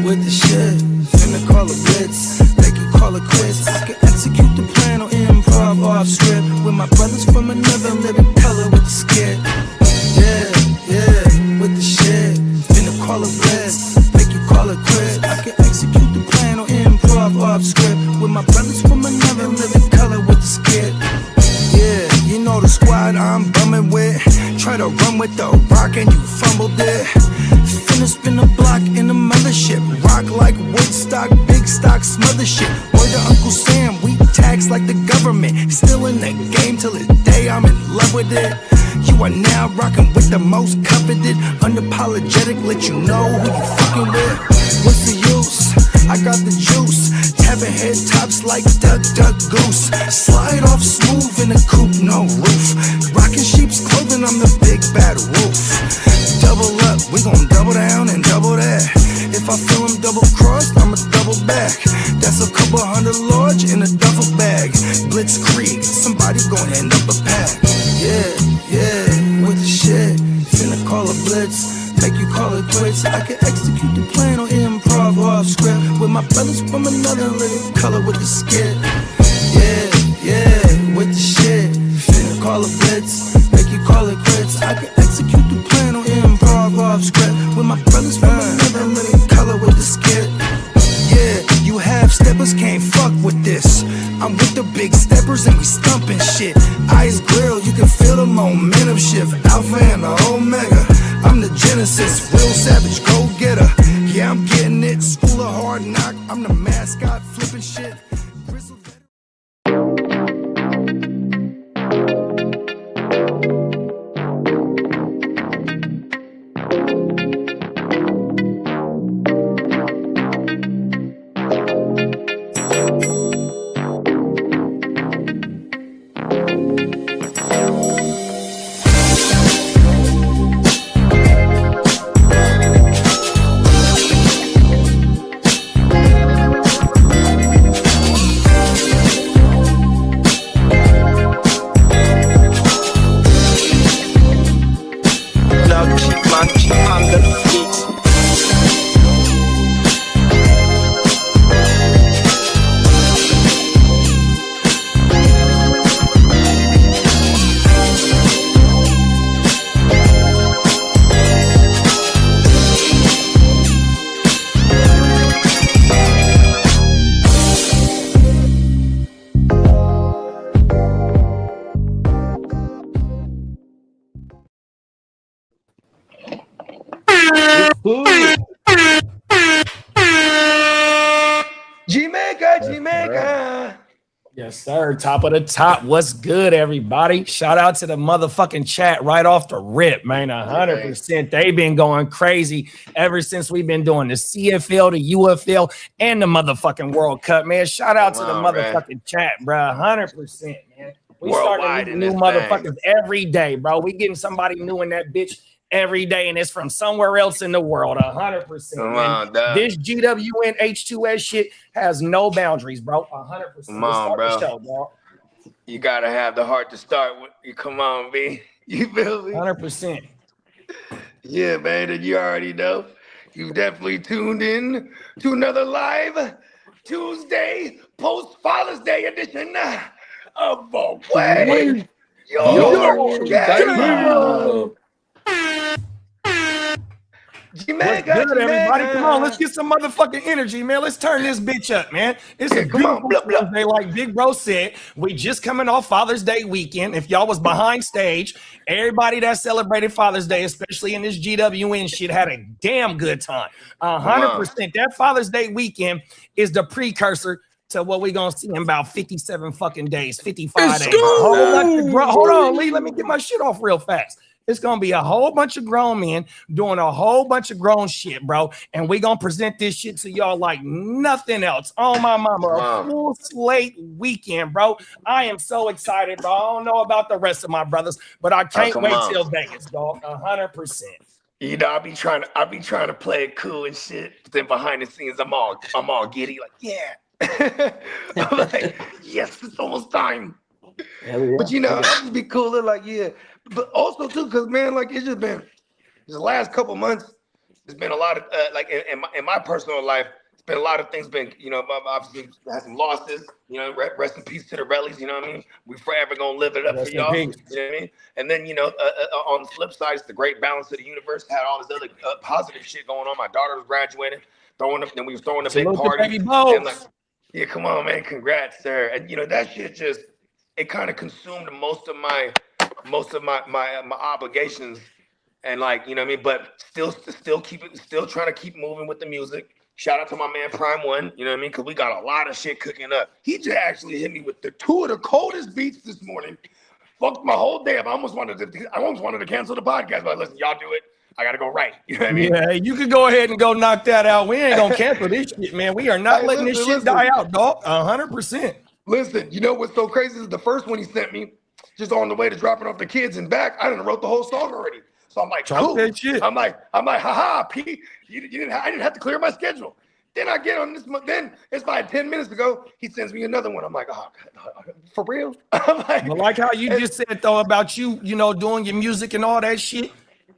With the shit, finna call a blitz, make you call it quits. I can execute the plan on improv off script with my brothers from another living color with the skit. With the shit, finna call a blitz, make you call it quits. I can execute the plan on improv off script with my brothers from another living color with the skit. Yeah, you know the squad I'm bumming with. Try to run with the rock and you fumbled it. Finna spin the block in the mothership. Rock like Woodstock, big stock, smother shit. Word to Uncle Sam, we tax like the government. Still in the game till the day I'm in love with it. You are now rocking with the most coveted. Unapologetic, let you know who you fucking with. What's the use? I got the juice. Tapping head tops like Duck, Duck, Goose. Slide off smooth in a coupe, no roof. Rocking sheep's clothing, I'm the big bad wolf. Double up, we gon' double down and double that. If I feel him double crossed, I'ma double back. That's a couple hundred large in a duffel bag. Blitzkrieg, somebody gon' end up a pack. Yeah, with the shit. Finna call a blitz, make you call it quits. I can execute the plan on improv off script with my brothers from another living color with the skit. Yeah, with the shit. Finna call a blitz, make you call it quits. I can execute the plan on improv off script with my brothers from another living color with the skit. Yeah, you half steppers can't fuck with this. I'm with the big steppers and we stumping shit. Ice grill, you can feel the momentum shift. Alpha and the Omega, I'm the Genesis. Real savage, go getter. Yeah, I'm getting it. School of hard knock, I'm the mascot flipping shit. Jamaica. Yes, sir. Top of the top. What's good, everybody? Shout out to the motherfucking chat right off the rip, man. 100%. They've been going crazy ever since we've been doing the CFL, the UFL, and the motherfucking World Cup, man. Shout out to the motherfucking chat, bro. 100%, man. We starting new motherfuckers every day, bro. We getting somebody new in that bitch every day, and it's from somewhere else in the world. 100%. This GWN H2S shit has no boundaries, bro. 100%. Come on, bro. Show, bro. You gotta have the heart to start with. You come on, B. You feel me? 100%. Yeah, man. And you already know. You definitely tuned in to another live Tuesday post Father's Day edition of the Way. Yo. What's good, everybody? Come on, let's get some motherfucking energy, man. Let's turn this bitch up, man. It's a beautiful Thursday, like Big Bro said. We just coming off Father's Day weekend. If y'all was behind stage, everybody that celebrated Father's Day, especially in this GWN shit, had a damn good time. 100%. That Father's Day weekend is the precursor to what we're gonna see in about 57 fucking days, 55 days. Hold on, Lee. Let me get my shit off real fast. It's gonna be a whole bunch of grown men doing a whole bunch of grown shit, bro. And we gonna present this shit to y'all like nothing else. Oh my mama, a full slate weekend, bro. I am so excited, bro. I don't know about the rest of my brothers, but I can't wait till Vegas, dog. 100%. You know, I be trying to play it cool and shit. But then behind the scenes, I'm all giddy, like, yeah. I'm like, yes, it's almost time. But you know, I just be cooler, like But also too, because man, like it's just been the last couple months. There's been a lot of like in my personal life. It's been a lot of things. Been obviously had some losses. Rest in peace to the Rellies. You know what I mean? We forever gonna live it up for y'all. You know what I mean? And then on the flip side, it's the great balance of the universe. Had all this other positive shit going on. My daughter was graduating, then we was throwing a big party. And like, yeah, come on, man, congrats, sir. And that shit just it kind of consumed most of my obligations. And like, you know what I mean? But still trying to keep moving with the music. Shout out to my man Prime One, you know what I mean? Because we got a lot of shit cooking up. He just actually hit me with two of the coldest beats this morning. Fucked my whole day up. I almost wanted to cancel the podcast, but listen, y'all do it. I gotta go right. You know what I mean? Yeah, you could go ahead and go knock that out. We ain't gonna cancel this shit, man. We are not letting this shit die out, dog. 100%. Listen, you know what's so crazy is the first one he sent me, just on the way to dropping off the kids and back, I done wrote the whole song already. So I'm like, cool. I'm like, haha, P. I didn't have to clear my schedule. Then I get on this. Then it's about 10 minutes ago. He sends me another one. I'm like, oh, for real? I'm like how you just said though about you doing your music and all that shit.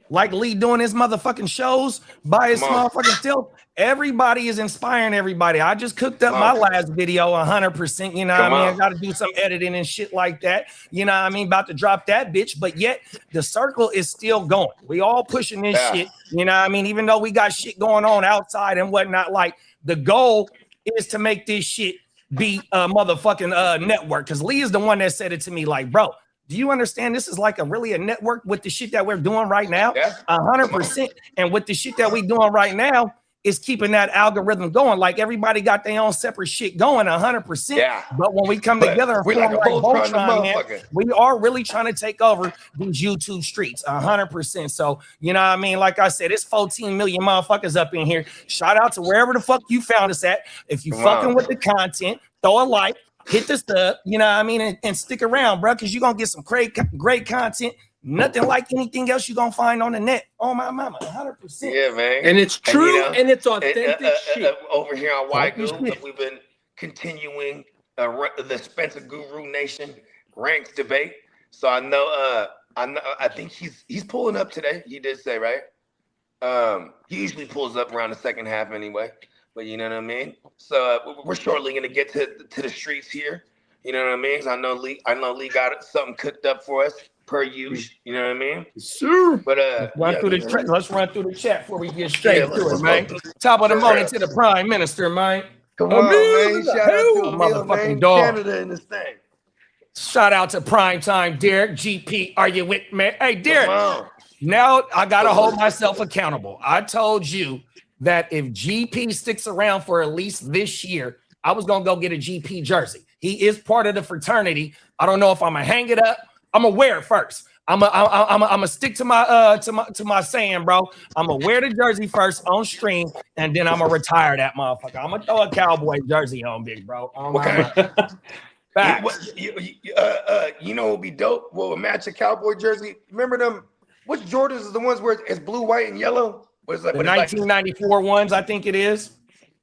Like Lee doing his motherfucking shows by his motherfucking self. Everybody is inspiring everybody. I just cooked up my last video 100%. You know what I mean? I got to do some editing and shit like that. You know what I mean? About to drop that bitch. But yet the circle is still going. We all pushing this shit. You know what I mean? Even though we got shit going on outside and whatnot, like the goal is to make this shit be a motherfucking network. Because Lee is the one that said it to me like, bro, do you understand this is like really a network with the shit that we're doing right now? 100%. And with the shit that we doing right now is keeping that algorithm going. Like everybody got their own separate shit going 100%. Yeah. But when we come together and form like Voltron, man, we are really trying to take over these YouTube streets 100%. So, you know what I mean? Like I said, it's 14 million motherfuckers up in here. Shout out to wherever the fuck you found us at. If you fucking with the content, throw a like. Hit the stuff, you know what I mean, and stick around, bro, because you're going to get some great content. Nothing like anything else you're going to find on the net. Oh, my mama, 100%. Yeah, man. And it's true, and it's authentic shit. Over here on WYGU, we've been continuing the Spencer Guru Nation ranks debate. So I think he's pulling up today. He did say, right? He usually pulls up around the second half anyway. But you know what I mean? So we're shortly going to get to the streets here. You know what I mean? I know Lee got something cooked up for us per usual. You know what I mean? Sure. But let's run through the chat before we get straight to it, man. Top of the morning to the Prime Minister, man. Come on, man. Shout out to motherfucking dog. Canada in this thing. Shout out to Primetime Derek. GP, are you with me? Hey, Derek. Now I got to hold myself accountable. I told you that if GP sticks around for at least this year, I was gonna go get a GP jersey. He is part of the fraternity. I don't know if I'm gonna hang it up. I'm gonna wear it first. I'm gonna stick to my saying, bro. I'm gonna wear the jersey first on stream, and then I'm gonna retire that motherfucker. I'm gonna throw a Cowboy jersey on, big bro. Facts. You know what would be dope? What would match a Cowboy jersey? Remember them? Which Jordans is the ones where it's blue, white, and yellow? The 1994 ones, I think it is.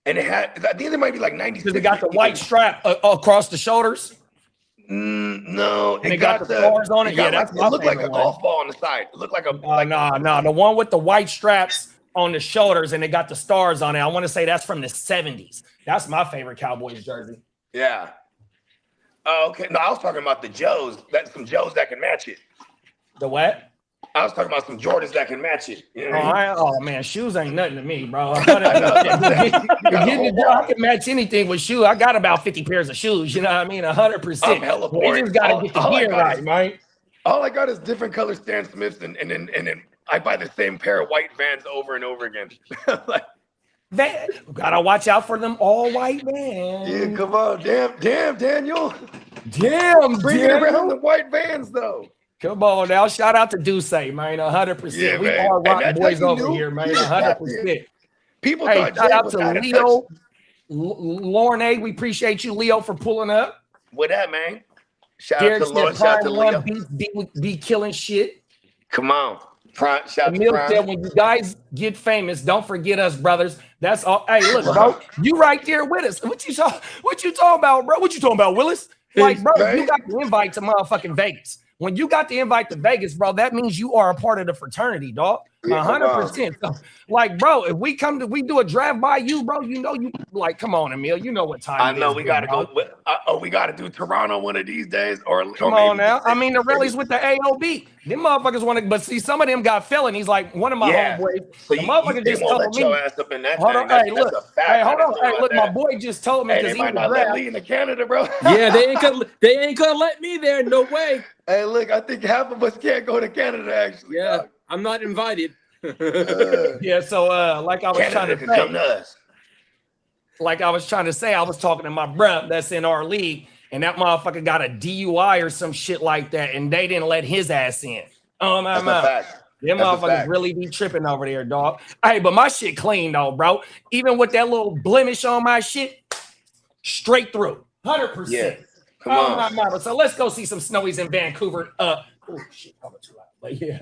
And I think there might be like 96. They got the white strap across the shoulders. No, and they got the stars on it. Yeah, that's it looked like a golf ball on the side. It looked like a no. The one with the white straps on the shoulders and they got the stars on it. I want to say that's from the 70s. That's my favorite Cowboys jersey. Yeah. Oh, okay. No, I was talking about the Joes. That's some Joes that can match it. The what? I was talking about some Jordans that can match it. You know oh man, shoes ain't nothing to me, bro. I can match anything with shoes. I got about 50 pairs of shoes. You know what I mean? 100%. We just gotta get the gear right, man. All I got is different color Stan Smiths, and then I buy the same pair of white Vans over and over again. Gotta watch out for them all white Vans. Yeah, come on, damn, Daniel. Bring it around the white Vans though. Come on now. Shout out to Duce, man. 100%. Yeah, we are rock boys over here, man. 100%. People shout out to Leo. Lauren A. We appreciate you, Leo, for pulling up. What up, man? Shout out to Lauren. Shout out to Leo. Be killing shit. Come on. Shout out Emil said, when you guys get famous, don't forget us, brothers. That's all. Hey, look, bro. You right there with us. What you talking about, bro? What you talking about, Willis? Like, bro, you got the invite to motherfucking Vegas. When you got the invite to Vegas, bro, that means you are a part of the fraternity, dog. 100%. So, like, bro, if we do a draft by you, bro, you know you like, come on, Emil, you know what time. I know we gotta go. We gotta do Toronto one of these days, come on now. I mean, the rallies with the AOB, them motherfuckers want to, but see, some of them got felonies. Like one of my homeboys, so the motherfucker just told me. Your ass up in that hold on, hey, look, hey, hold on, hey, look, my boy just told me because he might not let Lee into Canada, bro. Yeah, they ain't gonna let me there. No way. Hey, look, I think half of us can't go to Canada. Actually, yeah, I'm not invited. Yeah, so like I was Canada trying to say, come to us. Like I was trying to say, I was talking to my bruh that's in our league, and that motherfucker got a DUI or some shit like that, and they didn't let his ass in. Oh my god. Them motherfuckers really be tripping over there, dog. Hey, but my shit clean though, bro. Even with that little blemish on my shit, straight through. 100%. Yeah. Come oh on. my mama. So let's go see some snowies in Vancouver. Oh shit, I'm too loud. But yeah.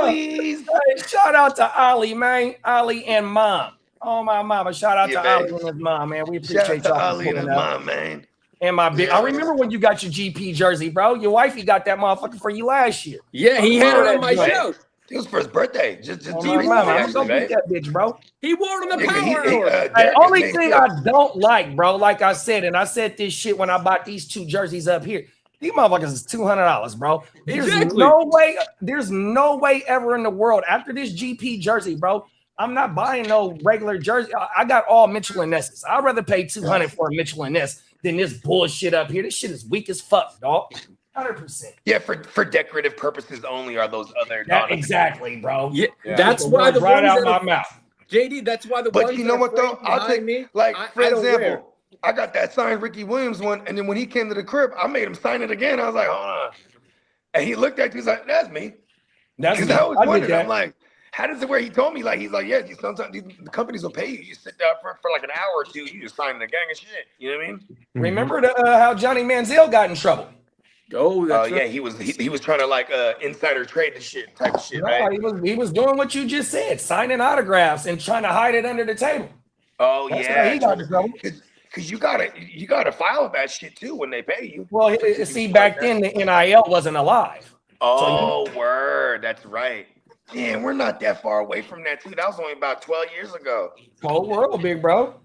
Snowies. Hey, shout out to Ali, man. Ali and mom. Oh my mama. Shout out to Ali and his mom, man. We appreciate y'all. Ali and his mom, man. And my big, I remember when you got your GP jersey, bro. Your wifey got that motherfucker for you last year. Yeah, he had it on my show. It was for his birthday. Just I'm gonna go get that bitch, bro. He wore it on the power. The only thing I don't like, bro, like I said, and I said this shit when I bought these two jerseys up here. These motherfuckers is $200, bro. There's no way ever in the world after this GP jersey, bro. I'm not buying no regular jersey. I got all Mitchell and Nesses. I'd rather pay $200 for a Mitchell and Ness than this bullshit up here. This shit is weak as fuck, dog. 100%. Yeah, for decorative purposes only are those other. Exactly, bro. Yeah, that's why the right ones out my mouth. JD, that's why the but ones you know what though? I'll take me. Like for example, I got that signed Ricky Williams one, and then when he came to the crib, I made him sign it again. I was like, hold on, and he looked at it, he was like, that's me. That's because I was wondering. I'm like, how does it work? He told me like he's like, yeah, sometimes the companies will pay you. You sit down for like an hour or two, you just sign a gang of shit. You know what I mean? Remember how Johnny Manziel got in trouble? Oh, that's yeah, he was trying to like insider trade the shit type of shit, right? He was doing what you just said, signing autographs and trying to hide it under the table. Oh, that's yeah, he got in trouble. Because you gotta file that shit too when they pay you. Well, see, back then the NIL wasn't alive. Oh, word, that's right. Damn, we're not that far away from that too. That was only about 12 years ago. Whole world, big bro.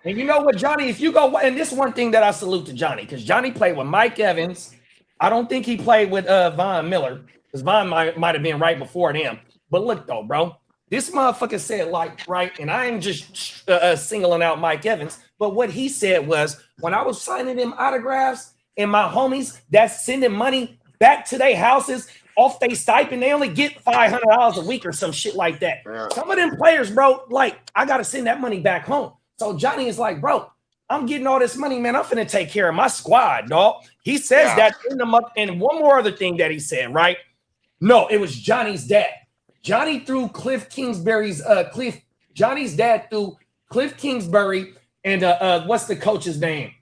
And you know what, Johnny, if you go, and this is one thing that I salute to Johnny, because Johnny played with Mike Evans. I don't think he played with Von Miller, because Von might have been right before them. But look though, bro, this motherfucker said like, right, and I ain't just singling out Mike Evans, but what he said was, when I was signing them autographs and my homies that's sending money back to their houses off they stipend, they only get $500 a week or some shit like that. Yeah. Some of them players, bro, like, I got to send that money back home. So Johnny is like, bro, I'm getting all this money, man. I'm finna take care of my squad, dog. He says that in the month. And one more other thing that he said, right? No, it was Johnny's dad. Johnny threw Cliff Kingsbury's Johnny's dad threw Cliff Kingsbury and what's the coach's name?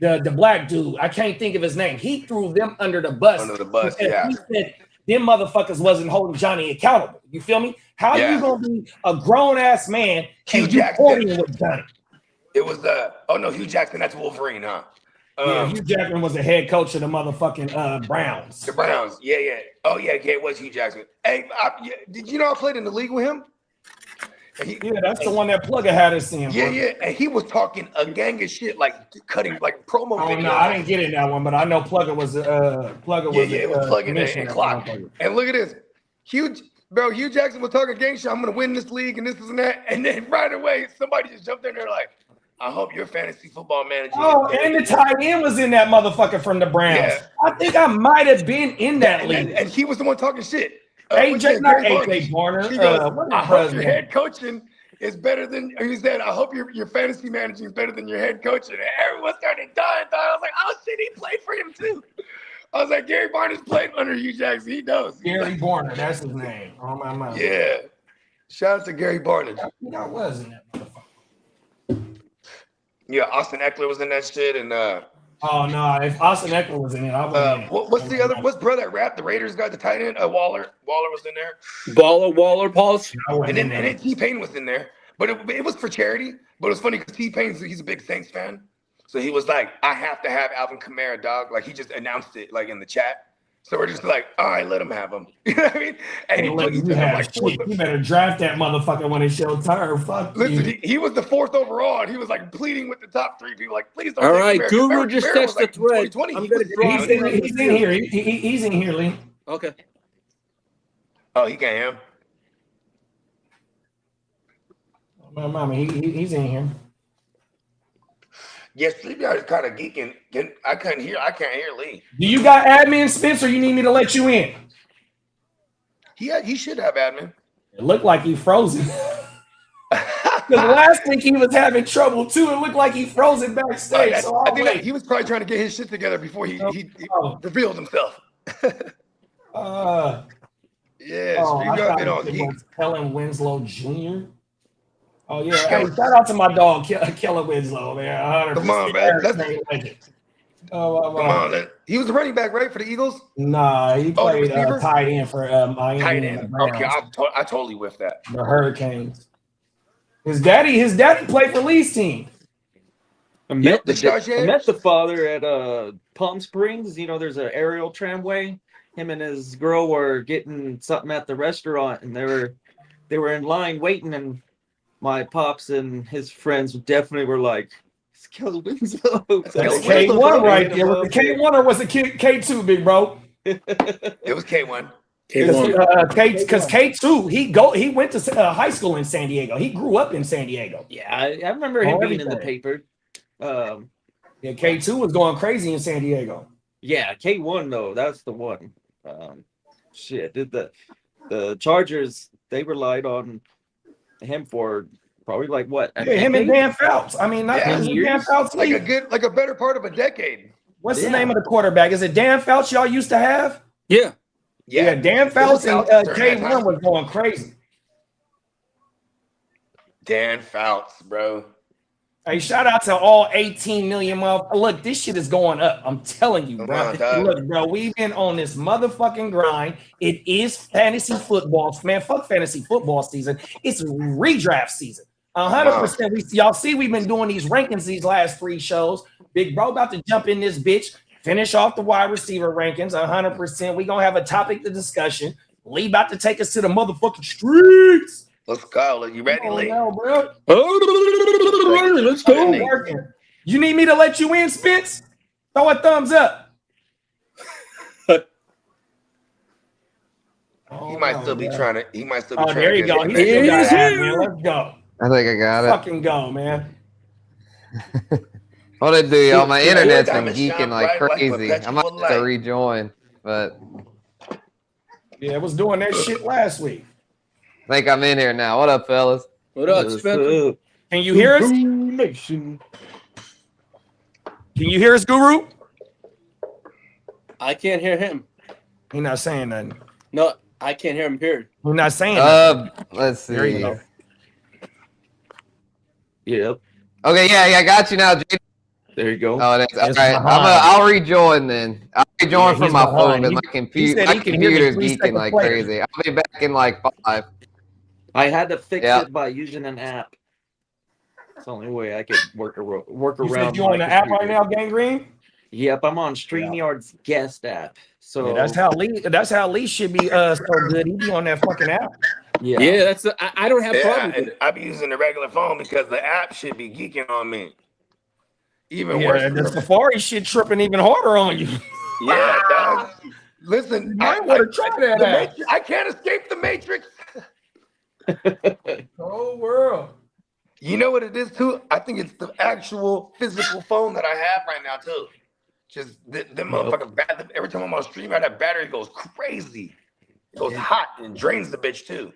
The black dude. I can't think of his name. He threw them under the bus. Under the bus, yeah. He said them motherfuckers wasn't holding Johnny accountable. You feel me? How you gonna be a grown ass man and you partying with Johnny? It was Hugh Jackson. That's Wolverine, huh? Hugh Jackson was the head coach of the motherfucking Browns. The Browns, yeah. Oh yeah, it was Hugh Jackson. Hey, did you know I played in the league with him? That's the one that Plugger had us in. Yeah, and he was talking a gang of shit, like cutting like promo videos. No, I didn't get in that one, but I know Plugger was it was Plugger and Clock. And look at this, Hugh Jackson was talking gang shit. I'm gonna win this league and this and that, and then right away somebody just jumped in there like, I hope your fantasy football manager. Oh, and the tight end was in that motherfucker from the Browns. Yeah. I think I might have been in that league. And he was the one talking shit. AJ Barner. He goes, I hope your head coaching is better than. He said, I hope your fantasy managing is better than your head coaching. And everyone started dying. I was like, oh shit, he played for him too. I was like, Gary Barner's played under Hugh Jackson. He knows. Gary Barner, that's his name. Oh my mind. Yeah. Shout out to Gary Barner. I think I was in that motherfucker. Yeah, Austin Eckler was in that shit, and oh no, if Austin Eckler was in it, I would. What's brother that rap? The Raiders got the tight end. Waller was in there. Waller, Pauls. And then T-Pain was in there. But it was for charity. But it was funny because T-Pain, he's a big Saints fan. So he was like, I have to have Alvin Kamara, dog. Like, he just announced it, like, in the chat. So we're just like, all right, let him have him. You know what I mean? And you better draft that motherfucker when it's your turn. Fuck Listen, you. he was the 4th overall, and he was, like, pleading with the top 3 people. Like, please don't All take right, Kamara. Guru Kamara just was, touched the like, thread. 2020. I'm going to drop He's in here. He's in here, Lee. Okay. Oh, he can't hear him. Mama, he's in here. Yes, StreamYard is kind of geeking. I can't hear Lee. Do you got admin, Spence, or you need me to let you in? He should have admin. It looked like he frozen. Because last week he was having trouble too. It looked like he froze it backstage. I think that he was probably trying to get his shit together before he revealed himself. StreamYard been on geek. Kellen Winslow Jr. Oh yeah, hey, shout out to my dog Kellen Winslow, man. Come on, man. Come on. He was a running back, right, for the Eagles? Nah, he played tight end for Miami. Tight end. Okay, I totally whiffed that. The Hurricanes. His daddy played for Lee's team. I met the father at Palm Springs. You know, there's an aerial tramway. Him and his girl were getting something at the restaurant, and they were in line waiting, and my pops and his friends definitely were like, it's Kaleb Winslow. That's K1 right there. Was it K1 or was it K2, big bro? It was K1. Because K2, he went to high school in San Diego. He grew up in San Diego. Yeah, I remember him being in the paper. Yeah, K2 was going crazy in San Diego. Yeah, K1 though, that's the one. The Chargers, they relied on him for probably like what? Him and Dan Fouts. I mean, not Dan Fouts. Like a better part of a decade. What's the name of the quarterback? Is it Dan Fouts y'all used to have? Yeah. Yeah, Dan Fouts and K1 was going crazy. Dan Fouts, bro. Hey, shout out to all 18 million Look, this shit is going up. I'm telling you, bro. Look, bro, we've been on this motherfucking grind. It is fantasy football. Man, fuck fantasy football season. It's redraft season. 100%. Y'all see we've been doing these rankings these last 3 shows. Big bro about to jump in this bitch, finish off the wide receiver rankings 100%. We're going to have a topic to discussion. Lee about to take us to the motherfucking streets. Let's go. You ready, Lee? No, bro. Let's go. You need me to let you in, Spence? Throw a thumbs up. He might still be trying to. He might still be trying there you to. go. He's here. Let's go. I think I got it. Fucking go, man. What I do, y'all? My internet's been geeking like crazy. I might have to rejoin, but yeah, it was doing that shit last week. I think I'm in here now. What up, fellas? What up, Spencer? Can you hear us? Can you hear us, Guru? I can't hear him. He's not saying nothing. No, I can't hear him here. He's not saying nothing. Let's see. There you go. Yep. Okay, yeah, I got you now, JD. There you go. Oh, that's all right. I'll rejoin then. I'll rejoin from my phone, but my computer's geeking like crazy. I'll be back in like 5. I had to fix it by using an app. It's the only way I could work around. You on the app right now, Gangrene? Yep, I'm on StreamYard's guest app. So that's how Lee should be so good. He be on that fucking app. Yeah, that's I don't have problems with it. I be using the regular phone because the app should be geeking on me. Even worse. The Safari shit tripping even harder on you. Yeah, dog. Listen, I want to try that. I can't escape the Matrix. Oh world. You know what it is too? I think it's the actual physical phone that I have right now too. Just the motherfuckers. Every time I'm on stream, that battery goes crazy. It goes hot and drains the bitch too.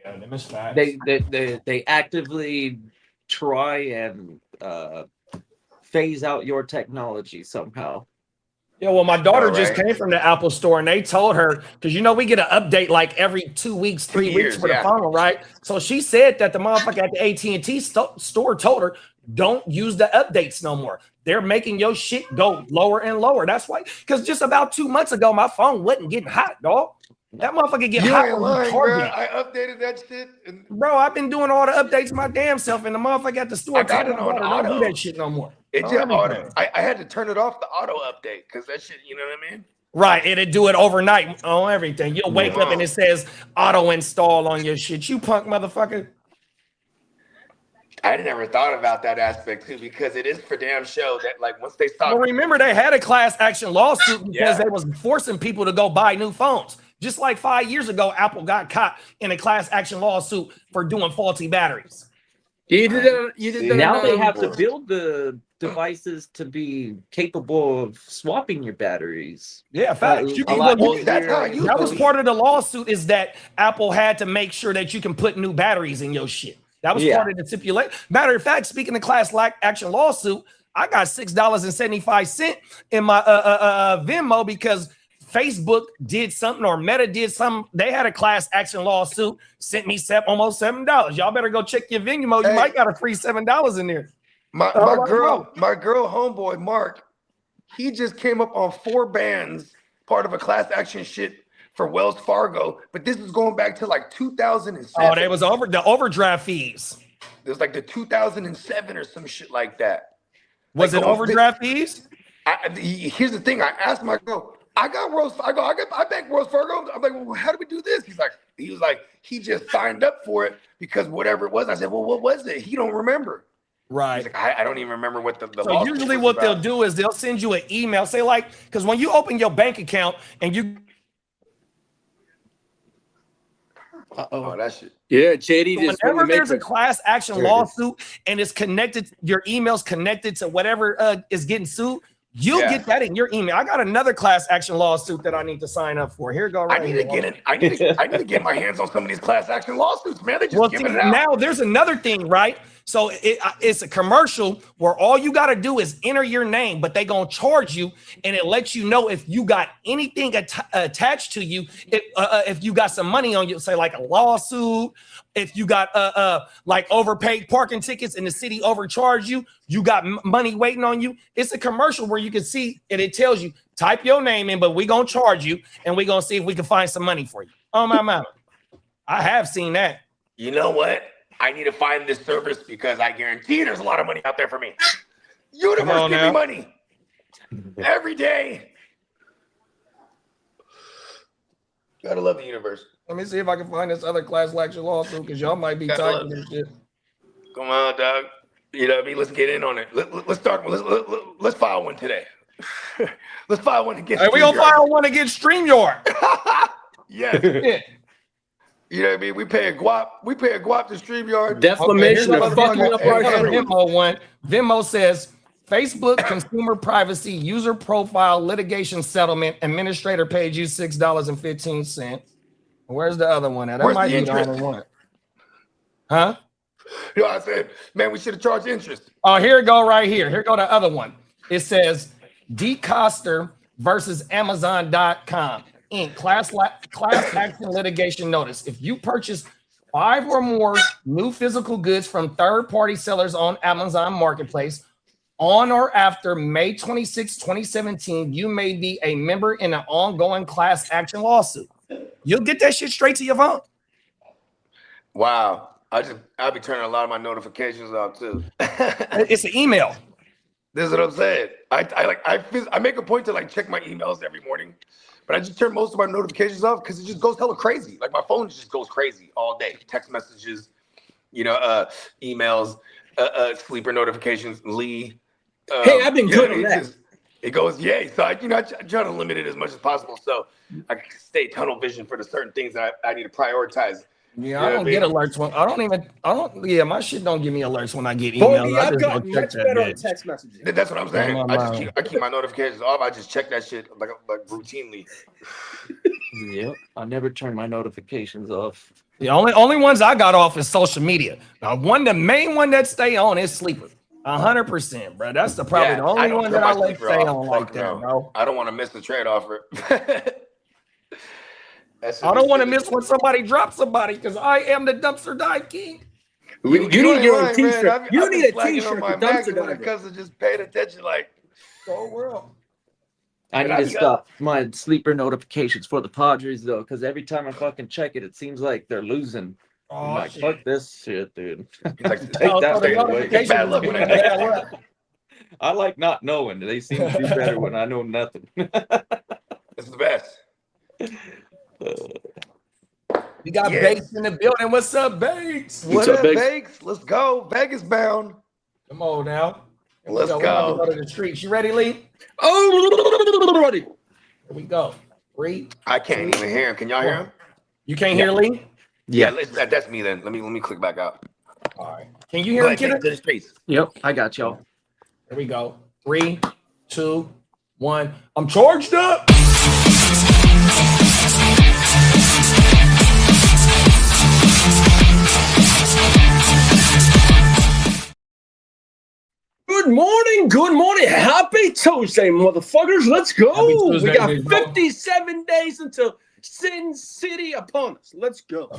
Yeah, them is facts. They actively try and phase out your technology somehow. Yeah, well, my daughter just came from the Apple store, and they told her, because we get an update like every 2 weeks, 3 weeks for the phone, right? So she said that the motherfucker at the AT&T store told her, don't use the updates no more. They're making your shit go lower and lower. That's why, because just about 2 months ago, my phone wasn't getting hot, dog. That motherfucker get You hot ain't when you lying, target bro. it. I updated that shit. And Bro, I've been doing all the updates my damn self, and the motherfucker at the store I got it on don't do auto. that shit no more. It On just everything. I had to turn it off the auto update because that shit, you know what I mean? Right, it'll do it overnight on everything. You'll wake up and it says auto install on your shit. You punk motherfucker. I never thought about that aspect too, because it is for damn show that like once they stop. Well, remember they had a class action lawsuit because they was forcing people to go buy new phones. Just like 5 years ago, Apple got caught in a class action lawsuit for doing faulty batteries. You did that. Now they have to build the devices to be capable of swapping your batteries. Yeah, facts. That was part of the lawsuit, is that Apple had to make sure that you can put new batteries in your shit. That was part of the stipulation. Matter of fact, speaking of class action lawsuit, I got $6.75 in my Venmo because Facebook did something or Meta did something. They had a class action lawsuit, sent me almost $7. Y'all better go check your Venmo. You might got a free $7 in there. My girl homeboy Mark, he just came up on 4 bans, part of a class action shit for Wells Fargo, but this is going back to like 2007. Oh, they was the overdraft fees. It was like the 2007 or some shit like that. Was it overdraft fees? Here's the thing. I asked my girl, I bank Wells Fargo. I'm like, well, how do we do this? He was like, he just signed up for it because whatever it was. I said, well, what was it? He don't remember. Right. He's like, I don't even remember what the so usually what they'll do is they'll send you an email, say like, because when you open your bank account and you oh, that shit. Yeah, JD. So whenever there's a class action lawsuit and it's connected, your email's connected to whatever is getting sued, you'll get that in your email. I got another class action lawsuit that I need to sign up for. Here go. Right, I need to get it. I need to get my hands on some of these class action lawsuits, man. They just giving it out. Now there's another thing, right? So it's a commercial where all you got to do is enter your name, but they gonna charge you, and it lets you know if you got anything attached to you. If you got some money on you, say like a lawsuit. If you got like overpaid parking tickets and the city overcharged you, you got money waiting on you. It's a commercial where you can see and it tells you type your name in, but we gonna charge you, and we gonna see if we can find some money for you. Oh my mama, I have seen that. You know what? I need to find this service because I guarantee there's a lot of money out there for me. Universe, give me money every day. Gotta love the universe. Let me see if I can find this other class action lawsuit because y'all might be typing this shit. Come on, dog. You know what I mean? Let's get in on it. Let's start. Let's file one today. Let's file one against. Hey, we gonna file one against StreamYard. Yes. You know what I mean? We pay a guap to StreamYard. Defamation of fucking up our Venmo one. Venmo says Facebook consumer privacy user profile litigation settlement administrator paid you $6.15. Where's the other one at? That might be the only one. Huh? You know what I said? Man, we should have charged interest. Oh, here it go right here. Here go the other one. It says DeCoster versus Amazon.com. In class action litigation notice. If you purchase 5 or more new physical goods from third-party sellers on Amazon Marketplace on or after May 26, 2017, you may be a member in an ongoing class action lawsuit. You'll get that shit straight to your phone. Wow. I'll be turning a lot of my notifications off too. It's an email. This is what I'm saying. I make a point to like check my emails every morning. But I just turn most of my notifications off because it just goes hella crazy. Like my phone just goes crazy all day. Text messages, emails, sleeper notifications, Lee. Hey, I've been good on that. It goes, yay. So I try to limit it as much as possible so I can stay tunnel vision for the certain things that I need to prioritize. Yeah, I don't get alerts when my shit don't give me alerts when I get emails. I've gotten much better on text messages. That's what I'm saying. I keep my notifications off. I just check that shit like routinely. Yep. I never turn my notifications off. The only ones I got off is social media. Now, the main one that stay on is sleeper. 100%, bro. That's probably the only one that I let stay on like that, bro. I don't want to miss the trade offer. I don't want to miss when somebody drops somebody because I am the dumpster dive king. You need your own t-shirt. You need a t-shirt for dumpster dive. Because of just paying attention, like so world. I need to stop my sleeper notifications for the Padres though, because every time I fucking check it, it seems like they're losing. I'm like, fuck this shit, dude. Take that thing away. Bad luck when I I like not knowing. They seem to do better when I know nothing. It's the best. We got Bakes in the building. What's up, Bakes? What up, Bakes? Let's go. Vegas bound. Come on now. Let's go. Go to the streets. You ready, Lee? Oh, ready. Here we go. 3. I can't even hear him. Can y'all hear him? You can't hear Lee? Yeah, that's me then. Let me click back out. All right. Can you hear him, Kitteh? To the streets. Yep, I got y'all. Here we go. 3, 2, 1. I'm charged up. Good morning. Happy Tuesday, motherfuckers. Let's go. Tuesday, we got 57 days until Sin City upon us. Let's go.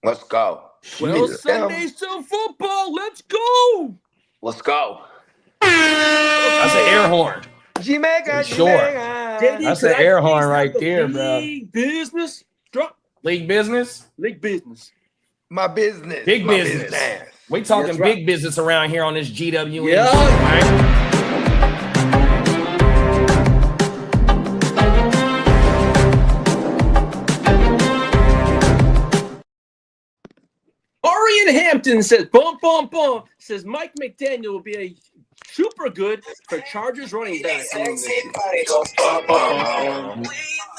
Let's go. 12 Sundays till football. Let's go. Let's go. That's an air horn. Jamaica, Sure. JD, That's an air horn right there, bro. League business. Drop. League business. League business. My business. Big My business. We talking That's right. big business around here on this GWN. Yeah. Right? Ari in Hampton says, bump. Says Mike McDaniel will be a super good for Chargers running back.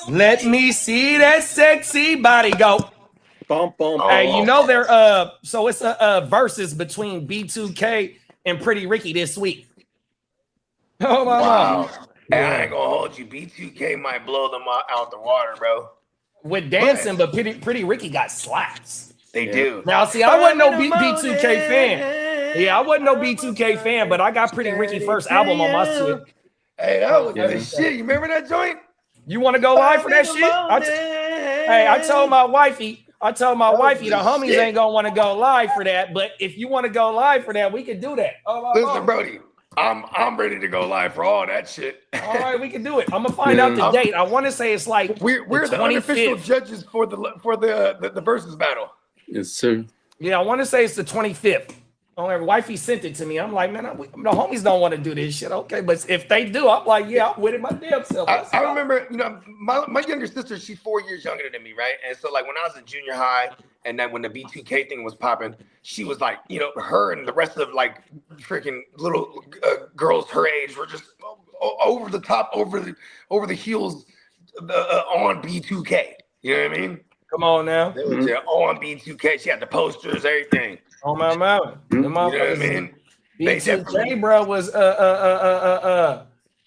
Let me see that sexy body go. Bump. Hey, you know they're so it's a versus between B2K and Pretty Ricky this week. Oh my Wow. Hey, I ain't gonna hold you. B2K might blow them out the water, bro. With dancing, but Pretty Ricky got slaps. They do. Now, see, I wasn't no B2K fan. Yeah, I wasn't no B2K fan, but I got Pretty Ricky first album on my shit. Hey, that was the shit. You remember that joint? You want to go live for that shit? I told my wifey the homies ain't gonna want to go live for that, but if you want to go live for that, we can do that. Listen, Brody, I'm ready to go live for all that shit. All right, we can do it. I'm gonna find out the date. I want to say it's like we're the unofficial judges for the versus battle. Yes, sir. Yeah, I want to say it's the 25th. Wifey sent it to me. I'm like, man, the homies don't want to do this shit. Okay, but if they do, I'm like, yeah, I'm with it my damn self. I remember, my younger sister, she's 4 years younger than me, right? And so, like, when I was in junior high, and then when the B2K thing was popping, she was like, her and the rest of like freaking little girls her age were just over the top, over the heels on B2K. You know what I mean? Come on now. They were on B2K. She had the posters, everything. Oh my mouth. You know what I mean? B2K, bro, was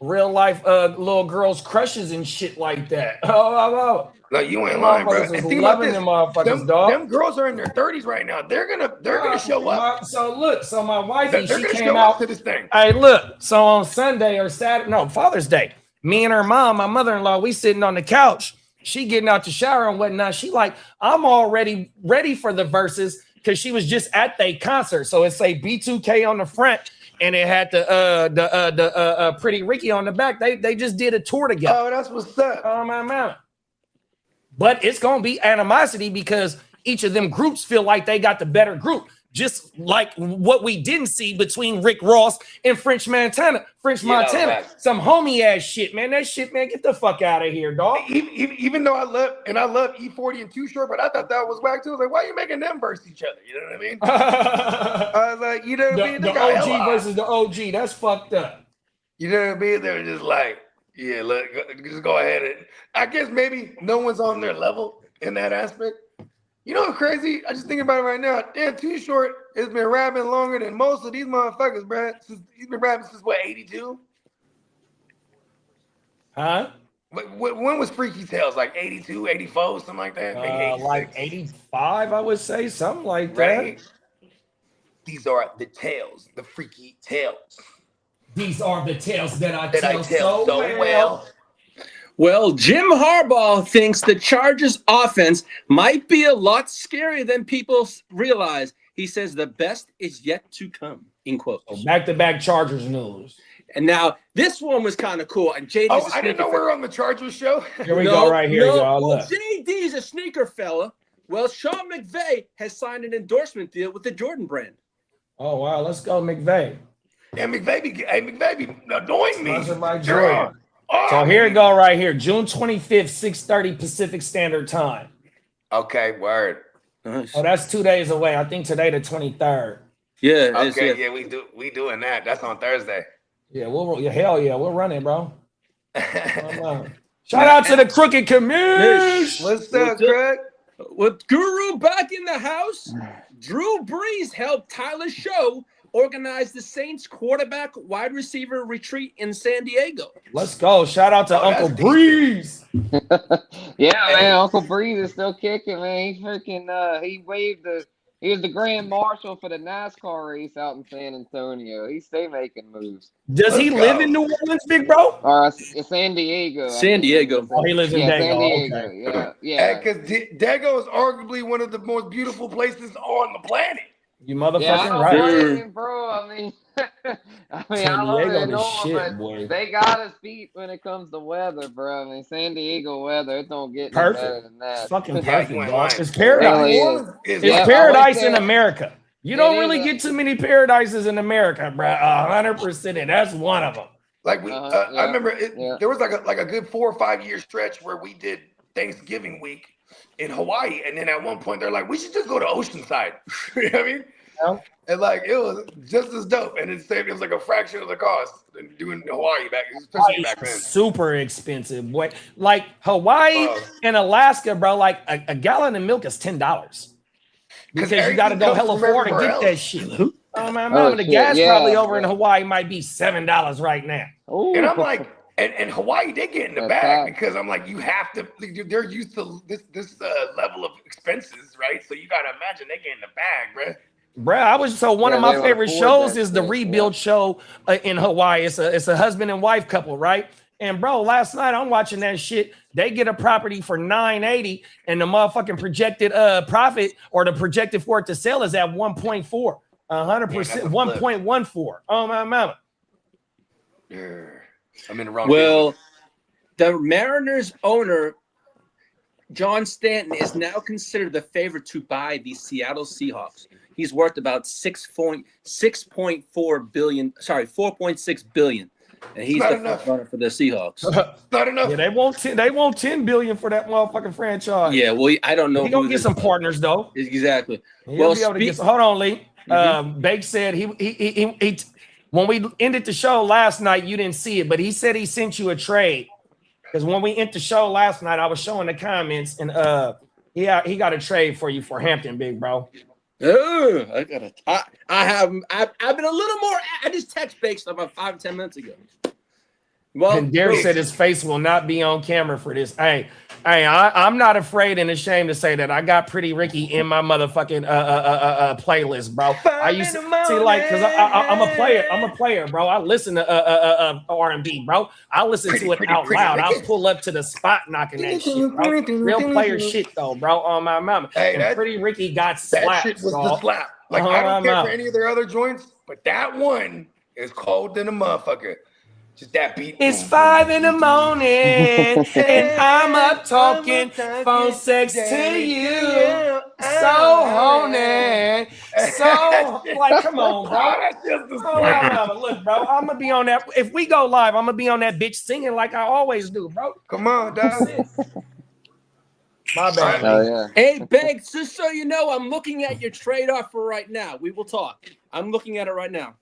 real life little girls crushes and shit like that. Oh. No, you ain't lying, bro. And think about this. Them motherfuckers, dog. Them girls are in their 30s right now. They're gonna show up. So look, my wifey, They're she gonna came show out up to this thing. Hey, look. So on Sunday or Saturday, no, Father's Day, me and her mom, my mother-in-law, we sitting on the couch. She getting out the shower and whatnot. She like, I'm already ready for the verses because she was just at the concert. So it's a B2K on the front, and it had the Pretty Ricky on the back. They just did a tour together. Oh, that's what's up. Oh my man. But it's gonna be animosity because each of them groups feel like they got the better group. Just like what we didn't see between Rick Ross and French Montana. Right. Some homie ass shit, man. That shit, man, get the fuck out of here, dog. Even though I love E40 and Too Short, but I thought that was whack too. I was like, why are you making them verse each other? You know what I mean? I was like, you know what I mean? The OG versus the OG. That's fucked up. You know what I mean? They were just like, yeah, look, just go ahead. And I guess maybe no one's on their level in that aspect. You know what's crazy? I just thinking about it right now. Damn, Too Short has been rapping longer than most of these motherfuckers, bro. He's been rapping since what, 82? Huh? When was Freaky Tales? Like 82, 84, something like that? Like 85, I would say, something like right? that. These are the tales, the freaky tales. These are the tales that I tell so well. Well, Jim Harbaugh thinks the Chargers offense might be a lot scarier than people realize. He says the best is yet to come, in quotes. Back-to-back Chargers news. And now this one was kind of cool. And JD's I didn't know we were on the Chargers show. Here we go right here, y'all. Well, Look. JD's a sneaker fella. Well, Sean McVay has signed an endorsement deal with the Jordan brand. Oh, wow. Let's go, McVay. Yeah, McVay be annoying me. Sponsored by Jordan. So here we go right here. June 25th, 6:30 Pacific Standard Time. Okay, word. Nice. Oh, that's 2 days away. I think today the 23rd. Yeah. Okay, yeah, we doing that. That's on Thursday. Yeah, hell yeah, we're running, bro. Shout out to the Crooked Commish. What's up, Craig? With Guru back in the house, Drew Brees helped Tyler Show organize the Saints quarterback wide receiver retreat in San Diego. Let's go. Shout out to Uncle Breeze. Yeah, man. Uncle Breeze is still kicking, man. He's freaking he was the grand marshal for the NASCAR race out in San Antonio. He stay making moves. Does he live in New Orleans, big bro? Or San Diego. San Diego. Oh, he lives in Dago. San Diego. Okay. Yeah. Because Dago is arguably one of the most beautiful places on the planet. You motherfucking right. Bro, I mean, San I love Diego it, is shit, but boy. they got us beat when it comes to weather, bro. I mean, San Diego weather, it don't get any Perfect. better than that. It's fucking Yeah, perfect, you ain't dog. lying. It's paradise. It's paradise in America. You don't really get too many paradises in America, bro. 100%, and that's one of them. Like I remember there was like a good 4 or 5 year stretch where we did Thanksgiving week in Hawaii, and then at one point they're like, we should just go to Oceanside. You know what I mean? Yeah. And like it was just as dope, and it was like a fraction of the cost than doing Hawaii especially back then. Super expensive, boy. Like Hawaii and Alaska, bro. Like a gallon of milk is $10 because you got to go hella far to get that shit. Oh my mama, the gas probably over in Hawaii might be $7 right now. Ooh. And I'm like, and Hawaii, they get in the bag because I'm like, you have to. They're used to this level of expenses, right? So you got to imagine they get in the bag, bro. Bruh, one of my favorite shows is the Rebuild show in Hawaii. It's a husband and wife couple, right? And bro, last night I'm watching that shit. They get a property for $980, and the motherfucking projected profit or the projected for it to sell is at 1.4, 100%, 1.14. Oh my mama. I'm in the wrong. Well, the Mariners owner John Stanton is now considered the favorite to buy the Seattle Seahawks. He's worth about 4.6 billion, and he's the front runner for the Seahawks. Not enough. Yeah, they want $10 billion for that motherfucking franchise. Yeah, well, I don't know. He gonna get some partners though. Exactly. Well, hold on, Lee. Bake said he when we ended the show last night, you didn't see it, but he said he sent you a trade. Because when we ended the show last night, I was showing the comments, and he got a trade for you for Hampton, big bro. Oh, I've been a little more. I just text Bakes about 5-10 minutes ago. Well, and Derek said his face will not be on camera for this. Hey, I'm not afraid and ashamed to say that I got Pretty Ricky in my motherfucking playlist, bro. I used to see like because I'm a player, bro. I listen to R&B, bro. I listen to it out loud. I'll pull up to the spot knocking that shit, bro. Real player shit though, bro. On my mama. Hey, and Pretty Ricky got slapped. That shit was the slap. Like I don't care for any of their other joints, but that one is cold than a motherfucker. Just that beat. It's 5 a.m. and I'm up talking phone sex to you. So horny. So like, come on, bro. Look, bro, I'm gonna be on that. If we go live, I'm gonna be on that bitch singing like I always do, bro. Come on, dog. My bad. Oh, yeah. Hey, Banks, just so you know, I'm looking at your trade offer right now. We will talk. I'm looking at it right now.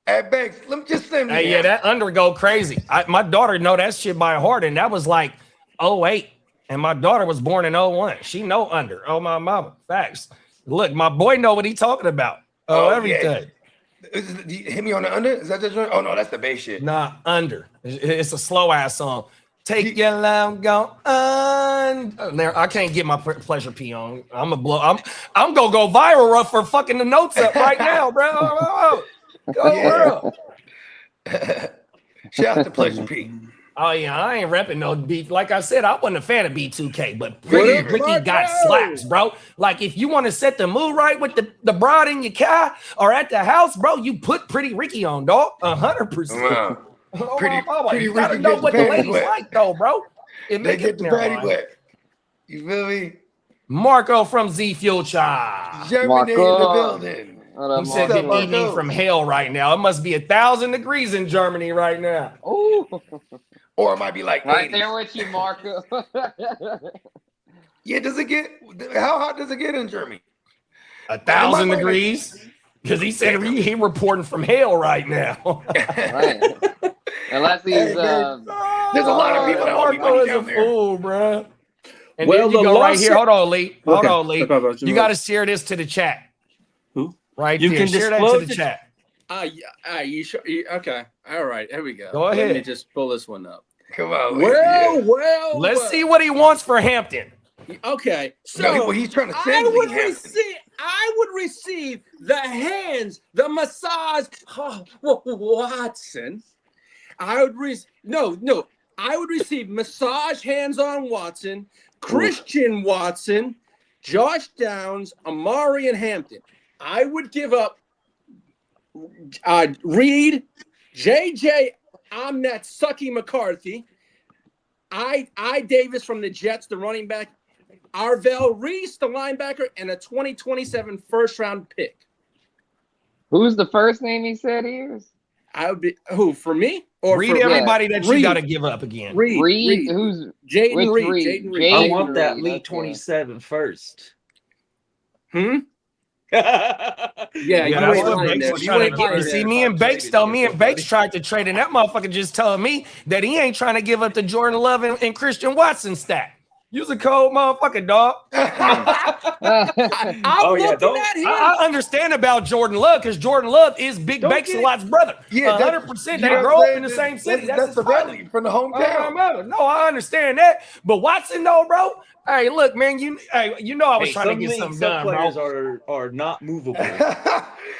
Hey, Banks, let me just say. Hey, yeah, that undergo crazy. My daughter know that shit by heart, and that was like 08. And my daughter was born in 01. She know under. Oh, my mama. Facts. Look, my boy know what he talking about. Everything. Yeah. Hit me on the under? Is that the joint? Oh, no, that's the bass shit. Nah, under. It's a slow-ass song. Take your love, go under. I can't get my pleasure P on. I'm gonna go viral for fucking the notes up right now, bro. Go, girl. Shout out to Pleasure P. Oh yeah, I ain't repping no beat. Like I said, I wasn't a fan of B2K, but Ricky got slaps, bro. Like if you want to set the mood right with the broad in your car or at the house, bro, you put Pretty Ricky on, dog. 100%. Pretty You gotta Ricky know gets what the the panties ladies wet. like, though, bro. They get the patty wet. You feel me? Marco from Z Future. Germany in the building. He said good evening from hell right now. It must be 1,000 degrees in Germany right now. Oh, or it might be like right 80s. there with you, Marco. Yeah, does it get? How hot does it get in Germany? 1,000 degrees. Because he said he reporting from hell right now. Right. Unless he's there's a lot of people that Marco is a down there. fool, bro. And Well, then you the go right lawsuit- here. Hold on, Lee. Hold Okay. on, Lee. You got to share this to the chat. Who? Right You there. can Share that to disclose the it. chat. You sure? Okay. All right. Here we go. Go ahead. Let me just pull this one up. Come on. Well. Let's see what he wants for Hampton. Okay. So No, he's trying to send I would receive the hands, the massage. Watson. I would receive massage hands on Watson, Christian Watson, Josh Downs, Amari, and Hampton. I would give up Reed, JJ, I'm that Sucky McCarthy, I Davis from the Jets, the running back, Arvell Reese, the linebacker, and a 2027 first-round pick. Who's the first name he said he is? I would be who for me or Read for everybody that you Reed. got to give up again. Reed. Who's Jaden which Reed? Jaden Reed. I Jaden want that Reed, Lee okay. 27 first. Yeah, Yeah, you that's ain't what lying Bakes there. was You trying ain't to get. lying You see, there. me and Bakes though. Me and Bakes tried to trade, and that motherfucker just telling me that he ain't trying to give up the Jordan Love and Christian Watson stack. You's a cold motherfucker, dog. I'm looking at him. I understand about Jordan Love because Jordan Love is Big Bakes a lot's brother. Yeah, 100%. They grow up in the same city. That's his the brother. belly from the hometown. No, I understand that. But Watson, though, bro. Hey, look, man. You know I was trying to get something done, bro. Players are not movable.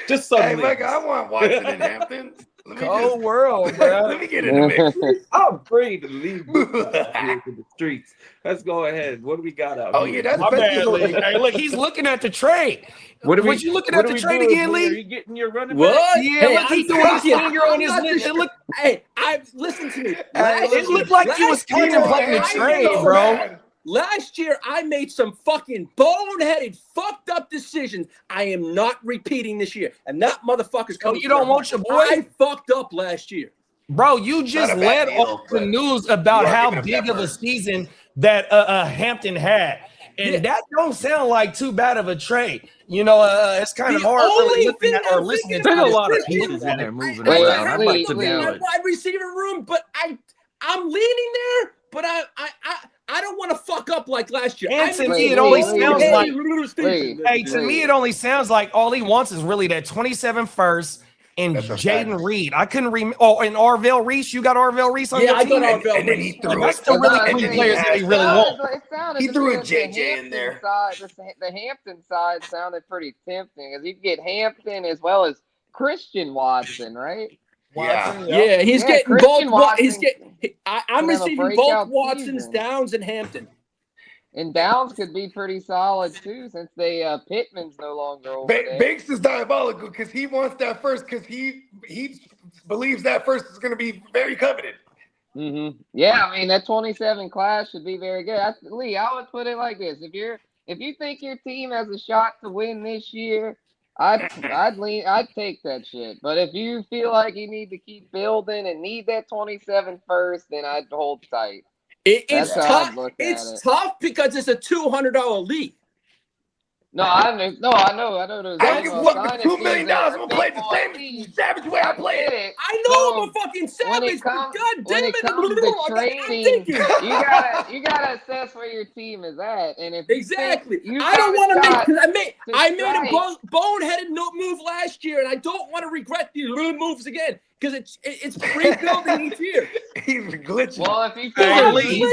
Just some Hey, leagues. Mike, I want Watson in Hampton. Cold world, bro. Let me get in the mix. I'm ready to leave to the streets. Let's go ahead. What do we got out here? Yeah, that's My bad, Lee. Hey, look, he's looking at the trade. What Was you looking at the trade again, Are Lee? you getting your running What? back? Yeah, Hey, look, he I'm doing his fucking- finger on his I'm lip. not It look, Hey, listen to me. it looked like you was contemplating the trade, bro. Last year, I made some fucking boneheaded, fucked up decisions. I am not repeating this year. And that motherfucker's coming. you don't want your boy? I fucked up last year. Bro, you just Not a bad led deal, off the but news about you are how giving up big that of a first. season that Hampton had. And that don't sound like too bad of a trade. You know, it's kind of The hard only really looking thing at or I'm listening thinking to There's a this. lot of Christian pieces in there moving Wait, around. I'd like to Lee. know my it. wide receiver room, but I'm leaning there, but I don't want to fuck up like last year. And to me, Wait, it only wait, sounds wait, like wait. hey, to me, it only sounds like all he wants is really that 27 first and That's a Jaden fact. Reed. I couldn't remember. Oh, and Arvell Reese. You got Arvell Reese on Yeah, your I team? got Arvell And then he Reese. threw That's it. the really And three then players that he really sounded- want. It sounded He to threw me a as JJ the in Hampton there. Side, the Hampton side sounded pretty tempting because you can get Hampton as well as Christian Watson, right? Yeah, he's Yeah, getting Christian both. He's Watson getting. I'm could have a receiving both breakout Watsons, season. Downs, and Hampton. And Downs could be pretty solid too, since Pittman's no longer over there. Banks is diabolical because he wants that first because he believes that first is going to be very coveted. Mm-hmm. Yeah, I mean that 27 class should be very good. Lee, I would put it like this: if you think your team has a shot to win this year, I'd take that shit. But if you feel like you need to keep building and need that 27 first, then I'd hold tight. It's That's how I'd tough. look at It's it. tough because it's a $200 league. No, I know. Those I things don't are give a fuck signing $2 million. fees I'm are going to play big the boy same fees. savage way I play Get it. it. I know So, I'm a fucking when savage, it but comes God when damn it it, comes to I'm trading, thinking. you gotta assess where your team is at, and if you Exactly. think you I don't got want a to shot make. to I made a strike. boneheaded move last year, and I don't want to regret these little moves again because it's rebuilding each year. He's glitching. Well, if you Hey, feel Lee.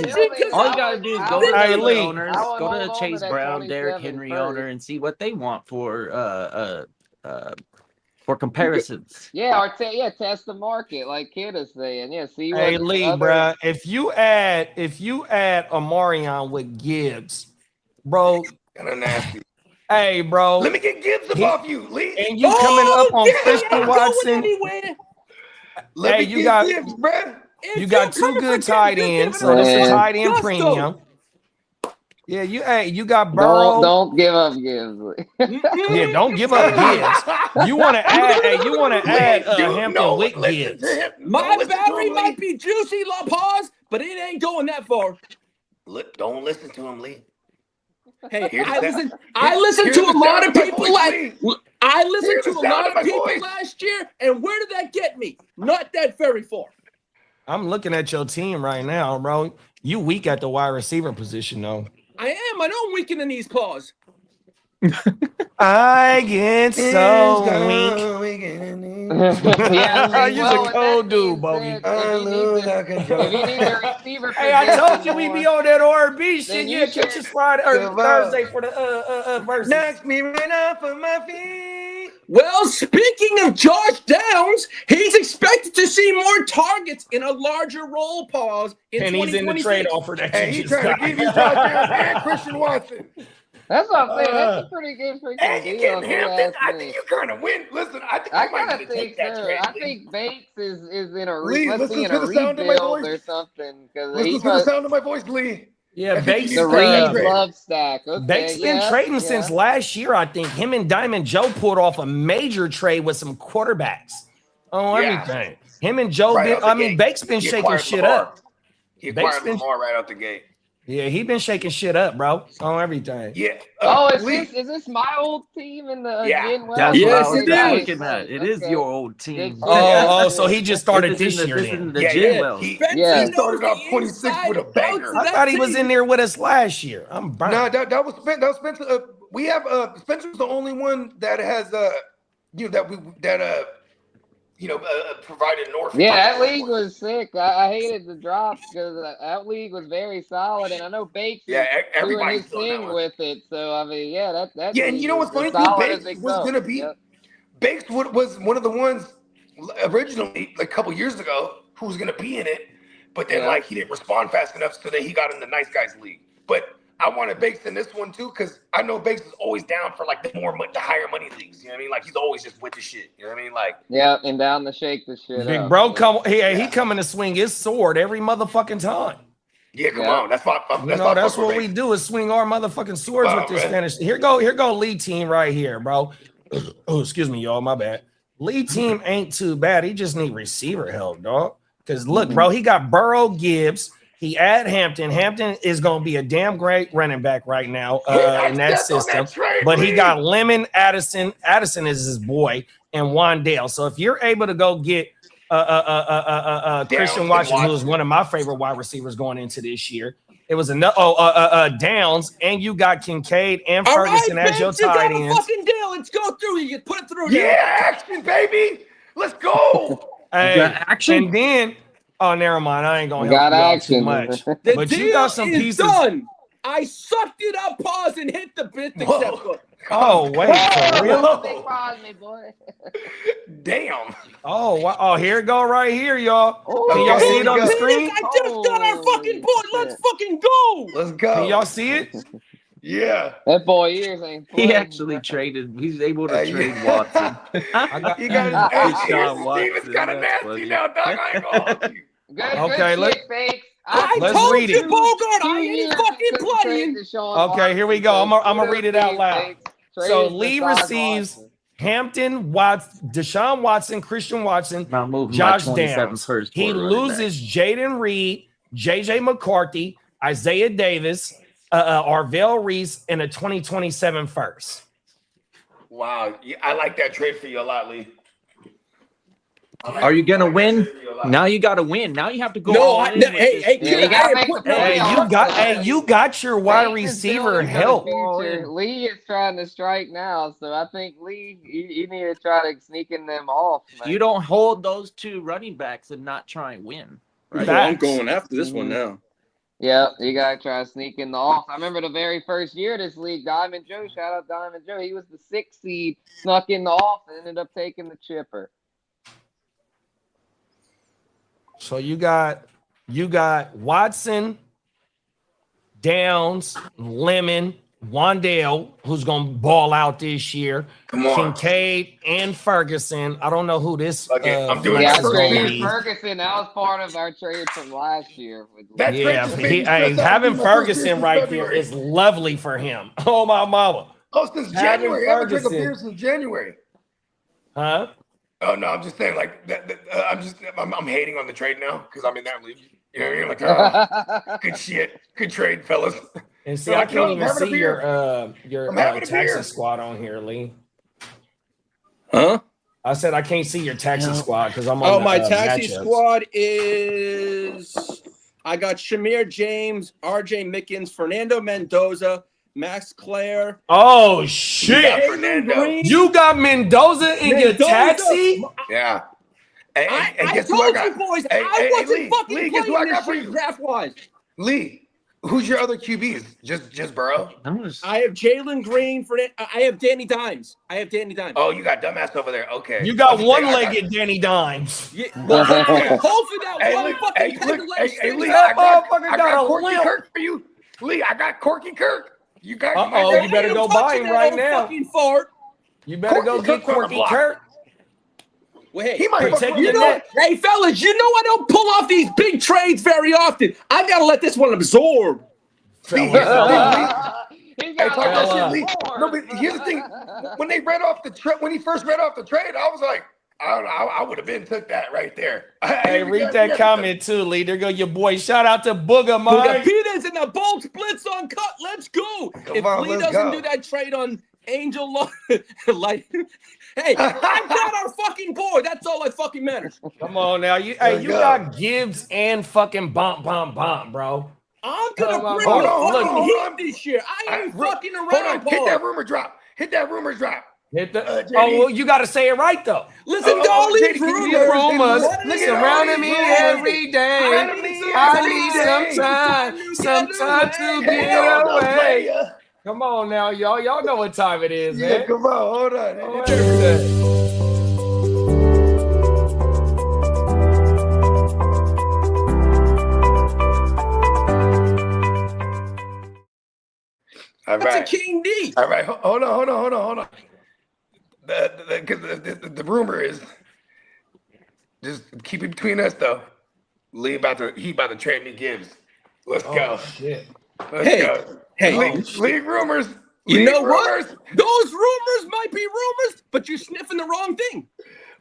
All you gotta do is go to Hey, the Lee. owners, I would go hold to on Chase to that Brown, Derrick 27 Henry first. owner, and see what they want for for comparisons. Yeah, or test the market, like Kid is saying. Yeah, see what. Hey Lee, bruh, if you add Omarion with Gibbs, bro, kind of nasty. Hey, bro, let me get Gibbs above you, Lee. And you coming up on Christian Watson? Let me get Gibbs, bruh. You got two good tight ends, so this is tight end premium. Yeah, you got Burrow. Don't give up Gibbs. Yeah, don't give up Gibbs. You want to add Hampton with Gibbs. My battery might be juicy, La Paz, but it ain't going that far. Don't listen to him, Lee. Hey, I listened to a lot of people last year, and where did that get me? Not that very far. I'm looking at your team right now, bro. You weak at the wide receiver position, though. I am. I know I'm weak in the knees, Pause. I get so weak. Yeah, you're a cold dude, Bogey. If you need a receiver, hey, I told you we be on that R&B shit. Yeah, catch us Friday or Thursday for the verses. Knock me right off of my feet. Well, speaking of Josh Downs, he's expected to see more targets in a larger role, Pause, and he's in the trade offer that he's trying to give you Josh Downs and Christian Watson. That's what I'm saying. That's a pretty good freaking deal. I think you kind of win. Listen, I kind of think so. I think Bates is in a rebuild or something. Listen to the sound of my voice, Lee. Yeah, Bates. The Reed love stack. Okay, Bates been trading since last year. I think him and Diamond Joe pulled off a major trade with some quarterbacks on everything. Him and Joe. Bates been shaking shit up. He acquired Lamar right out the gate. Yeah, he been shaking shit up, bro, on everything. Yeah. Is this my old team in the That's what I was looking at. It is your old team. So he just started this year. He started off 26 with a banger. I thought he was in there with us last year. I'm burned. No, that was Spencer. We have Spencer's the only one that has provided North. Yeah, that league was sick. I hated the drop because that league was very solid, and I know Bates doing his thing with it. So I mean, that. Yeah, and you know what's funny? Bates was gonna be. Bates was one of the ones originally, like a couple years ago, who was gonna be in it, but then he didn't respond fast enough, so then he got in the nice guys league. But I wanted Bates in this one too, because I know Bates is always down for the higher money leagues. You know what I mean? Like he's always just with the shit. You know what I mean? And down to shake the shit. Big bro, he coming to swing his sword every motherfucking time. Yeah, come on. That's what we do is swing our motherfucking swords with this fantasy. Here go lead team right here, bro. Oh, excuse me, y'all. My bad. Lead team ain't too bad. He just need receiver help, dog. Because look, bro, he got Burrow, Gibbs. He add Hampton. Hampton is going to be a damn great running back right now in that system. But he got Lemon, Addison. Addison is his boy, and Wandale. So if you're able to go get Christian Watson, who is one of my favorite wide receivers going into this year, it was Downs, and you got Kincaid and Ferguson as your tight ends. Fucking deal. Let's go through. You put it through. Yeah, action, baby. Let's go. Action. And then. Oh, never mind. I ain't gonna help you out too much. But you got some pieces. Done. I sucked it up, pause, and hit the bit. Oh, wait. For real? Damn. Oh, wow. Oh, here it go right here, y'all. Can y'all see it on the screen? I just got our fucking board. Let's fucking go. Let's go. Can y'all see it? Yeah. That boy ears ain't playing. He actually traded. He's able to trade Watson. You got Steven's kind of nasty now, dog. I ain't gonna hold you. Okay, let's read it. Bogard, I ain't fucking playing. Okay, here we go. I'm gonna read it out loud. So Lee receives Hampton, Deshaun Watson, Christian Watson, Josh Downs. He loses Jaden Reed, JJ McCarthy, Isaiah Davis, Arvell Reese, and a 2027 first. Wow, I like that trade for you a lot, Lee. Are you gonna win? Now you got to win. Now you have to go. You got your wide receiver help. Lee is trying to strike now, so I think Lee, you need to try to sneaking them off. Man. You don't hold those two running backs and not try and win. Right? I'm going after this one now. Yep, you gotta try to sneak in the off. I remember the very first year of this league, Diamond Joe, shout out Diamond Joe. He was the 6th seed, snuck in the off, and ended up taking the chipper. So you got Watson, Downs, Lemon, Wandale, who's gonna ball out this year. Come on. Kincaid and Ferguson. I don't know who this. I'm doing Yeah, I that traded Ferguson. That was part of our trade from last year. Having Ferguson right there is lovely for him. Oh my mama. Oh, since January. I haven't drank a beer since January. Huh? Oh no, I'm just saying like that. I'm hating on the trade now because I'm in that league. You know what I mean? Like, good shit, good trade, fellas. And see, I can't even see your taxi squad on here, Lee. Huh? I said I can't see your taxi squad because I'm on. My taxi squad is I got Shamir James, RJ Mickens, Fernando Mendoza, Max Clare. Oh shit! You got Mendoza in your taxi? Yeah. I told you boys, I wasn't fucking Lee, playing this shit draft-wise. Lee, who's your other QBs? Just Burrow? I have Jalen Green. I have Danny Dimes. Oh, you got dumbass over there. Okay. You got one-legged Danny Dimes. Yeah, well, hopefully that one fucking Lee, that motherfucker I got a Corky limp. Kirk for you. Lee, I got Corky Kirk. You got. You better go buy him right now. Fucking fart. You better go get Corky Kirk. Well, hey, he might protect you your know, neck. hey, fellas, you know I don't pull off these big trades very often. I gotta let this one absorb. Hey, talk that shit, Lee. No, but here's the thing. When they read off when he first read off the trade, I was like, I would have been took that right there. Hey, read that comment too, Lee. There go your boy. Shout out to Booger Mike. Peters and the bolt splits on cut. Let's go. If Lee doesn't do that trade on Angel like, hey, I got our fucking board. That's all that fucking matters. Come on now. You got Gibbs and fucking bomb, bro. I'm gonna bring the fucking heat this year. I ain't fucking around. Hold on. Hit that rumor drop. Hit the well, you got to say it right though. Listen, don't leave rumors. Surrounding me every day. I need some time to get away. Come on now, y'all. Y'all know what time it is, man. Yeah, come on. Hold on. All right. That's a King D. All right. Hold on. The rumor is, just keep it between us though. Lee about to trade me Gibbs. Let's go. Shit. Let's go. Hey, league rumors. You know what? Those rumors might be rumors, but you're sniffing the wrong thing.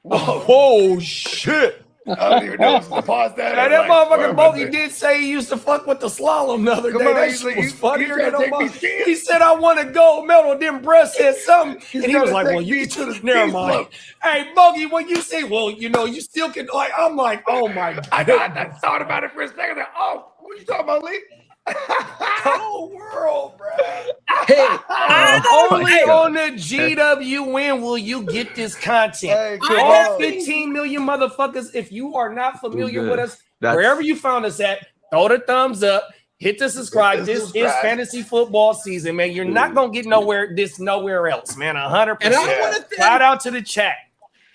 Oh shit. I don't even know if to pause that. Hey, that motherfucker Bogey did say he used to fuck with the slalom the other day. On, that shit was funnier than he said, I want a gold medal. Then Brett said something. And he was like, well, you never mind. Hey, Bogey, when you say, well, you still can, like, I'm like, oh my God. I thought about it for a second. Like, oh, what you talking about, Lee? Whole world, bro. Hey, only on the GWN will you get this content. All 15 million motherfuckers. If you are not familiar with us, wherever you found us at, throw the thumbs up, hit the subscribe. This is fantasy football season, man. You're not gonna get nowhere else, man. 100%. And I want to shout out to the chat.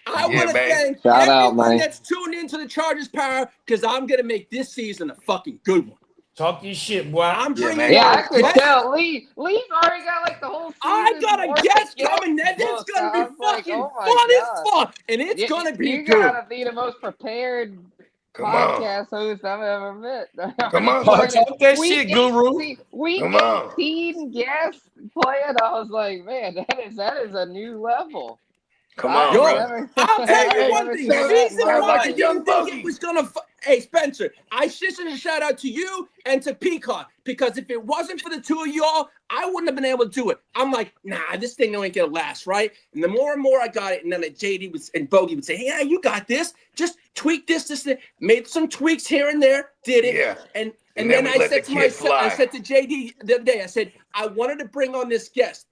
I want to thank everyone that's tuned into the Chargers Power because I'm gonna make this season a fucking good one. Talk your shit, boy. I'm bringing. Yeah, I could tell. Lee's already got like the whole season. I got a guest coming. It's gonna be fucking fun as fuck, and it's gonna be good. You gotta be the most prepared podcast host I've ever met. Come on, talk that shit, Guru. Week 18 guests playing. I was like, man, that is a new level. Come on, bro. I'll tell you one thing. Season one, I didn't think it was gonna. Hey, Spencer, I should send a shout out to you and to Peacock because if it wasn't for the two of y'all, I wouldn't have been able to do it. I'm like, nah, this thing ain't gonna last, right? And the more and more I got it, and then JD and Bogey would say, hey, yeah, you got this. Just tweak this, made some tweaks here and there, did it, yeah. And then I said to myself, I said to JD the other day, I said, I wanted to bring on this guest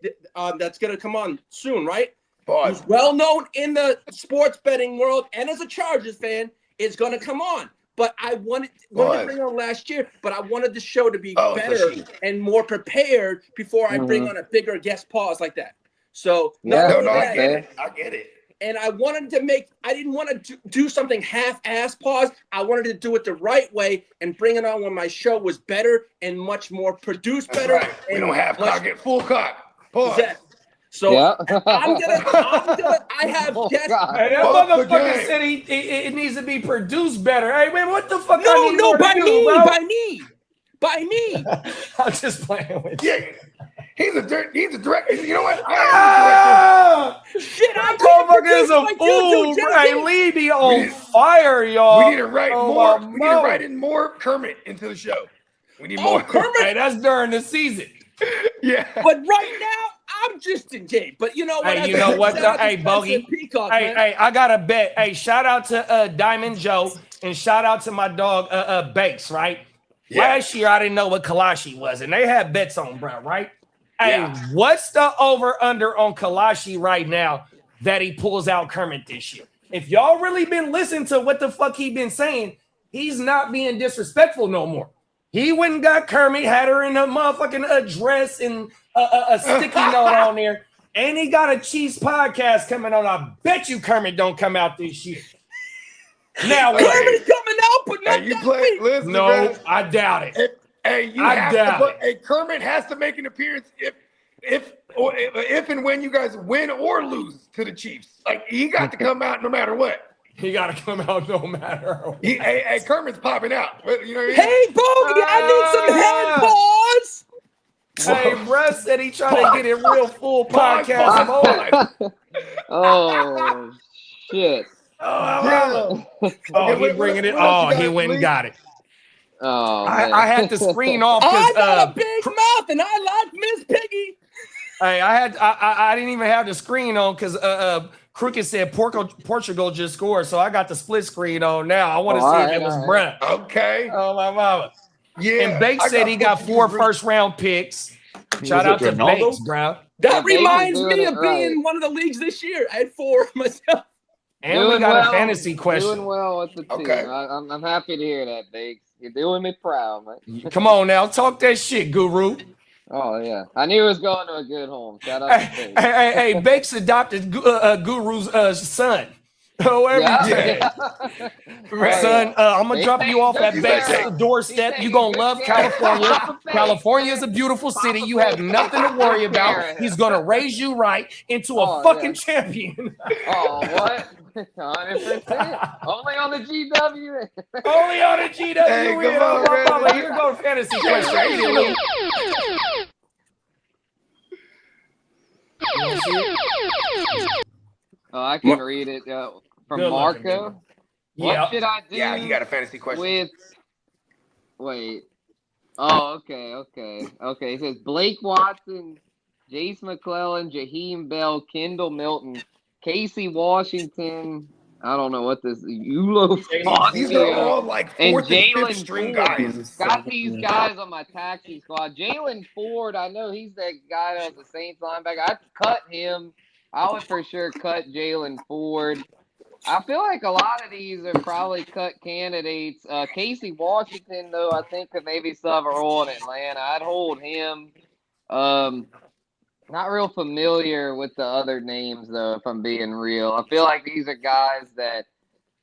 that's gonna come on soon, right? Who's well known in the sports betting world and as a Chargers fan is gonna come on. but I wanted to bring on last year, but I wanted the show to be better and more prepared before I bring on a bigger guest pause like that. So I get it. And I wanted to I didn't want to do something half-ass pause. I wanted to do it the right way and bring it on when my show was better and much more produced better. Right. We don't have cock at full cock. Pause. Exactly. So I have guests. Hey, that motherfucker said it needs to be produced better. Hey man, what the fuck? By me. I'm just playing with you. Yeah. He's a director. You know what? Shit, that motherfucker is a fool. Hey, leave me on fire, y'all. We need to write more. We need to write in more Kermit into the show. We need more Kermit. Hey, that's during the season. Yeah. But right now, I'm just in Jay. But you know what? Hey, you know what? Hey, Bogey. Peacock, hey, I got a bet. Hey, shout out to Diamond Joe and shout out to my dog Bakes, right? Yeah. Last year, I didn't know what Kalashi was, and they had bets on, bro, right? Hey, what's the over-under on Kalashi right now that he pulls out Kermit this year? If y'all really been listening to what the fuck he been saying, he's not being disrespectful no more. He went and got Kermit, had her in a motherfucking address and a sticky note on there, and he got a Chiefs podcast coming on. I bet you Kermit don't come out this year. Now what? Kermit's coming out, but not you play. Listen, no, man. I doubt it. Kermit has to make an appearance if and when you guys win or lose to the Chiefs. Like he got to come out no matter what. He got to come out no matter what. Hey, Kermit's popping out. You know what I mean? Hey, Bogey, I need some head pause. Hey, Russ said he trying to get it real full podcast mode. Oh, shit. Oh, he bringing it. Oh, he went and got it. Oh, I had to screen off. I got a big mouth, and I like Miss Piggy. Hey, I didn't even have the screen on because Crooked said Portugal just scored, so I got the split screen on now. I want to see if it was Brent. Okay. Oh my mama. Yeah. And Bakes said he got 4 first-round picks. Shout out to Bakes, bro. That reminds me of being in one of the leagues this year. I had 4 myself. And we got a fantasy question. Doing well with the team. Okay. I'm happy to hear that, Bakes. You're doing me proud, man. Come on now, talk that shit, Guru. Oh yeah, I knew it was going to a good home. Shout out to Bakes. Hey, Bakes adopted Guru's son. Oh, everything. Son, I'm gonna drop you off at Bakes' doorstep. You're gonna love California. California is a beautiful city. You have nothing to worry about. He's gonna raise you right into a fucking champion. Oh, what? 100%. Only on the GW. Only on the GW. Hey, come on, Here goes fantasy question. Oh, I can read it from Good Marco. What should I do? Yeah, he got a fantasy question. Wait. Oh, okay. He says Blake Watson, Jace McClellan, Jaheim Bell, Kendall Milton, Casey Washington. I don't know what this Ulo. These are all like fourth and fifth string guys. Got these guys on my taxi squad. Jalen Ford, I know he's that guy that's the Saints linebacker. I'd cut him. I would for sure cut Jalen Ford. I feel like a lot of these are probably cut candidates. Casey Washington, though, I think could maybe sub a role in Atlanta. I'd hold him. Not real familiar with the other names, though, if I'm being real. I feel like these are guys that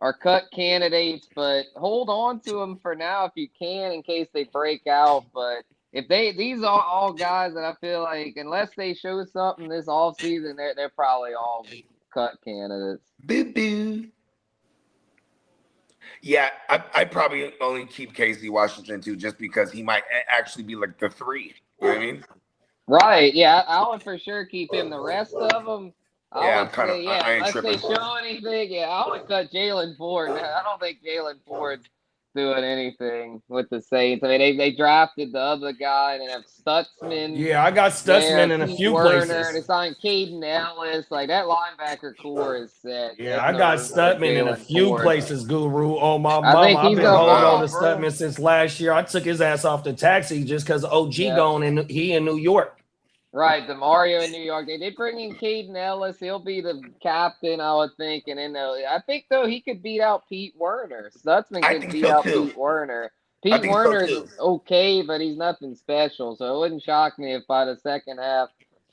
are cut candidates, but hold on to them for now if you can in case they break out. But if these are all guys that I feel like, unless they show something this offseason, they're probably all cut candidates. Boo-boo. Yeah, I'd probably only keep Casey Washington, too, just because he might actually be like the 3. You know what I mean? Right, yeah, I would for sure keep him. The rest of them, unless they show anything, I would cut Jalen Ford. I don't think Jalen Ford's doing anything with the Saints. I mean, they drafted the other guy and they have Stutzman. Yeah, I got Stutzman in a few places. And it's on Caden Ellis. Like, that linebacker core is set. Yeah, I got Stutzman in a few places, Guru. Oh, my mama. I've been holding on to Stutzman since last year. I took his ass off the taxi just because OG gone and he in New York. Right, the Mario in New York. They did bring in Caden Ellis. He'll be the captain, I would think. And then I think though he could beat out Pete Werner. Stutzman could beat out Pete Werner. Pete Werner is okay, but he's nothing special. So it wouldn't shock me if by the second half,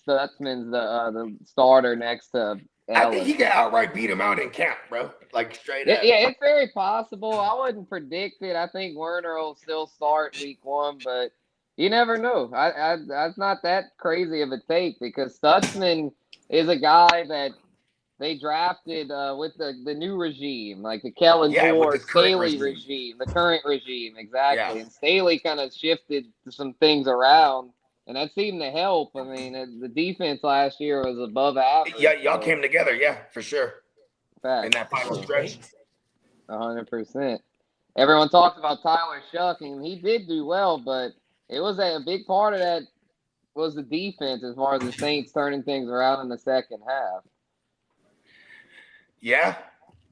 Stutzman's the starter next to Ellis. I think he could outright beat him out in camp, bro. Like straight up. Yeah, it's very possible. I wouldn't predict it. I think Werner will still start week 1, but you never know. That's not that crazy of a take because Stutzman is a guy that they drafted with the new regime, like the Kellen Moore, Staley regime, the current regime, exactly. Yeah. And Staley kind of shifted some things around, and that seemed to help. I mean, the defense last year was above average. Yeah, y'all came together, yeah, for sure. Fact. In that final stretch. 100%. Everyone talked about Tyler Shuck, and he did do well, but it was a big part of that was the defense as far as the Saints turning things around in the second half. Yeah.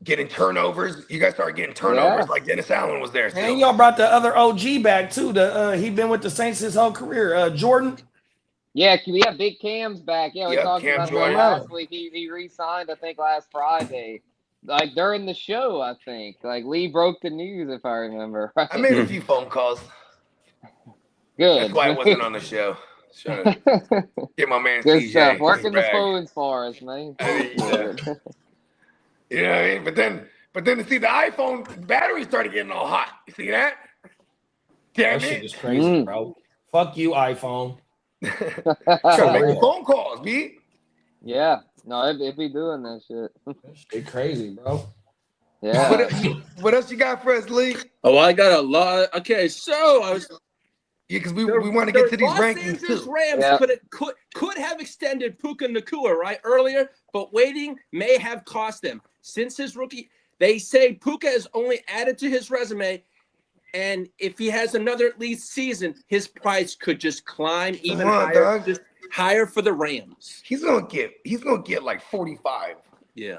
Getting turnovers. You guys started getting turnovers like Dennis Allen was there. And y'all brought the other OG back too. He been with the Saints his whole career. Jordan. Yeah, we have Big Cam's back. Yeah, we talked about that last week. He re-signed, I think, last Friday. Like during the show, I think. Like Lee broke the news, if I remember. Right? I made a few phone calls. Good. That's why I wasn't on the show. Trying to get my man Good CJ. stuff. Working the phones for us, man. You know what I mean? But then to see the iPhone battery started getting all hot. You see that? Damn that shit is crazy, bro. Fuck you, iPhone. Trying to make phone calls, B. Yeah. No, it be doing that shit. Shit crazy, bro. Yeah. What else you got for us, Lee? Oh, I got a lot. Okay, so I was. Yeah, because we want to get to these rankings too. Rams could have extended Puka Nacua right earlier, but waiting may have cost them. Since his rookie, they say Puka is only added to his resume, and if he has another at least season, his price could just climb even higher, just higher for the Rams. He's gonna get like 45. Yeah.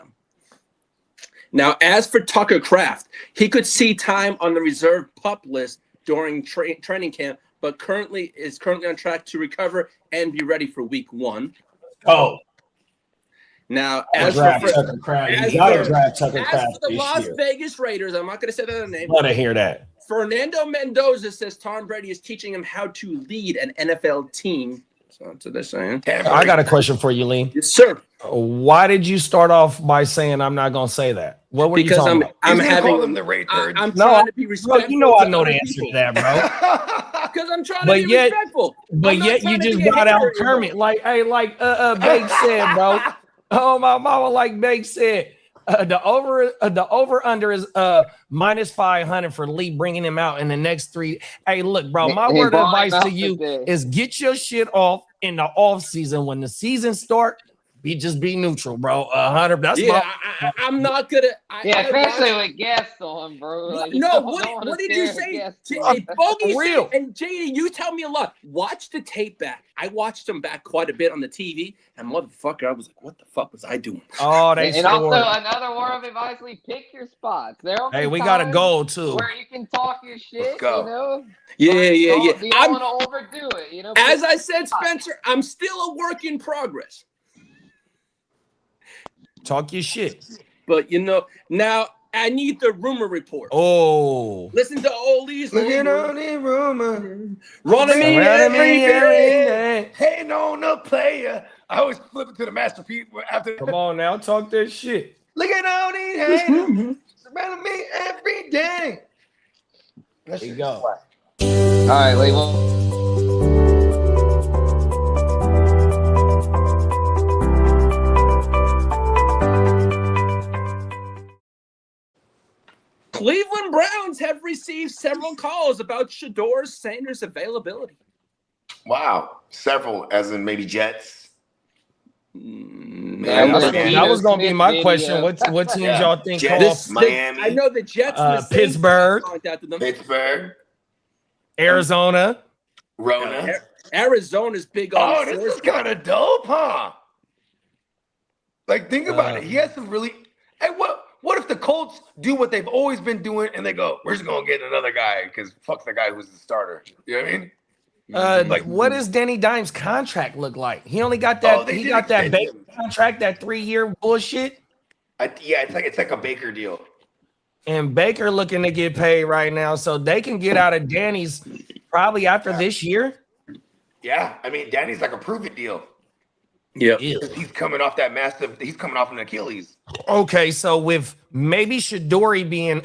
Now, as for Tucker Kraft, he could see time on the reserve PUP list during training camp, but currently on track to recover and be ready for week 1. Oh. Now, as for the Las Vegas Raiders, I'm not going to say that name. Let her hear that. Fernando Mendoza says Tom Brady is teaching him how to lead an NFL team. So that's what they're saying. I got a question for you, Lee. Yes, sir. Why did you start off by saying I'm not going to say that? What were you talking about? I'm having them the Raiders. I'm trying to be respectful. Bro, you know I know the answer to that, bro. Because I'm trying to be respectful. But yet you just got out Kermit. Like, hey, like Bake said, bro. Oh, my mama, like Bake said. The over under is minus 500 for Lee bringing him out in the next 3. Hey, look, bro, my word of advice to you is get your shit off in the off season. When the season start, just be neutral, bro. 100. That's I'm not gonna. Especially with guests on, bro. Like, what did you say? Bogey real and JD, you tell me a lot. Watch the tape back. I watched them back quite a bit on the TV, and motherfucker, I was like, "What the fuck was I doing?" Oh, and also another word of advice: Pick your spots. Hey, we got a goal too, where you can talk your shit. You know. Yeah. You don't want to overdo it. You know. As I said, Spencer, I'm still a work in progress. Talk your shit. But, now I need the rumor report. Oh. Listen to all these rumors. On the rumor. Running me every day. Hating on the player. I always flip it to the masterpiece after. Come on now, talk that shit. Look at all these haters. Surrounding me every day. There you go. All right, Lee. Cleveland Browns have received several calls about Shedeur Sanders' availability. Wow. Several, as in maybe Jets. That was going to be my question. What teams y'all think Jets, Miami. I know the Jets. Pittsburgh. Pittsburgh. Arizona. Arizona's big on. Oh, this is kind of dope, huh? Like, think about it. He has some really. Hey, what if the Colts do what they've always been doing and they go, we're just going to get another guy because fuck the guy who's the starter? You know what I mean? Like, what does Danny Dimes' contract look like? He only got that. He got that Baker contract, that 3-year bullshit. Yeah, it's like a Baker deal. And Baker looking to get paid right now, so they can get out of Danny's probably after this year. Yeah, I mean, Danny's like a prove-it deal. Yeah, he's coming off that massive. He's coming off an Achilles. Okay, so with maybe Shedeur being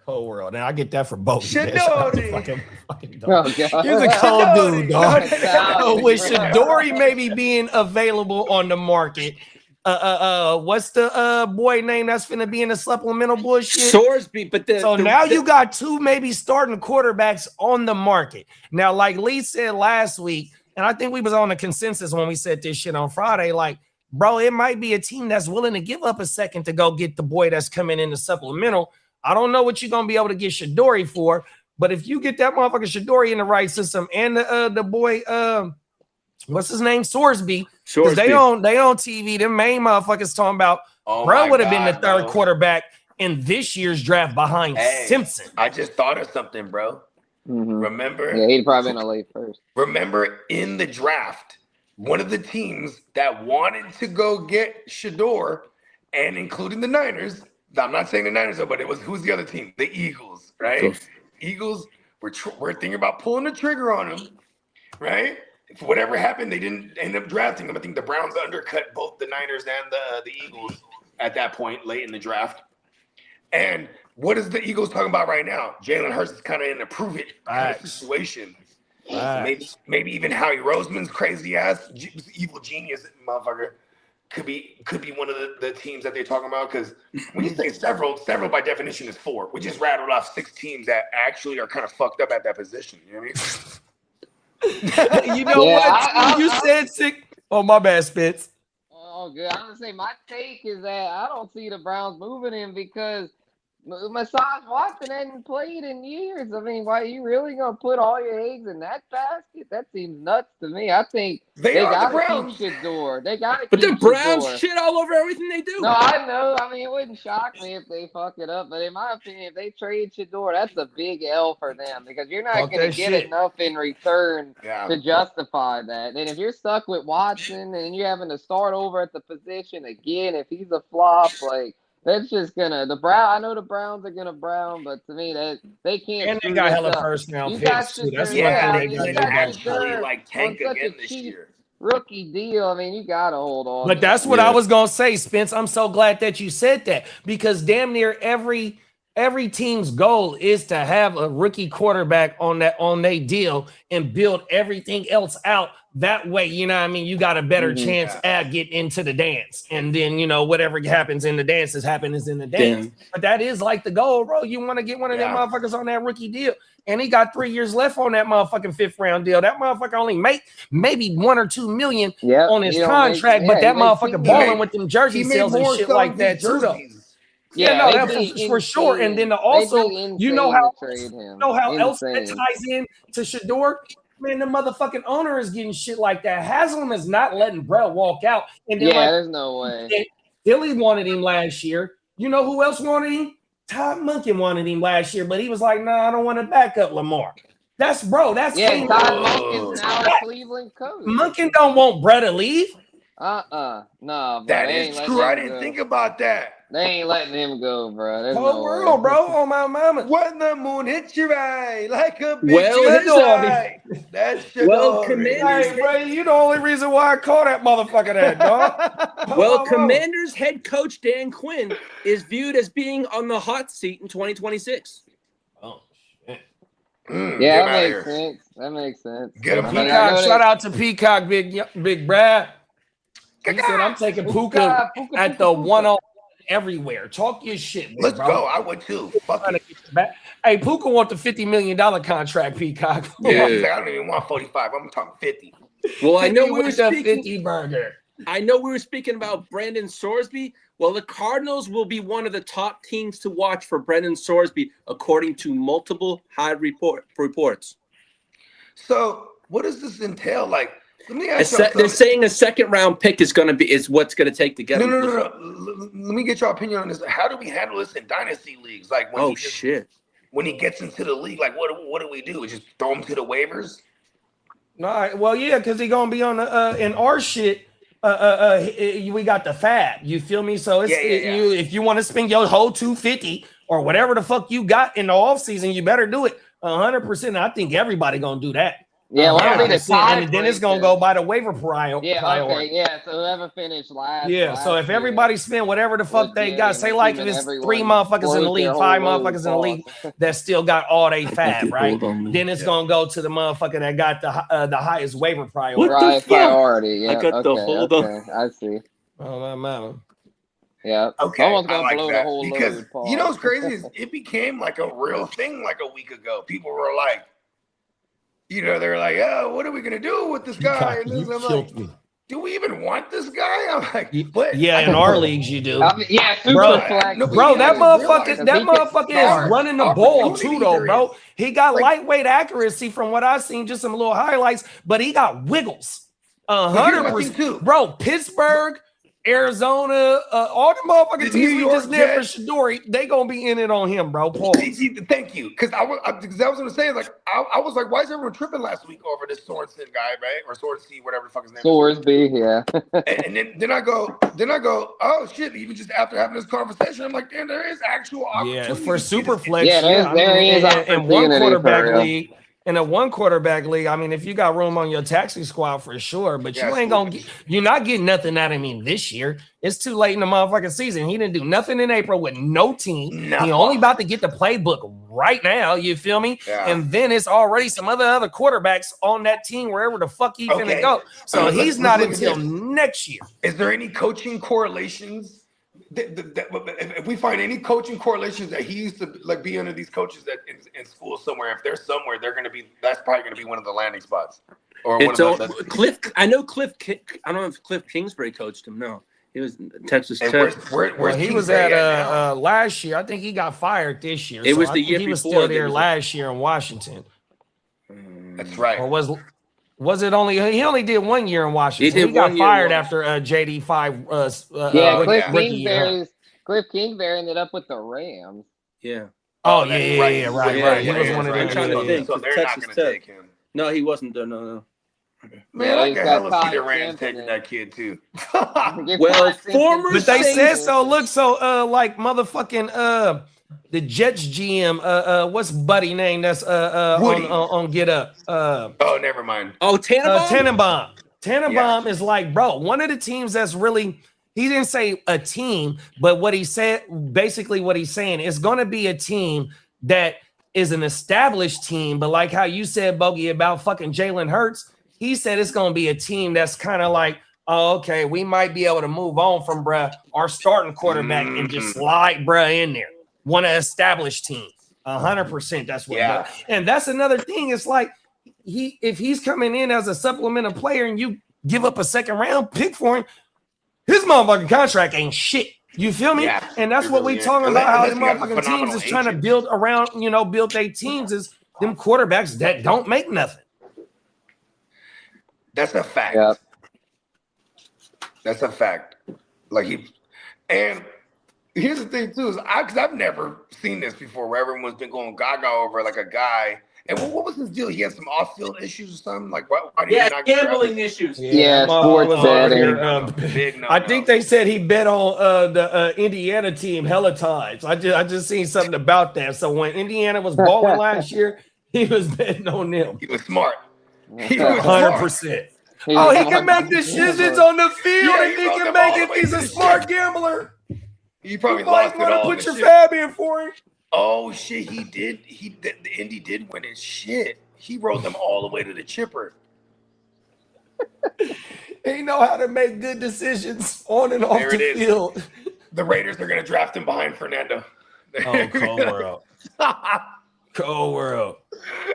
cold world, and I get that for both. Shedeur, fucking he's a cold dude, dog. With Shedeur maybe being available on the market. What's the boy name that's finna be in the supplemental bullshit? Sorsby, but now you got 2 maybe starting quarterbacks on the market. Now, like Lee said last week, and I think we was on a consensus when we said this shit on Friday, like, bro, it might be a team that's willing to give up a second to go get the boy that's coming in the supplemental. I don't know what you're gonna be able to get Shedeur for, but if you get that motherfucker Shedeur in the right system and the boy what's his name? Sorsby. Because they on TV, them main motherfuckers talking about bro would have been the third quarterback in this year's draft behind Simpson. I just thought of something, bro. Remember? Yeah, he'd probably been a late first. Remember in the draft, one of the teams that wanted to go get Shedeur, and including the Niners, I'm not saying the Niners, but it was, who's the other team? The Eagles, right? Eagles were thinking about pulling the trigger on him, right? If whatever happened, they didn't end up drafting him. I think the Browns undercut both the Niners and the Eagles at that point late in the draft. And what is the Eagles talking about right now? Jalen Hurts is kind of in a prove-it kind of situation. Maybe even Howie Roseman's crazy ass evil genius motherfucker could be one of the teams that they're talking about. Because when you say several by definition is 4. We just rattled off 6 teams that actually are kind of fucked up at that position. You know what I mean? You know what? You said 6. Oh, my bad, Spitz. Oh, good. I'm gonna say my take is that I don't see the Browns moving him because Massage Watson hadn't played in years. I mean, why are you really gonna put all your eggs in that basket? That seems nuts to me. I think they gotta keep Shedeur. They gotta. But the Browns shit all over everything they do. No, I know. I mean, it wouldn't shock me if they fuck it up. But in my opinion, if they trade Shedeur, that's a big L for them because you're not gonna get enough in return to justify that. And if you're stuck with Watson and you're having to start over at the position again, if he's a flop, like. That's just gonna I know the Browns are gonna Brown, but to me that they can't. And they got hella first round picks too. That's they actually like tank again this year. Rookie deal. I mean, you gotta hold on. But that's what I was gonna say, Spence. I'm so glad that you said that because damn near every team's goal is to have a rookie quarterback on their deal and build everything else out. That way, you know what I mean? You got a better chance at getting into the dance. And then, you know, whatever happens in the dance is in the dance. But that is like the goal, bro. You want to get one of them motherfuckers on that rookie deal. And he got 3 years left on that motherfucking 5th round deal. That motherfucker only make maybe 1 or 2 million on his contract. But that motherfucker balling with them jersey sales and shit like that too, though. Yeah, no, that's for sure. And then also, you know how else that ties in to Shedeur? Man, the motherfucking owner is getting shit like that. Haslam is not letting Brett walk out. And then there's no way. Philly wanted him last year. You know who else wanted him? Todd Monken wanted him last year, but he was like, "Nah, I don't want to back up Lamar." That's Todd Monken's now a Cleveland coach. Monken don't want Brett to leave. No. That is true. I didn't think about that. They ain't letting him go, bro. There's whole world, bro. On my mama. When the moon hits your eye like a bitch. That's Commanders. Hey, bro, you the only reason why I call that motherfucker that, dog. Commanders head coach Dan Quinn is viewed as being on the hot seat in 2026. Oh shit. That makes sense. Get him. Peacock. Shout out to Peacock, big Brad. He said I'm taking Puka at the 1-0. Everywhere. Talk your shit, man, Let's go. I would too. Hey, Puka want the $50 million contract, Peacock. Yeah. I don't even want 45. I'm talking 50. Well, I know we were speaking 50 burger. I know we were speaking about Brandon Sorsby. Well, the Cardinals will be one of the top teams to watch for Brandon Sorsby, according to multiple high reports. So, what does this entail? Like, let me ask they're saying a 2nd round pick is what's going to take to get him. No. Let me get your opinion on this. How do we handle this in dynasty leagues? Like when when he gets into the league, like what do we do? We just throw him to the waivers? No, well, yeah, because he gonna be on the in our shit. We got the fab. You feel me? So it's you if you want to spend your whole 250 or whatever the fuck you got in the off season, you better do it 100%. I think everybody gonna do that. Yeah, well, I mean, and then it's gonna go by the waiver priority. Okay, yeah. So whoever finished last. Yeah, so if everybody spend whatever the fuck they got, say like if it's 3 motherfuckers in the league, 5 motherfuckers in the league that still got all they fab, right? Then it's gonna go to the motherfucker that got the highest waiver priority. Right, priority. Yeah, I got the hold on. I see. Oh my mama. Yeah. Okay. Someone's gonna like blow that the whole because load, Paul. you know what's crazy is it became like a real thing like a week ago. People were like, you know, they're like, oh, what are we gonna do with this guy? And this, I'm like, do we even want this guy? I'm like, what? Yeah, in our leagues you do. Yeah, bro, flag. Bro, that motherfucker is running the ball too, though, bro. He got lightweight accuracy from what I've seen, just some little highlights, but he got wiggles. 100%. Bro, Pittsburgh, Arizona, all the motherfucking teams we just did for Shedeur, they gonna be in it on him, bro. Paul. Thank you, because I was gonna say like I was like, why is everyone tripping last week over this Sorensen guy, right? Or Sorensen, whatever the fuck his name is. Sorsby, yeah. and then I go, oh shit! Even just after having this conversation, I'm like, damn, there is actual opportunity. Yeah, for super flex. Yeah, there is in one quarterback league. In a 1 quarterback league, I mean, if you got room on your taxi squad for sure, but you ain't gonna get, you're not getting nothing out of me this year. It's too late in the motherfucking season. He didn't do nothing in April with no team. He only about to get the playbook right now. You feel me? Yeah. And then it's already some other quarterbacks on that team wherever the fuck he's gonna go. So he's not until next year. Is there any coaching correlations? If we find any coaching correlations that he used to like be under these coaches that in school somewhere, if they're somewhere, they're gonna be. That's probably gonna be one of the landing spots. Or one of those. Cliff. I know Cliff. I don't know if Cliff Kingsbury coached him. No, he was Texas Tech. Where's he was at last year. I think he got fired this year. It was the year he before. was still there last year in Washington. That's right. Or was it only he only did 1 year in Washington? He got fired after JD 5. Cliff Kingsbury ended up with the Rams. Yeah. Oh yeah, right. He was one of them. So they're not going to take him. No, he wasn't there. No. Man, I can hella see the Rams taking that kid too. Well, but they said so. Look, so like motherfucking the Jets GM, what's buddy name? That's on Get Up. Oh, never mind. Oh, Tannenbaum. Tannenbaum is like, bro, one of the teams that's really. He didn't say a team, but what he said, basically what he's saying is going to be a team that is an established team. But like how you said, Bogey, about fucking Jalen Hurts, he said it's going to be a team that's kind of like, oh, okay, we might be able to move on from our starting quarterback and just slide in there. Want to establish team. 100%. That's what. Yeah. And that's another thing. It's like if he's coming in as a supplemental player and you give up a second round pick for him, his motherfucking contract ain't shit. You feel me? Yeah, and that's what we talking about. How the motherfucking teams is trying to build around, build their teams is them quarterbacks that don't make nothing. That's a fact. Yep. That's a fact. And here's the thing too is because I've never seen this before where everyone's been going gaga over like a guy. And what was his deal? He had some off-field issues or something. Like, why did he not gambling issues. Yeah, sports betting. I think they said he bet on the Indiana team hella times. I just seen something about that. So when Indiana was balling last year, he was betting on them. He was smart. He was 100%. Oh, he can make decisions on the field, and he can make it. He's a smart gambler. You probably lost it all. Put your fab in for him. Oh shit, he did. The Indy did win his shit. He rode them all the way to the chipper. He know how to make good decisions on and off the field. The Raiders are gonna draft him behind Fernando. Oh, cold world. Cold world.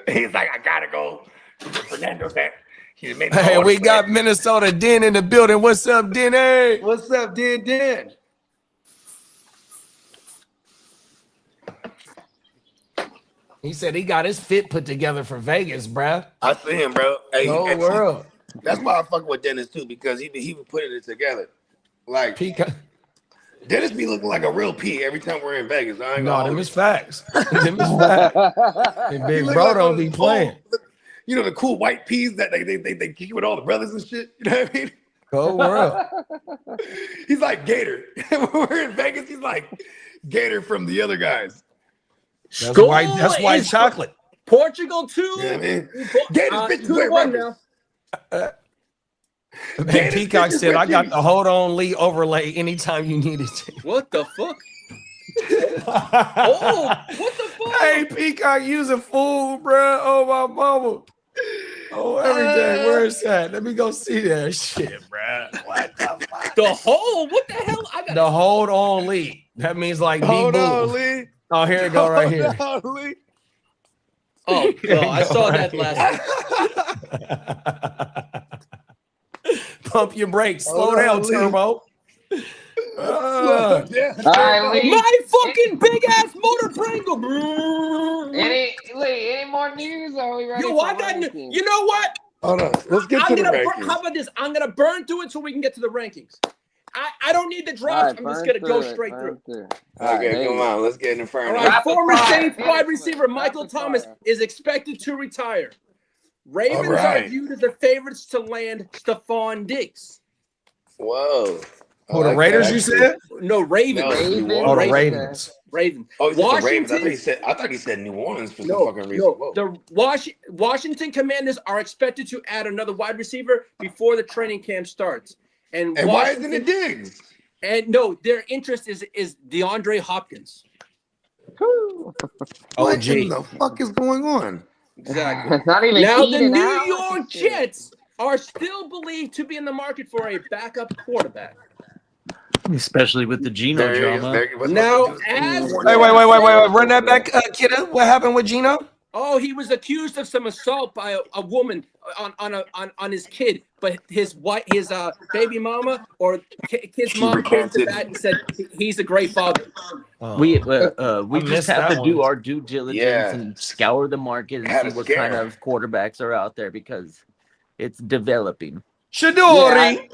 He's like, I gotta go. Fernando's there. Hey, we got Minnesota Den in the building. What's up, Den? Hey. What's up, Den? He said he got his fit put together for Vegas, bro. I see him, bro. Hey, world. That's why I fuck with Dennis too, because he was putting it together. Like Peacock. Dennis be looking like a real P every time we're in Vegas. Them is facts. Them is facts. And Big Bro don't be playing. the cool white peas that they kick with all the brothers and shit. You know what I mean? Cold world. He's like Gator. When we're in Vegas, he's like Gator from the other guys. That's white chocolate. Portugal 2. You know what I mean? Gator's 2-1 now. Man, Peacock said, I got the hold on Lee overlay anytime you need it. What the fuck? Oh, what the fuck? Hey, Peacock using food, bro. Oh, my mama. Oh, every day. Where's that? Let me go see that shit, bro. What the fuck? The hole? What the hell? The hold on Lee. That means like Hold on, Lee. Oh, here it go right here. Hold on, Lee. Oh, no, I saw that last week. Pump your brakes. Slow down, Turbo. All right, Lee. My fucking big ass motor prangle. Any more news? Or are we ready? Yo, I got. You know what? Hold on. Let's get to the rankings. How about this? I'm gonna burn through it so we can get to the rankings. I don't need the drops. I'm just gonna go straight through. Okay, come on. Let's get in front All of right, former Saints wide receiver Michael Thomas is expected to retire. Ravens are viewed as the favorites to land Stefon Diggs. Whoa. Oh, the Raiders, you said? No, Ravens. Oh, the Ravens. Ravens. Oh, Washington. I thought he said New Orleans for some fucking reason. No, the Washington Commanders are expected to add another wide receiver before the training camp starts. And why isn't it Diggs? And no, their interest is DeAndre Hopkins. What in the fuck is going on? Exactly. Not even now the Keenan New Allen York Jets are still believed to be in the market for a backup quarterback. Especially with the Geno drama. Now, as wait, run that back, Kitteh. What happened with Geno? Oh, he was accused of some assault by a woman on his kid, but his baby mama or kid's mom came to that and said he's a great father. We just have to do our due diligence and scour the market and see what kind of quarterbacks are out there because it's developing. Shedeur.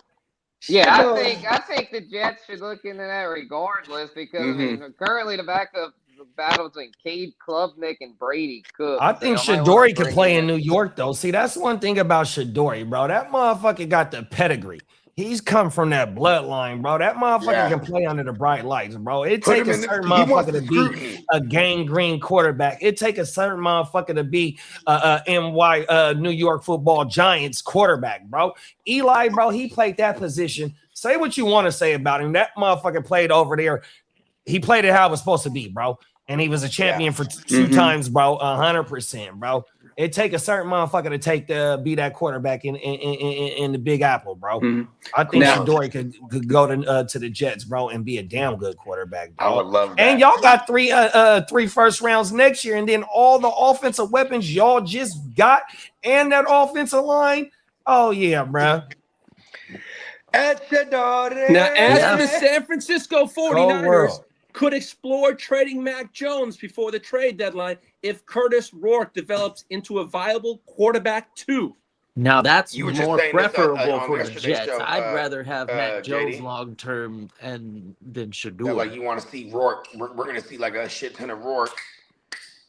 Yeah, I think the Jets should look into that regardless because I mean, currently the backup battle between Cade Klubnik and Brady Cook. I think Shedeur could play in New York though. See, that's one thing about Shedeur, bro. That motherfucker got the pedigree. He's come from that bloodline, bro. That motherfucker can play under the bright lights, bro. It takes a certain motherfucker to be a gangrene quarterback. It takes a certain motherfucker to be New York Football Giants quarterback, bro. Eli, bro, he played that position. Say what you want to say about him. That motherfucker played over there. He played it how it was supposed to be, bro. And he was a champion for two times, bro. 100%, bro. It take a certain motherfucker to be that quarterback in the Big Apple, bro. I think Shedeur could go to the Jets, bro, and be a damn good quarterback, bro. I would love that. And y'all got three first rounds next year, and then all the offensive weapons y'all just got and that offensive line. Oh yeah, bro. Now, as the San Francisco 49ers could explore trading Mac Jones before the trade deadline if Curtis Rourke develops into a viable quarterback too. Now that's more preferable for the Jets. I'd rather have Mac Jones long term than Shedeur. Like you want to see Rourke. We're going to see like a shit ton of Rourke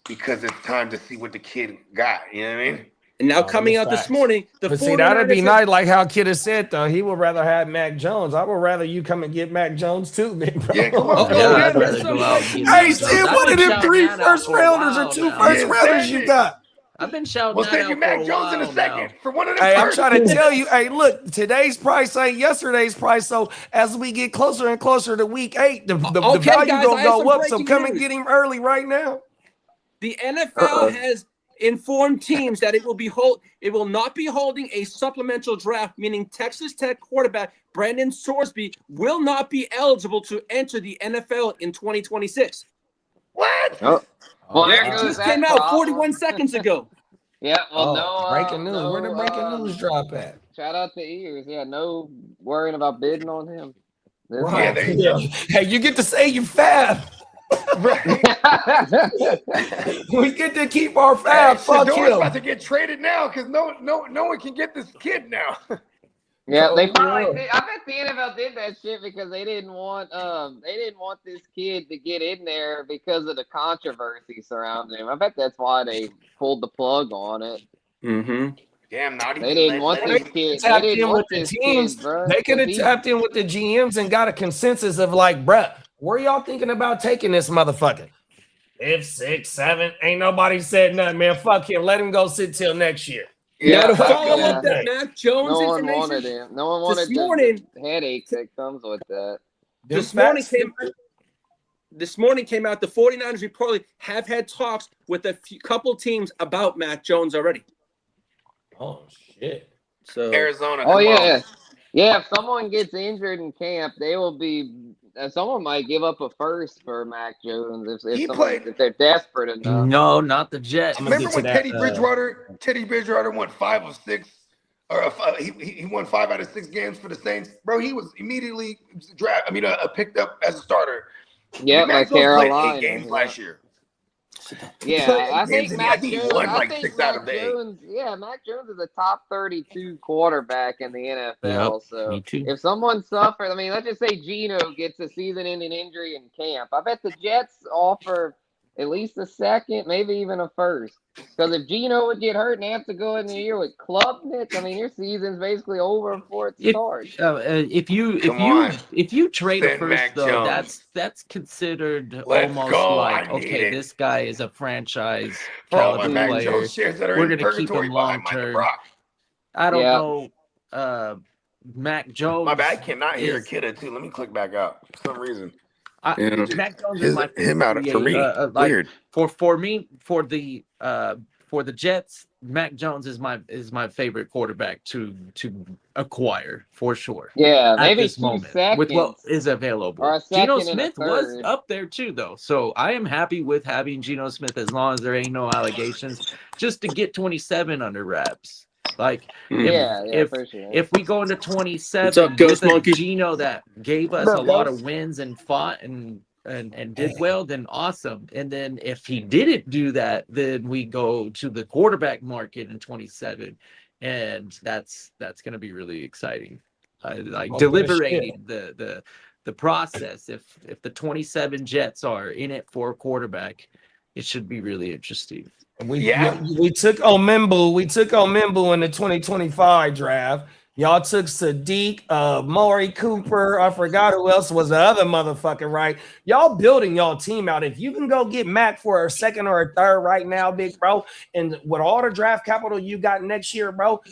because it's time to see what the kid got. You know what I mean? And now coming out this morning, but see, that'd be nice, like how Kitteh said, though. He would rather have Mac Jones. I would rather you come and get Mac Jones, too, big bro. Yeah, come on. I'd rather go out and get hey, Steve, what are them 3 first rounders or 2 first rounders you got? I've been shouting we'll send you Mac Jones in a second for one of them. Hey, I'm trying to tell you, hey, look, today's price ain't yesterday's price. So as we get closer and closer to week 8, the value gonna go up. So come and get him early right now. The NFL has informed teams that it will not be holding a supplemental draft, meaning Texas Tech quarterback Brandon Sorsby will not be eligible to enter the NFL in 2026. What? Oh. Well, it just came out 41 seconds ago. Yeah, well, breaking news. Where the breaking news drop at? Shout out to Ears. Yeah, no worrying about bidding on him. Right. Hey, you get to say you fab. Right. We get to keep our fab. Fuck him. About to get traded now because no one can get this kid now. Yeah, they probably did. I bet the NFL did that shit because they didn't want this kid to get in there because of the controversy surrounding him. I bet that's why they pulled the plug on it. Mm-hmm. Damn, not They even didn't want letting this kid. They Tapped didn't in want with the this teams. kid, bro. They could have tapped in with the GMs and got a consensus of like, bruh, where y'all thinking about taking this motherfucker? 5, 6, 7. Ain't nobody said nothing, man. Fuck him. Let him go sit till next year. Now to fuck follow it. up that Mac Jones No one information. wanted him. No one wanted This morning, the headache that comes with that. This morning came out the 49ers reportedly have had talks with a couple teams about Mac Jones already. Oh shit. So Arizona. Oh come yeah, on. yeah. If someone gets injured in camp, they will be. Someone might give up a first for Mac Jones if they're desperate enough. No, not the Jets. Remember when Teddy Bridgewater won 5 of 6, or he won 5 out of 6 games for the Saints, bro. He was immediately picked up as a starter. Yeah, Mac like Jones played Carolina 8 games last year. Yeah, I think Mac Jones. Mac Jones. Yeah, Mac Jones is a top 32 quarterback in the NFL. Yep, So me too. if someone suffers, I mean, let's just say Geno gets a season-ending injury in camp. I bet the Jets offer at least a second, maybe even a first. Because if Geno would get hurt and have to go in the year with club mitts, I mean, your season's basically over before it starts. If you trade a first though, that's considered almost like, okay, this guy is a franchise caliber player. We're gonna keep him long term. I don't know. Mac Jones. My bad, I cannot hear Kitteh too. Let me click back out for some reason. Mac Jones is my favorite. For me. Weird. For the Jets, Mac Jones is my favorite quarterback to acquire for sure. Yeah, at maybe this 2 moment seconds with what is available. or a Geno second and a Smith was third. up there too, though, so I am happy with having Geno Smith as long as there ain't no allegations, just to get 27 under wraps. Like, for sure. if we go into 27 What's up, Ghost with a Monkey? Geno that gave us a lot of wins and fought and did well, then awesome. And then if he didn't do that, then we go to the quarterback market in 27, and that's going to be really exciting. Deliberating the process. If the 27 Jets are in it for a quarterback, it should be really interesting. We took Omembu in the 2025 draft. Y'all took Sadiq, Maury Cooper. I forgot who else was the other motherfucker, right? Y'all building y'all team out. If you can go get Mac for a second or a third right now, big bro, and with all the draft capital you got next year, bro,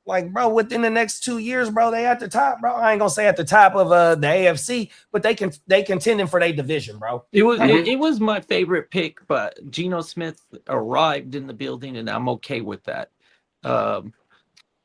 like, bro, within the next 2 years, bro, they at the top, bro. I ain't gonna say at the top of the AFC, but they contending for their division, bro. It was my favorite pick, but Geno Smith arrived in the building, and I'm okay with that.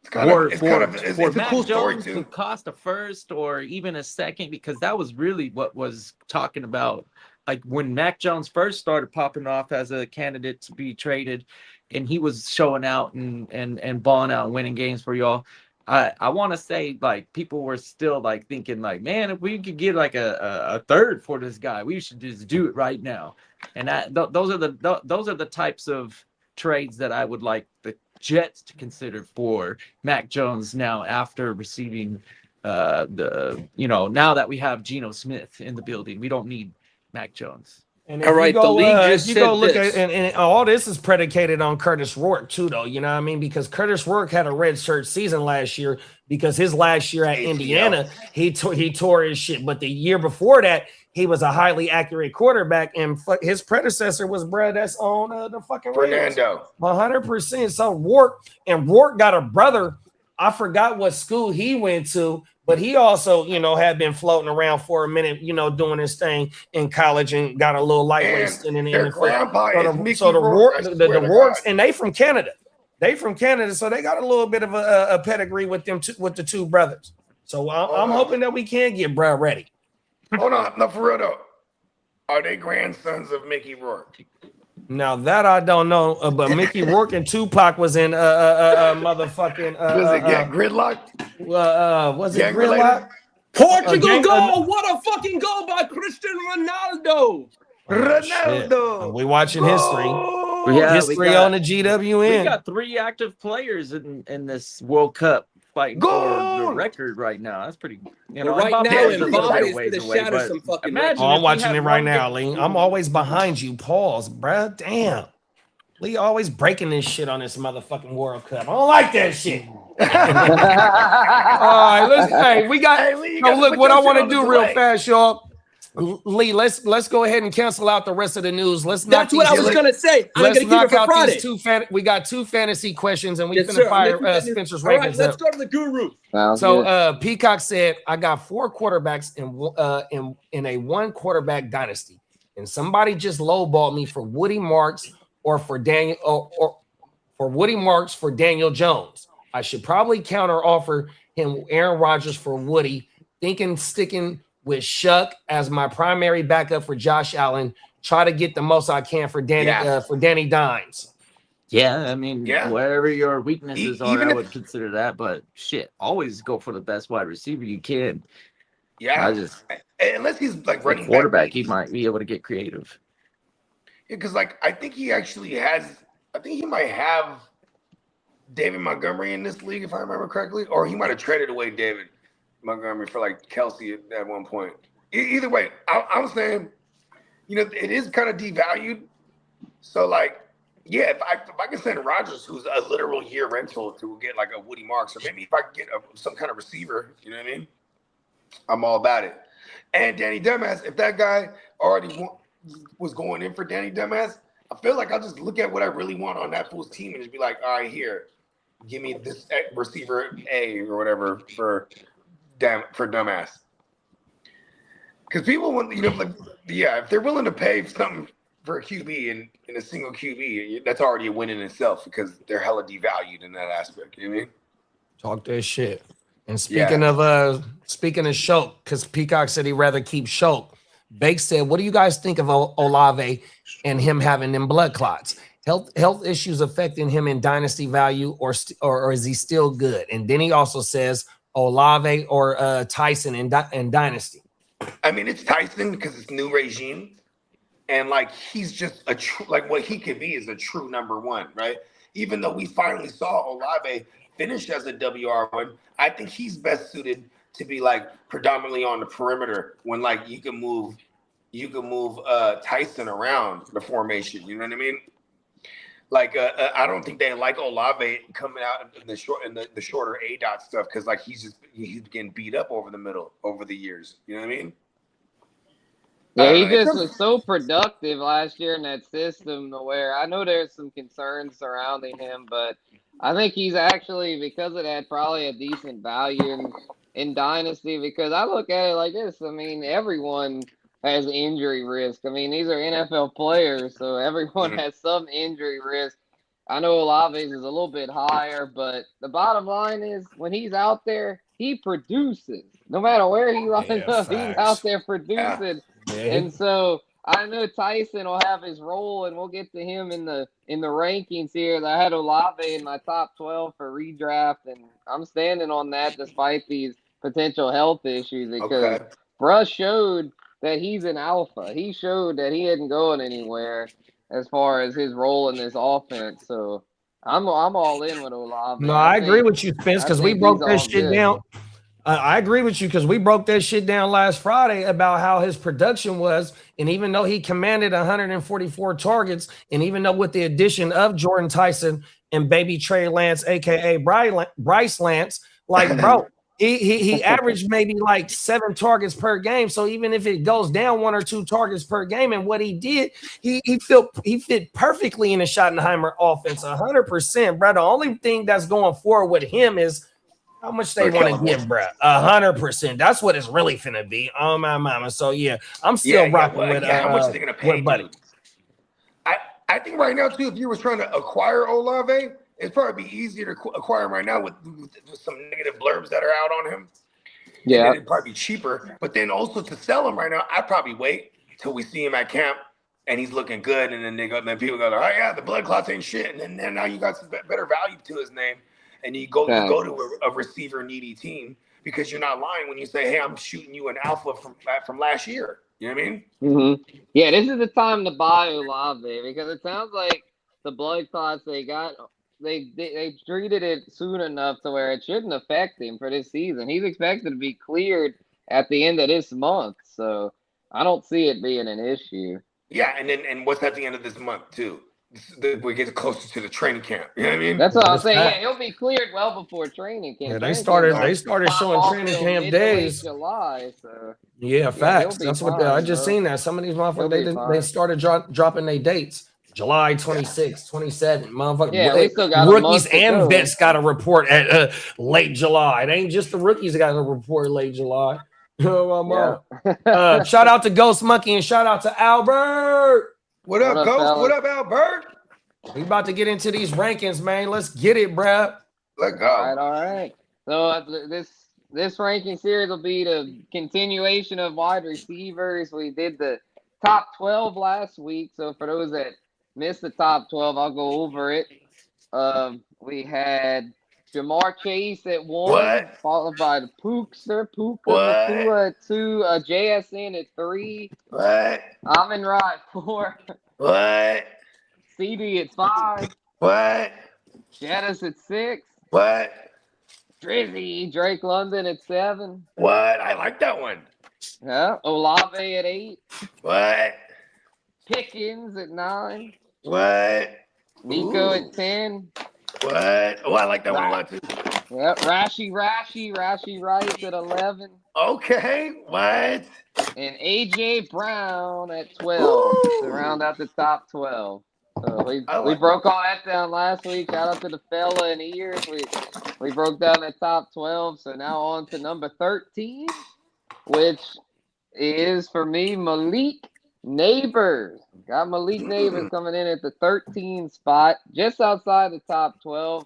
It's for a Mac cool story Jones too. to cost a first or even a second, because that was really what was talking about. Like when Mac Jones first started popping off as a candidate to be traded, and he was showing out and balling out and winning games for y'all. I want to say, like, people were still like thinking like, man, if we could get like a third for this guy, we should just do it right now. And those are the types of trades that I would like the Jets to consider for Mac Jones now, after receiving now that we have Geno Smith in the building. We don't need Mac Jones. And all right, the league just said look this. at, and all this is predicated on Curtis Rourke too, though. You know what I mean? Because Curtis Rourke had a red shirt season last year, because his last year at Indiana, he tore his shit. But the year before that, he was a highly accurate quarterback, and his predecessor was that's on the fucking Fernando. 100%. So Rourke got a brother. I forgot what school he went to, but he also, had been floating around for a minute, doing his thing in college, and got a little lightweight stint in the NFL. So the Rourkes, and they from Canada. So they got a little bit of a pedigree with them, with the two brothers. So I'm hoping that we can get Brad ready. Hold on, no, for real though. Are they grandsons of Mickey Rourke? Now that I don't know, but Mickey Rourke and Tupac was in motherfucking was it Gridlock? Was it Gridlock? Portugal goal! What a fucking goal by Cristiano Ronaldo! Ronaldo. We watching history. History on the GWN. We got 3 active players in this World Cup fighting for the record right now. That's pretty. Right now, Mbappe is going to shatter some fucking. I'm watching it right now, Lee. I'm always behind you. Pause, bruh. Damn. Lee always breaking this shit on this motherfucking World Cup. I don't like that shit. All right, we got. Hey, Lee, Look, what I want to do real fast, y'all. Lee, let's go ahead and cancel out the rest of the news. That's what I was gonna say. I'm gonna keep it for Friday. We got 2 fantasy questions, and we're gonna fire Spencer's rankings. All right, let's go to the guru. So Peacock said, "I got 4 quarterbacks in a 1 quarterback dynasty, and somebody just lowballed me for Woody Marks or for Daniel or for Woody Marks for Daniel Jones. I should probably counter offer him Aaron Rodgers for Woody, sticking with Shuck as my primary backup for Josh Allen. Try to get the most I can for Danny Dimes." Yeah, I mean, wherever your weaknesses are, I would consider that. But shit, always go for the best wide receiver you can. Yeah, unless he's like running quarterback, he might be able to get creative. Yeah, because like I think he might have David Montgomery in this league, if I remember correctly, or he might have traded away David Montgomery for like Kelsey at one point. Either way, I'm saying, it is kind of devalued. So like, yeah, if I can send Rodgers, who's a literal year rental, to get like a Woody Marks, or maybe if I can get some kind of receiver, you know what I mean? I'm all about it. And Danny Dumbass, if that guy already was going in for Danny Dumbass, I feel like I'll just look at what I really want on that fool's team and just be like, all right, here, give me this receiver A or whatever for Dumbass. Because people want, if they're willing to pay something for a QB in a single QB, that's already a win in itself because they're hella devalued in that aspect. You know what I mean? Talk that shit. And speaking of Shulk, because Peacock said he'd rather keep Shulk, Bake said, "What do you guys think of Olave and him having them blood clots? Health issues affecting him in dynasty value, or is he still good?" And then he also says Olave or Tyson in dynasty. I mean, it's Tyson because it's new regime, and like he's just a true, like what he could be is a true number 1, right? Even though we finally saw Olave finish as a WR1, I think he's best suited to be like predominantly on the perimeter when like you can move Tyson around the formation. You know what I mean? Like I don't think they like Olave coming out in the shorter A-dot stuff because like he's getting beat up over the middle over the years. You know what I mean? Yeah, he just was so productive last year in that system to where I know there's some concerns surrounding him, but I think he's actually, because of that, probably a decent value in Dynasty, because I look at it like this. I mean, everyone has injury risk. I mean, these are NFL players, so everyone has some injury risk. I know Olave's is a little bit higher, but the bottom line is when he's out there, he produces. No matter where he lines up, he's out there producing. Yeah. And so I know Tyson will have his role, and we'll get to him in the rankings here. I had Olave in my top 12 for redraft, and I'm standing on that despite these potential health issues because Bruh showed that he's an alpha. He showed that he isn't going anywhere as far as his role in this offense. So I'm all in with Olave. No, I agree with you, Spence, because we broke that shit down. I agree with you because we broke that shit down last Friday about how his production was. And even though he commanded 144 targets, and even though with the addition of Jordan Tyson and baby Trey Lance, a.k.a. Bryce Lance, like, bro, he averaged maybe like 7 targets per game. So even if it goes down 1 or 2 targets per game, and what he did, he fit perfectly in the Schottenheimer offense, 100%, bro. The only thing that's going forward with him is how much they want to give, bro. 100%. That's what it's really finna be. Oh my mama. So yeah, I'm still rocking with how much are they gonna pay, buddy? I think right now too, if you were trying to acquire Olave, it'd probably be easier to acquire him right now with some negative blurbs that are out on him. Yeah, it'd probably be cheaper. But then also to sell him right now, I'd probably wait till we see him at camp and he's looking good, and then people go, oh yeah, the blood clots ain't shit, and then now you got some better value to his name. And you go to a receiver needy team because you're not lying when you say, "Hey, I'm shooting you an alpha from last year." You know what I mean? Mm-hmm. Yeah, this is the time to buy Olave because it sounds like the blood clots they got, they treated it soon enough to where it shouldn't affect him for this season. He's expected to be cleared at the end of this month, so I don't see it being an issue. Yeah, and what's at the end of this month too? we get closer to the training camp. You know what I mean? That's what I'm saying. Yeah, he'll be cleared well before training camp. Yeah, Training they started showing training camp days. July, so yeah, facts. he'll be That's what fine, I just bro. seen that. Some of these He'll motherfuckers be they fine. started dropping their dates. July 26, 27. Motherfucker. Yeah, we still got a rookies month to and go. vets got to report at late July. It ain't just the rookies that got to report late July. Oh, my mom. Shout out to Ghost Monkey and shout out to Albert. What up, Ghost? fellas? What up, Albert? We about to get into these rankings, man. Let's get it, bruh. Let's go. All right. So this ranking series will be the continuation of wide receivers. We did the top 12 last week. So for those that missed the top 12, I'll go over it. We had Jamar Chase at 1, followed by the Puka Nakua at 2, JSN at 3, Amon-Ra at 4, CD at 5, Jettis at 6, Drizzy, Drake London at 7. I like that one. Yeah, Olave at 8. Pickens at 9. Nico at 10. Oh, I like that one a lot too. Yep, Rashi Rice at 11. Okay, And AJ Brown at 12 to round out the top 12. So we broke all that down last week. Shout out to the fella in ears. We broke down the top 12. So now on to number 13, which is for me Malik Neighbors. Got Malik Neighbors coming in at the 13 spot, just outside the top 12.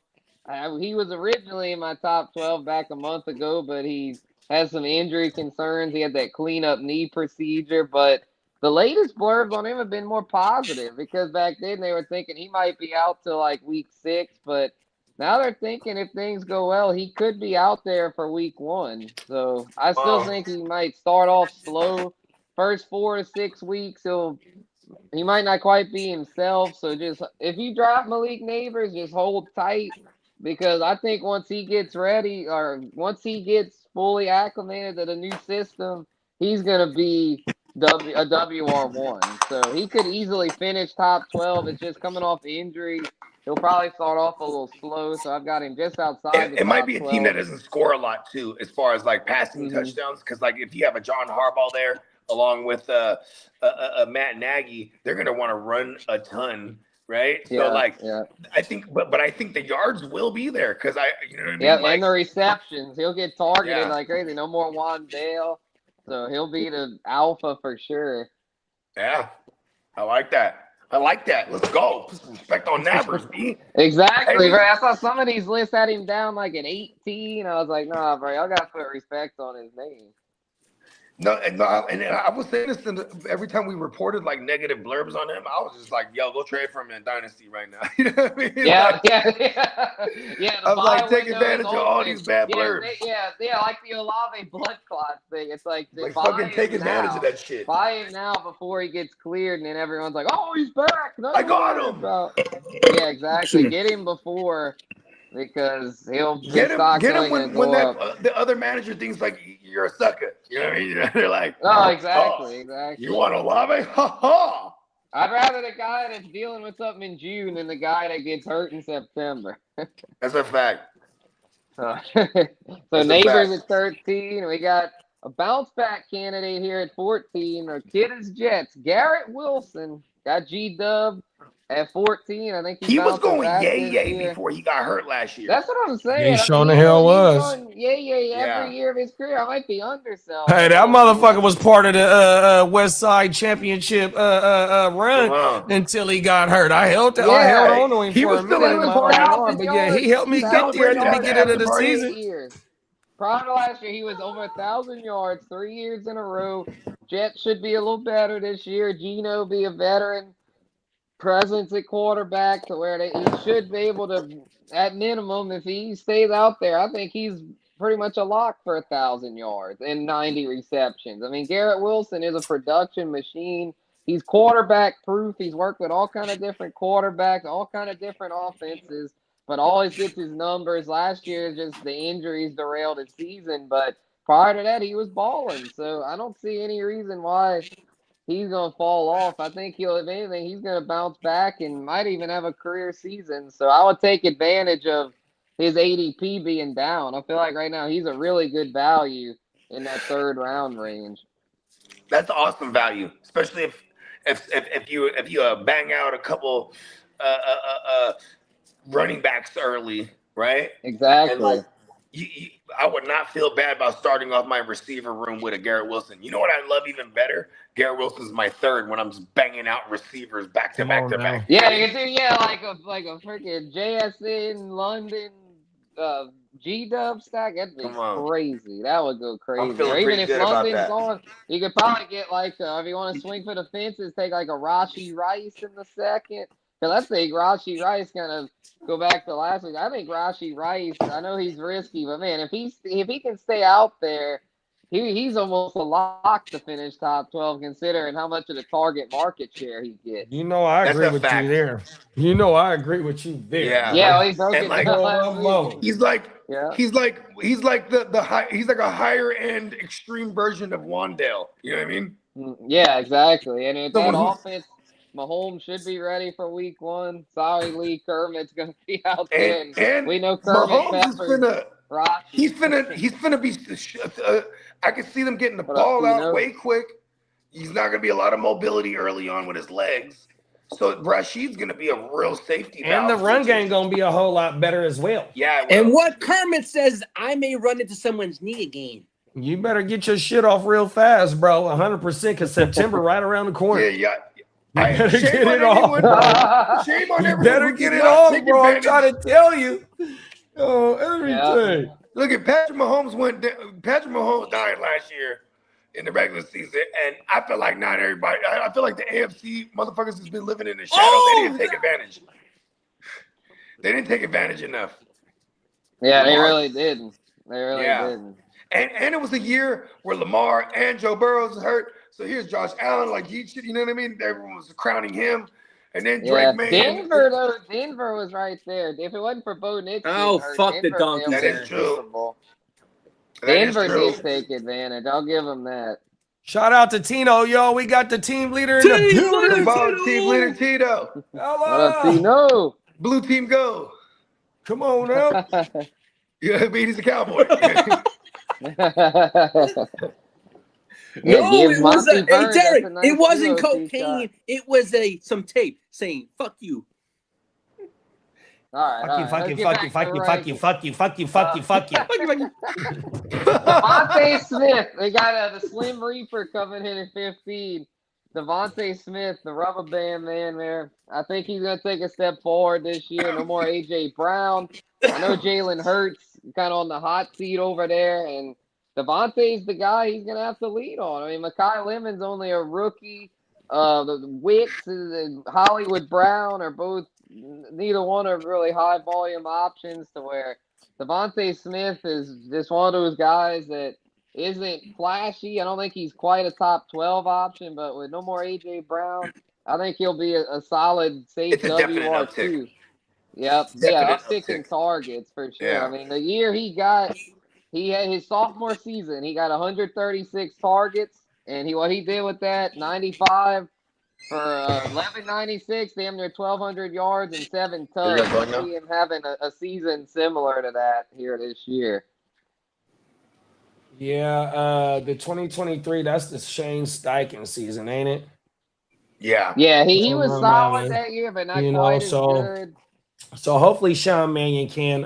He was originally in my top 12 back a month ago, but he has some injury concerns. He had that cleanup knee procedure, but the latest blurbs on him have been more positive because back then they were thinking he might be out till like week 6, but now they're thinking if things go well, he could be out there for week 1. So I still think he might start off slow. First 4 to 6 weeks, he might not quite be himself. So just if you draft Malik Neighbors, just hold tight because I think once he gets ready or once he gets fully acclimated to the new system, he's gonna be a WR1. So he could easily finish top 12. It's just coming off the injury. He'll probably start off a little slow. So I've got him just outside. It might be a team that doesn't score a lot too, as far as like passing touchdowns. Because like if you have a John Harbaugh there, along with Matt Nagy, they're going to want to run a ton, right? Yeah, so I think, but I think the yards will be there because you know what I mean? Yeah, like, and the receptions, he'll get targeted like crazy. No more Wandale, so he'll be the alpha for sure. Yeah, I like that. Let's go. Put some respect on Nabbers, B. Exactly, bro. I saw some of these lists had him down like an 18. I was like, nah, bro, y'all got to put respect on his name. No, and I was saying this every time we reported like negative blurbs on him. I was just like, "Yo, go trade for him in Dynasty right now." You know what I mean? Yeah. I was like, take advantage of all these bad blurbs. Like the Olave blood clot thing. It's like fucking take advantage of that shit. Buy him now before he gets cleared, and then everyone's like, "Oh, he's back!" I got him. Yeah, exactly. Get him before. Because he'll get him when the other manager thinks like you're a sucker. You know what I mean? They're like, exactly. You want Olave? Ha ha! I'd rather the guy that's dealing with something in June than the guy that gets hurt in September. That's a fact. So Neighbors at 13. We got a bounce back candidate here at 14. Or Kitteh's Jets. Garrett Wilson got G-Dub. At 14, I think he was going yay before he got hurt last year. That's what I'm saying. He shown the hell was. Yay every year of his career. I might be underselling. Hey, that motherfucker was part of the West Side Championship run until he got hurt. I held on to him for a minute. But he helped me get there at the beginning of the season. Prior to last year, he was over 1,000 yards 3 years in a row. Jets should be a little better this year. Geno be a veteran presence at quarterback to where he should be able to, at minimum, if he stays out there, I think he's pretty much a lock for 1,000 yards and 90 receptions. I mean, Garrett Wilson is a production machine. He's quarterback proof. He's worked with all kind of different quarterbacks, all kind of different offenses, but always gets his numbers. Last year, just the injuries derailed his season, but prior to that, he was balling. So I don't see any reason why he's going to fall off. I think if anything, he's going to bounce back and might even have a career season. So I would take advantage of his ADP being down. I feel like right now he's a really good value in that 3rd round range. That's awesome value, especially if you bang out a couple running backs early, right? Exactly. And like, I would not feel bad about starting off my receiver room with a Garrett Wilson. You know what I love even better? Garrett Wilson's my 3rd when I'm just banging out receivers back to back to back. Yeah, you can do like a freaking JSN London G-Dub stack. That'd be crazy. That would go crazy. Or even if London's on, you could probably get like if you want to swing for the fences, take like a Rashee Rice in the 2nd. Because I think Rashee Rice kind of go back to last week. I think Rashee Rice, I know he's risky, but man, if he can stay out there, he's almost a lock to finish top 12 considering how much of the target market share he gets. I agree with you there. I agree with you there. Yeah, he broke it like, he's like a higher end extreme version of Wandale. You know what I mean? Yeah, exactly. And if that offense, Mahomes should be ready for week 1. Sorry, Lee, Kermit's going to be out there. And we know Kermit he's finna be. I can see them getting the ball out way quick. He's not going to be a lot of mobility early on with his legs. So Rashid's going to be a real safety valve. And the run game going to be a whole lot better as well. Yeah. And what Kermit says, I may run into someone's knee again. You better get your shit off real fast, bro. 100%, because September right around the corner. Yeah. You better get it off. Shame on everyone. You better get it off, bro. I'm trying to tell you. Everything. Yeah. Look at Patrick Mahomes Patrick Mahomes died last year in the regular season, and I feel like not everybody. I feel like the AFC motherfuckers has been living in the shadows. They didn't take advantage. They didn't take advantage enough. Yeah, they really didn't. They really didn't. And it was a year where Lamar and Joe Burrow was hurt. So here's Josh Allen, like you know what I mean? Everyone was crowning him. And then Drake May. Denver was right there. If it wasn't for Bo Nix, fuck the Donkeys. That is true. Denver did take advantage. I'll give them that. Shout out to Tino, yo. We got the team leader in the building. Team leader Tito. Hello. What up, Tino? Blue team go. Come on now. Yeah, I mean, he's a cowboy. No, it was Derek, it wasn't cocaine. It was some tape saying "fuck you." All right, fuck you. Devontae Smith, they got the Slim Reaper coming in at 15. Devontae Smith, the rubber band man there. I think he's going to take a step forward this year. No more A.J. Brown. I know Jalen Hurts kind of on the hot seat over there, and Devontae's the guy he's going to have to lead on. I mean, Mekhi Lemon's only a rookie. The Wicks and Hollywood Brown are both, neither one are really high volume options, to where Devontae Smith is just one of those guys that isn't flashy. I don't think he's quite a top 12 option, but with no more A.J. Brown, I think he'll be a solid, safe WR2. Yep. Uptick in targets for sure. Yeah. I mean, the year he had his sophomore season, he got 136 targets, and what he did with that, 95 for 1196, damn near 1,200 yards and 7 touchdowns. I see him having a season similar to that here this year. Yeah, the 2023, that's the Shane Steichen season, ain't it? Yeah. Yeah, he was solid that year, but not quite as good. So hopefully Sean Mannion can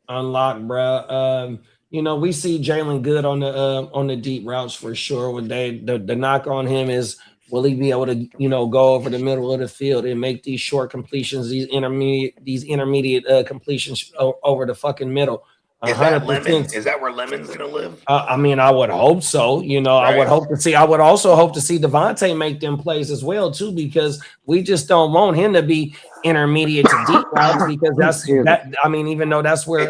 unlock, bro. We see Jalen good on the deep routes for sure. The knock on him is, will he be able to go over the middle of the field and make these short completions, these intermediate completions over the fucking middle? Is that Lemon? Is that where Lemon's gonna live? I mean, I would hope so. Right. I would also hope to see Devontae make them plays as well too, because we just don't want him to be intermediate to deep routes, because that's that. I mean, even though that's where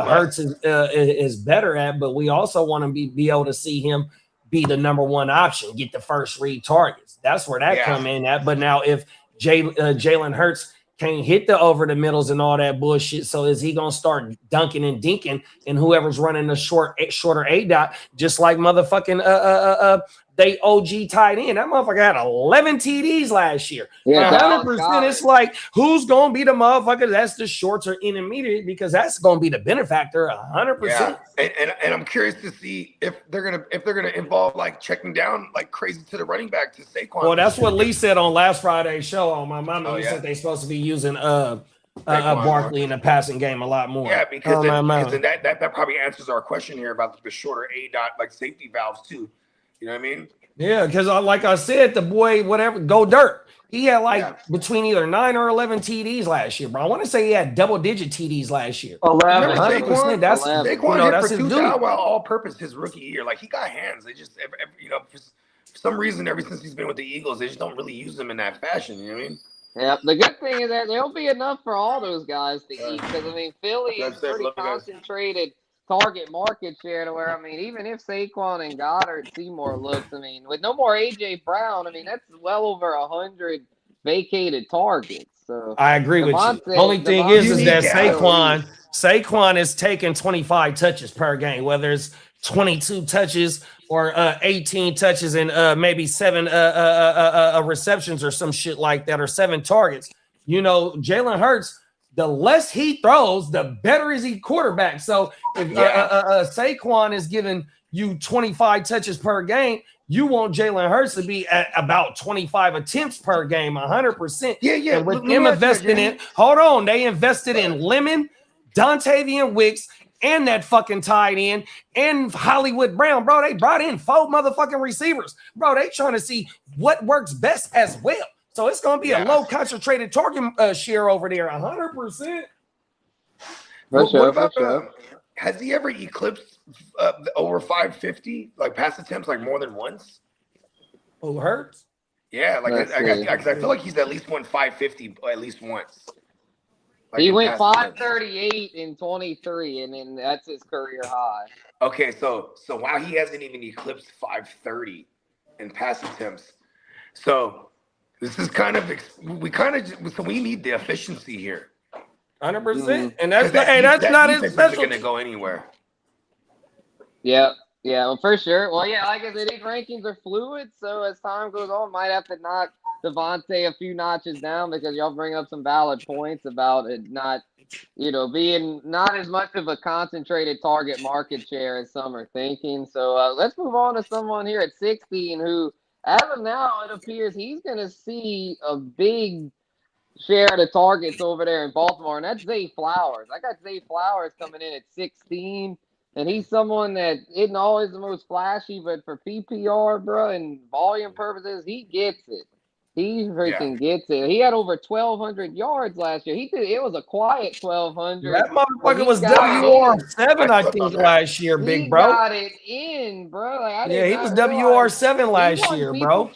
Hurts is better at, but we also want to be able to see him be the number one option, get the first read targets. That's where that come in at. But now if Jalen Hurts can't hit the over the middles and all that bullshit. So is he gonna start dunking and dinking and whoever's running the shorter A dot, just like motherfucking they OG tight end? That motherfucker had 11 TDs last year. Yeah, 100%. It's like, who's gonna be the motherfucker that's the shorts or intermediate, because that's gonna be the benefactor 100%. Yeah. And I'm curious to see if they're gonna involve like checking down like crazy to the running back to Saquon. Well, that's what Lee said on last Friday's show on my mama. He said they supposed to be using Barkley in the passing game a lot more. Yeah, because that probably answers our question here about the shorter A dot like safety valves too. You know what I mean? Yeah, because like I said, the boy, whatever, go dirt. He had between either 9 or 11 TDs last year, bro. I want to say he had double-digit TDs last year. 11. Saquon, that's hit for his 2,000 while all-purpose his rookie year. Like, he got hands. They just, for some reason, ever since he's been with the Eagles, they just don't really use him in that fashion. You know what I mean? Yeah, the good thing is that there'll be enough for all those guys to eat, because, I mean, Philly is pretty concentrated target market share to where, I mean, even if Saquon and Goddard see more looks, I mean, with no more A.J. Brown, I mean, that's well over 100 vacated targets. So I agree with you. The only thing is that Saquon is taking 25 touches per game, whether it's 22 touches or 18 touches and maybe 7 receptions or some shit like that, or 7 targets. You know, Jalen Hurts, the less he throws, the better is he quarterback. So if Saquon is giving you 25 touches per game, you want Jalen Hurts to be at about 25 attempts per game, 100%. Yeah. And with them investing in, they invested in Lemon, Dontavian Wicks, and that fucking tight end, and Hollywood Brown, bro. They brought in 4 motherfucking receivers. Bro, they trying to see what works best as well. So it's going to be a low concentrated target share over there, 100%. What about, has he ever eclipsed over 550, like pass attempts, like more than once? Who Hurts? Yeah, like I feel like he's at least won 550 at least once. Like he went 538 in 23, and then that's his career high. Okay, so while he hasn't even eclipsed 530 in pass attempts, so this is we need the efficiency here. 100%, and that's not his special. Going to go anywhere. Yeah, well, for sure. Well, yeah, like I said, these rankings are fluid, so as time goes on, might have to knock Devontae a few notches down, because y'all bring up some valid points about it not, being not as much of a concentrated target market share as some are thinking. So let's move on to someone here at 16 who, as of now, it appears he's going to see a big share of the targets over there in Baltimore, and that's Zay Flowers. I got Zay Flowers coming in at 16, and he's someone that isn't always the most flashy, but for PPR, bro, and volume purposes, he gets it. He freaking gets it. He had over 1,200 yards last year. It was a quiet 1,200. That motherfucker was WR7, I think, last year, big bro. He got it in, bro. He was WR7 last year, bro.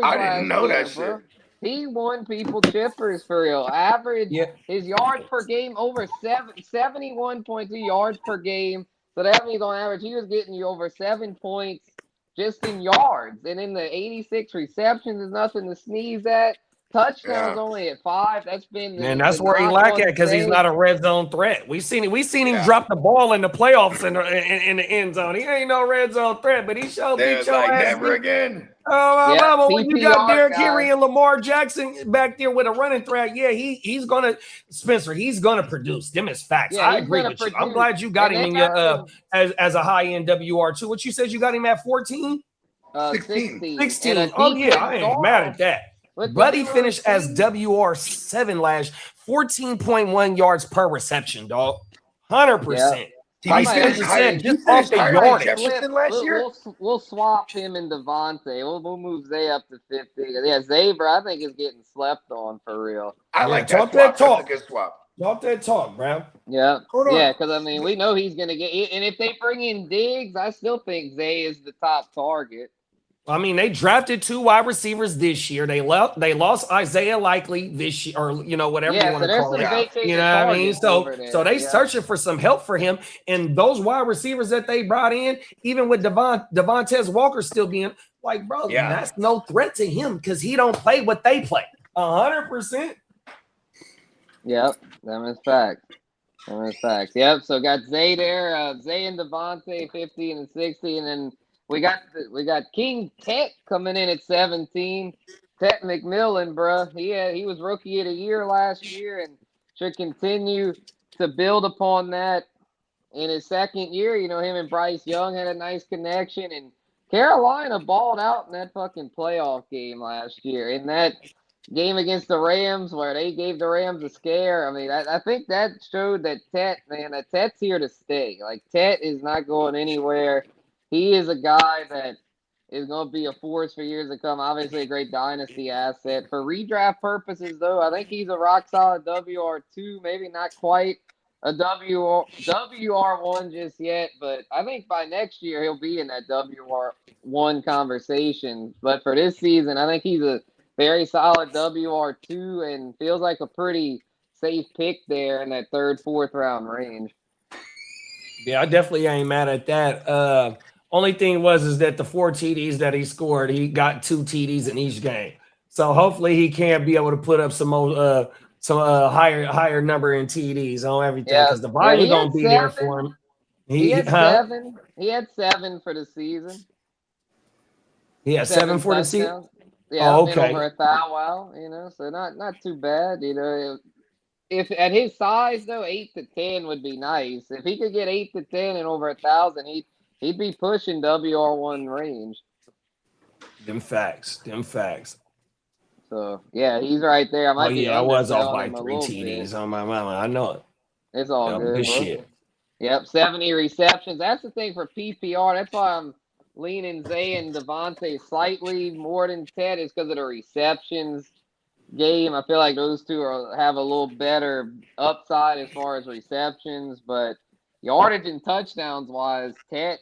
I didn't know that shit. Bro. He won people chippers for real. Average his yards per game over 71.2 yards per game. So that means on average he was getting you over 7 points just in yards. And in the 86 receptions is nothing to sneeze at. Touchdowns only at 5. That's been that's where he lack at, because he's not a red zone threat. We seen him drop the ball in the playoffs in the end zone. He ain't no red zone threat, but he showed beat your ass. Never again. Oh, my mama, when you got Derrick Henry and Lamar Jackson back there with a running threat, he's gonna produce. Them is facts. Yeah, I agree with you. I'm glad you got him in your as a high end WR2. What you said you got him at 14? 16. 16. Oh yeah, I ain't mad at that. Buddy finished as WR7 last, 14.1 yards per reception, dog. 100%. Just off the yardage. We'll swap him and Devontae. We'll move Zay up to 50. Yeah, Zay, bro, I think is getting slept on for real. I like that swap. Talk. That's a good swap. Talk that talk, bro. Yeah. Yeah, because, I mean, we know he's going to get – and if they bring in Diggs, I still think Zay is the top target. I mean, they drafted 2 wide receivers this year. They lost Isaiah Likely this year, or whatever you want to call it. You know what I mean? So they searching for some help for him. And those wide receivers that they brought in, even with Devontae Walker still being like, bro, that's no threat to him, because he don't play what they play. 100%. Yep, that is fact. That is fact. Yep. So got Zay there, Zay and Devontae 15 and 16, and then we got King Tet coming in at 17. Tet McMillan, bro. He was rookie of the year last year and should continue to build upon that in his second year. You know, him and Bryce Young had a nice connection, and Carolina balled out in that fucking playoff game last year. In that game against the Rams where they gave the Rams a scare. I mean, I think that showed that Tet's here to stay. Like, Tet is not going anywhere. He is a guy that is going to be a force for years to come. Obviously, a great dynasty asset. For redraft purposes, though, I think he's a rock-solid WR2, maybe not quite a WR1 just yet, but I think by next year he'll be in that WR1 conversation. But for this season, I think he's a very solid WR2 and feels like a pretty safe pick there in that 3rd, 4th round range. Yeah, I definitely ain't mad at that. Only thing is that the 4 TDs that he scored, he got 2 TDs in each game. So hopefully he can be able to put up some more, higher number in TDs on everything, because the volume gonna be there for him. He had 7. He had 7 for the season. He had 7 for the season. Yeah, okay. Over 1,000, you know, so not too bad, you know. If at his size though, 8 to 10 would be nice. If he could get 8 to 10 and over 1,000, he'd be pushing WR1 range. Them facts. So yeah, he's right there. I was off by 3 TDs on my mama. I know it. It's all good. Shit. Yep, 70 receptions. That's the thing for PPR. That's why I'm leaning Zay and Devontae slightly more than Ted, is because of the receptions game. I feel like those two have a little better upside as far as receptions, but yardage and touchdowns wise, Ted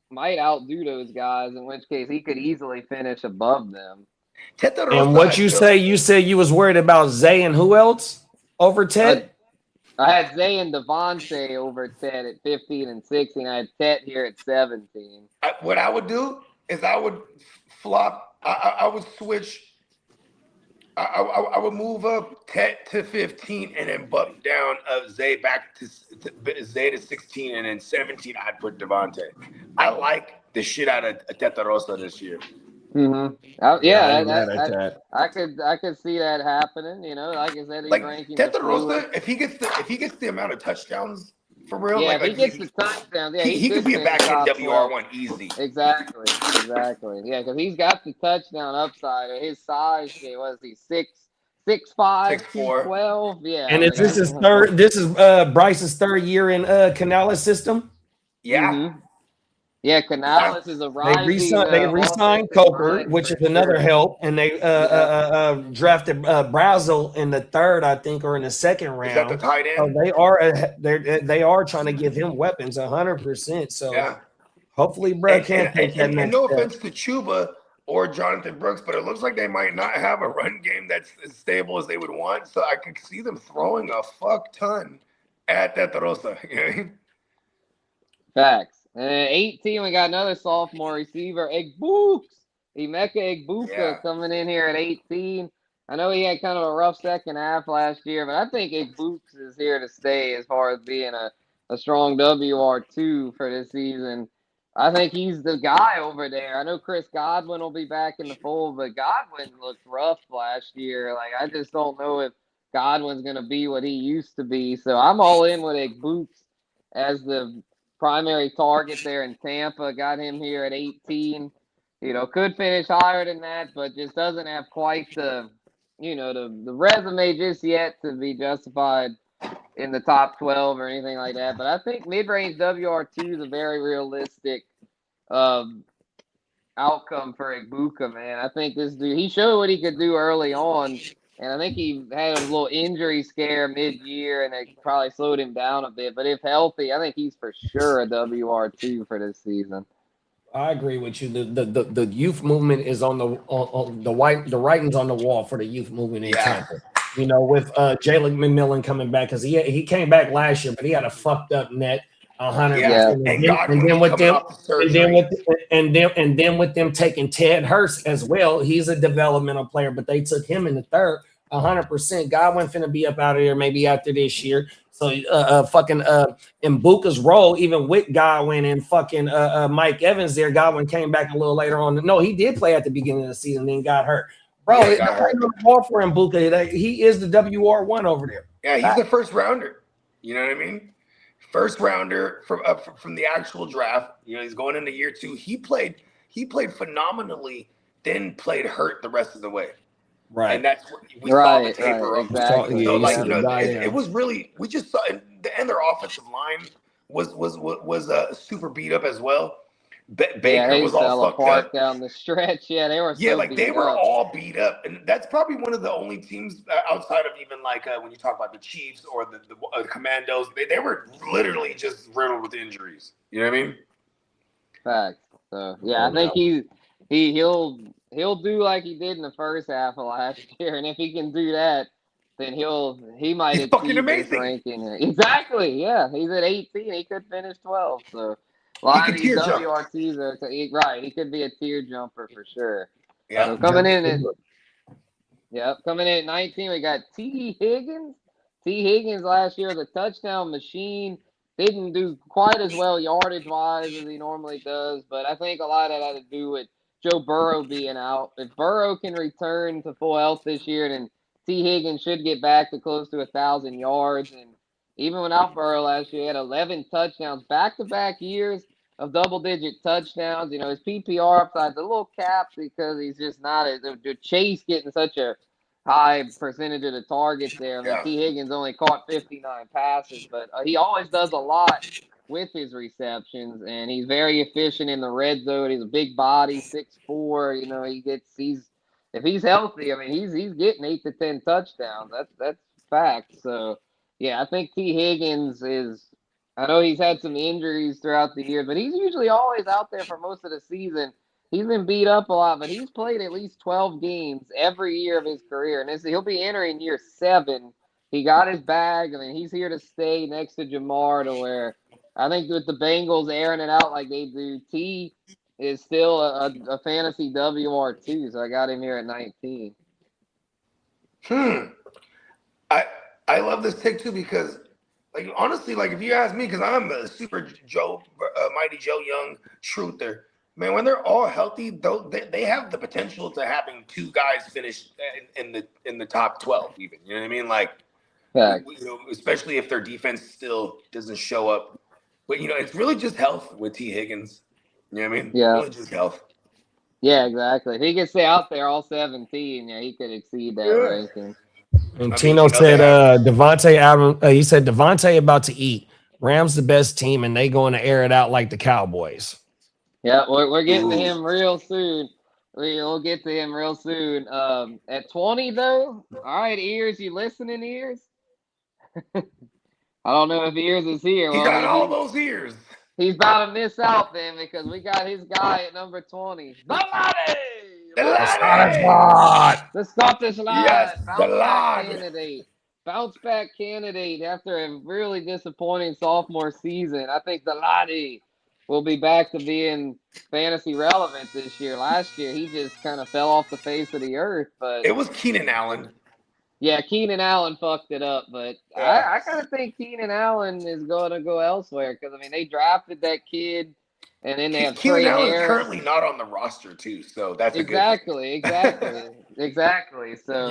might outdo those guys, in which case he could easily finish above them. And what you say? You said you was worried about Zay and who else over Ted? I had Zay and Devontae over Ted at 15 and 16. I had Ted here at 17. What I would do is I would flop. I would switch. I would move up Ted to 15 and then bump down Zay back to Zay to 16, and then 17 I'd put Devontae. I like the shit out of Teta Rosa this year. Mm-hmm. I could see that happening. You know, like I said, he's ranking Teta Rosa. If he gets the amount of touchdowns for real, if he gets the touchdowns, he could be a back end WR1 easy. Exactly. Yeah, because he's got the touchdown upside. His size, what is he, 6'5", 212? Yeah. And this is Bryce's 3rd year in Canales system. Yeah. Mm-hmm. Yeah, Canales is a rising. They re-signed Coker, which is another help, and they drafted Brazel in the 3rd, I think, or in the 2nd round. Is that the tight end? So they are trying to give him weapons 100%. So hopefully, bro can't take that. And no offense to Chuba or Jonathan Brooks, but it looks like they might not have a run game that's as stable as they would want. So I could see them throwing a fuck ton at Teta Rosa. You know what I mean? Facts. 18, we got another sophomore receiver, Emeka Egbuka, coming in here at 18. I know he had kind of a rough second half last year, but I think Egbuka is here to stay as far as being a strong WR2 for this season. I think he's the guy over there. I know Chris Godwin will be back in the fold, but Godwin looked rough last year. Like, I just don't know if Godwin's going to be what he used to be. So I'm all in with Egbuka as the primary target there in Tampa. Got him here at 18. You know, could finish higher than that, but just doesn't have quite the resume just yet to be justified in the top 12 or anything like that. But I think mid-range WR2 is a very realistic outcome for Egbuka, man. I think this dude, he showed what he could do early on, and I think he had a little injury scare mid-year, and it probably slowed him down a bit. But if healthy, I think he's for sure a WR2 for this season. I agree with you. The youth movement is on the writings on the wall for the youth movement in Tampa. You know, with Jalen McMillan coming back, because he came back last year, but he had a fucked up net 100. And then with them taking Ted Hurst as well, he's a developmental player, but they took him in the 3rd. 100%. Godwin finna be up out of there maybe after this year. So fucking Mbuka's role, even with Godwin and fucking Mike Evans there, Godwin came back a little later on. No, he did play at the beginning of the season, then got hurt. Bro, it's not the ball for Mbuka. He is the WR1 over there. Yeah, he's the first rounder. You know what I mean? First rounder from the actual draft. You know, he's going into year 2. He played phenomenally, then played hurt the rest of the way. Right. And that's what we saw the taper of. Exactly. So like, you know, it was really, we just saw, and their offensive line was super beat up as well. Baker was all fucked up down the stretch. Yeah, they were. They were all beat up, and that's probably one of the only teams outside of even like when you talk about the Chiefs or the Commandos. They were literally just riddled with injuries. You know what I mean? Facts. So yeah, I think he'll do like he did in the first half of last year, and if he can do that, then he might. He's fucking amazing. Ranking. Exactly. Yeah, he's at 18. He could finish 12. So. A lot of these WRTs are right. He could be a tier jumper for sure. Yeah. So coming in at 19, we got T. Higgins. T. Higgins last year was a touchdown machine. Didn't do quite as well yardage wise as he normally does, but I think a lot of that had to do with Joe Burrow being out. If Burrow can return to full health this year, then T. Higgins should get back to close to 1,000 yards. And even without Burrow last year, he had 11 touchdowns, back-to-back years of double-digit touchdowns. You know, his PPR upside's a little capped because he's just not the Chase getting such a high percentage of the targets there. I mean, T. Higgins only caught 59 passes, but he always does a lot with his receptions, and he's very efficient in the red zone. He's a big body, 6'4". You know, if he's healthy, I mean, he's getting 8 to 10 touchdowns. That's fact. So. Yeah, I think T. Higgins I know he's had some injuries throughout the year, but he's usually always out there for most of the season. He's been beat up a lot, but he's played at least 12 games every year of his career, and he'll be entering year 7. He got his bag. I mean, he's here to stay next to Jamar, to where I think with the Bengals airing it out like they do, T is still a fantasy WR2, so I got him here at 19. I love this take too because, like, honestly, like if you ask me, because I'm a super Mighty Joe Young truther, man. When they're all healthy, they have the potential to having 2 guys finish in the top 12, even. You know what I mean? Like, you know, especially if their defense still doesn't show up. But you know, it's really just health with T. Higgins. You know what I mean? Yeah, really just health. Yeah, exactly. If he could stay out there all 17, yeah, he could exceed that ranking. And Tino said Devontae Adams, he said Devontae about to eat. Rams the best team, and they going to air it out like the Cowboys. Yeah, we're getting to him real soon. We'll get to him real soon. At 20, though, all right, Ears, you listening, Ears? I don't know if Ears is here. He got all those ears. He's about to miss out then because we got his guy at number 20. The Lottie! The Scottish Lad. Yes, Bounce back candidate after a really disappointing sophomore season. I think the Lottie will be back to being fantasy relevant this year. Last year, he just kind of fell off the face of the earth. But it was Keenan Allen. Yeah, Keenan Allen fucked it up, but I kind of think Keenan Allen is going to go elsewhere because, I mean, they drafted that kid. And then they have Keenan Allen's currently not on the roster too, so that's exactly. So you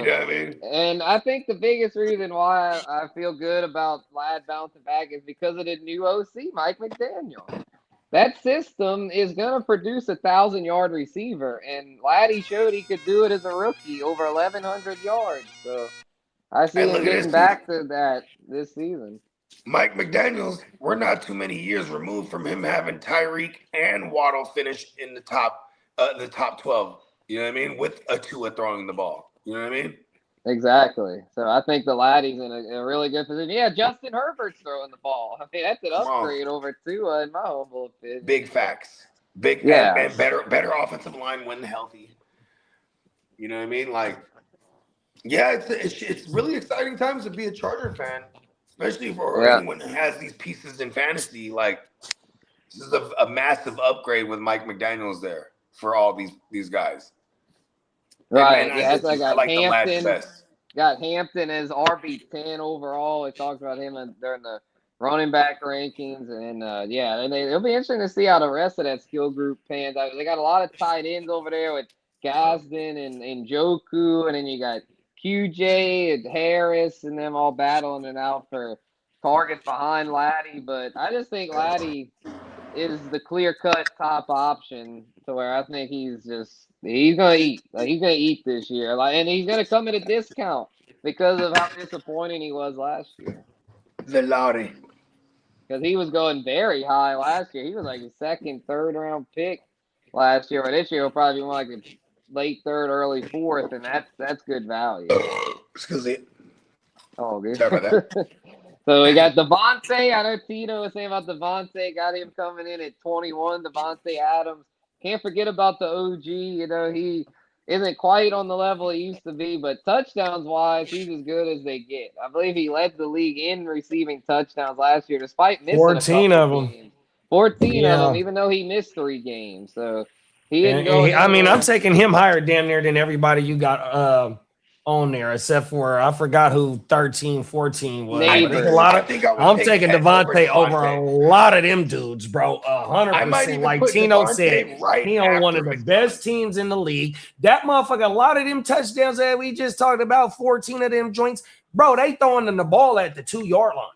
know what I mean. And I think the biggest reason why I feel good about Ladd bouncing back is because of the new OC, Mike McDaniel. That system is gonna produce 1,000-yard receiver, and Laddie showed he could do it as a rookie, over 1,100 yards. So I see him getting back to that this season. Mike McDaniels, we're not too many years removed from him having Tyreek and Waddle finish in the top 12. You know what I mean? With a Tua throwing the ball. You know what I mean? Exactly. So I think the Laddie's in a really good position. Yeah, Justin Herbert's throwing the ball. I mean, that's an upgrade over Tua in my humble opinion. Big facts. And better offensive line when healthy. You know what I mean? Like, yeah, it's really exciting times to be a Charger fan. Especially for anyone that has these pieces in fantasy, like this is a massive upgrade with Mike McDaniels there for all these guys. Right. And I like the last best. got Hampton as RB10 overall. We talked about him during the running back rankings, and it'll be interesting to see how the rest of that skill group pans out. They got a lot of tight ends over there with Gaston and Joku, and then you got QJ and Harris, and them all battling it out for targets behind Laddie. But I just think Laddie is the clear-cut top option to where I think he's gonna eat. Like, he's gonna eat this year. Like, and he's gonna come at a discount because of how disappointing he was last year. The Laddie. Because he was going very high last year. He was like a second, third round pick last year. But this year he'll probably be more like a late third, early fourth, and that's good value. Excuse me. Oh, good. Sorry about that. So we got Devontae. I know Tito was saying about Devontae. Got him coming in at 21. Devontae Adams. Can't forget about the OG. You know, he isn't quite on the level he used to be, but touchdowns-wise, he's as good as they get. I believe he led the league in receiving touchdowns last year, despite missing 14 a of couple them. games. 14 of Yeah. them, even though he missed 3 games. So he didn't And go. I mean, I'm taking him higher damn near than everybody you got on there, except for I forgot who 13, 14 was. Neighbors. There's a lot of, I'm taking Devontae over Devontae. a lot of them dudes, bro. I might 100%. even Like put Tino Devontae said, right he on one of after the best teams in the league. That motherfucker, a lot of them touchdowns that we just talked about, 14 of them joints, bro, they throwing them the ball at the 2-yard line.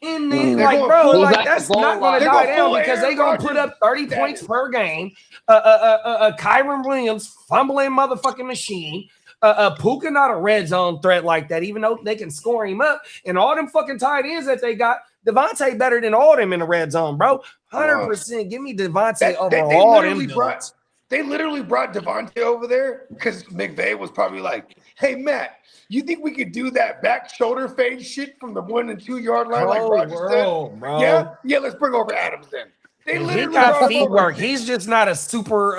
And then, They're like, going bro, full- like He's that's like the not goal going line. to They're die going down full because Aaron they going to put Rodgers up 30 points per game. Keyron Williams fumbling motherfucking machine. Puka not a red zone threat like that, even though they can score him up. And all them fucking tight ends that they got, Devontae better than all them in the red zone, bro. 100%. Give me Devontae over all them dudes. They literally brought Devontae over there because McVay was probably like, hey, Matt, you think we could do that back shoulder fade shit from the 1 and 2 yard line like Rodgers said? Bro. Yeah, let's bring over Adams then. They He literally got brought feet over- work. He's just not a super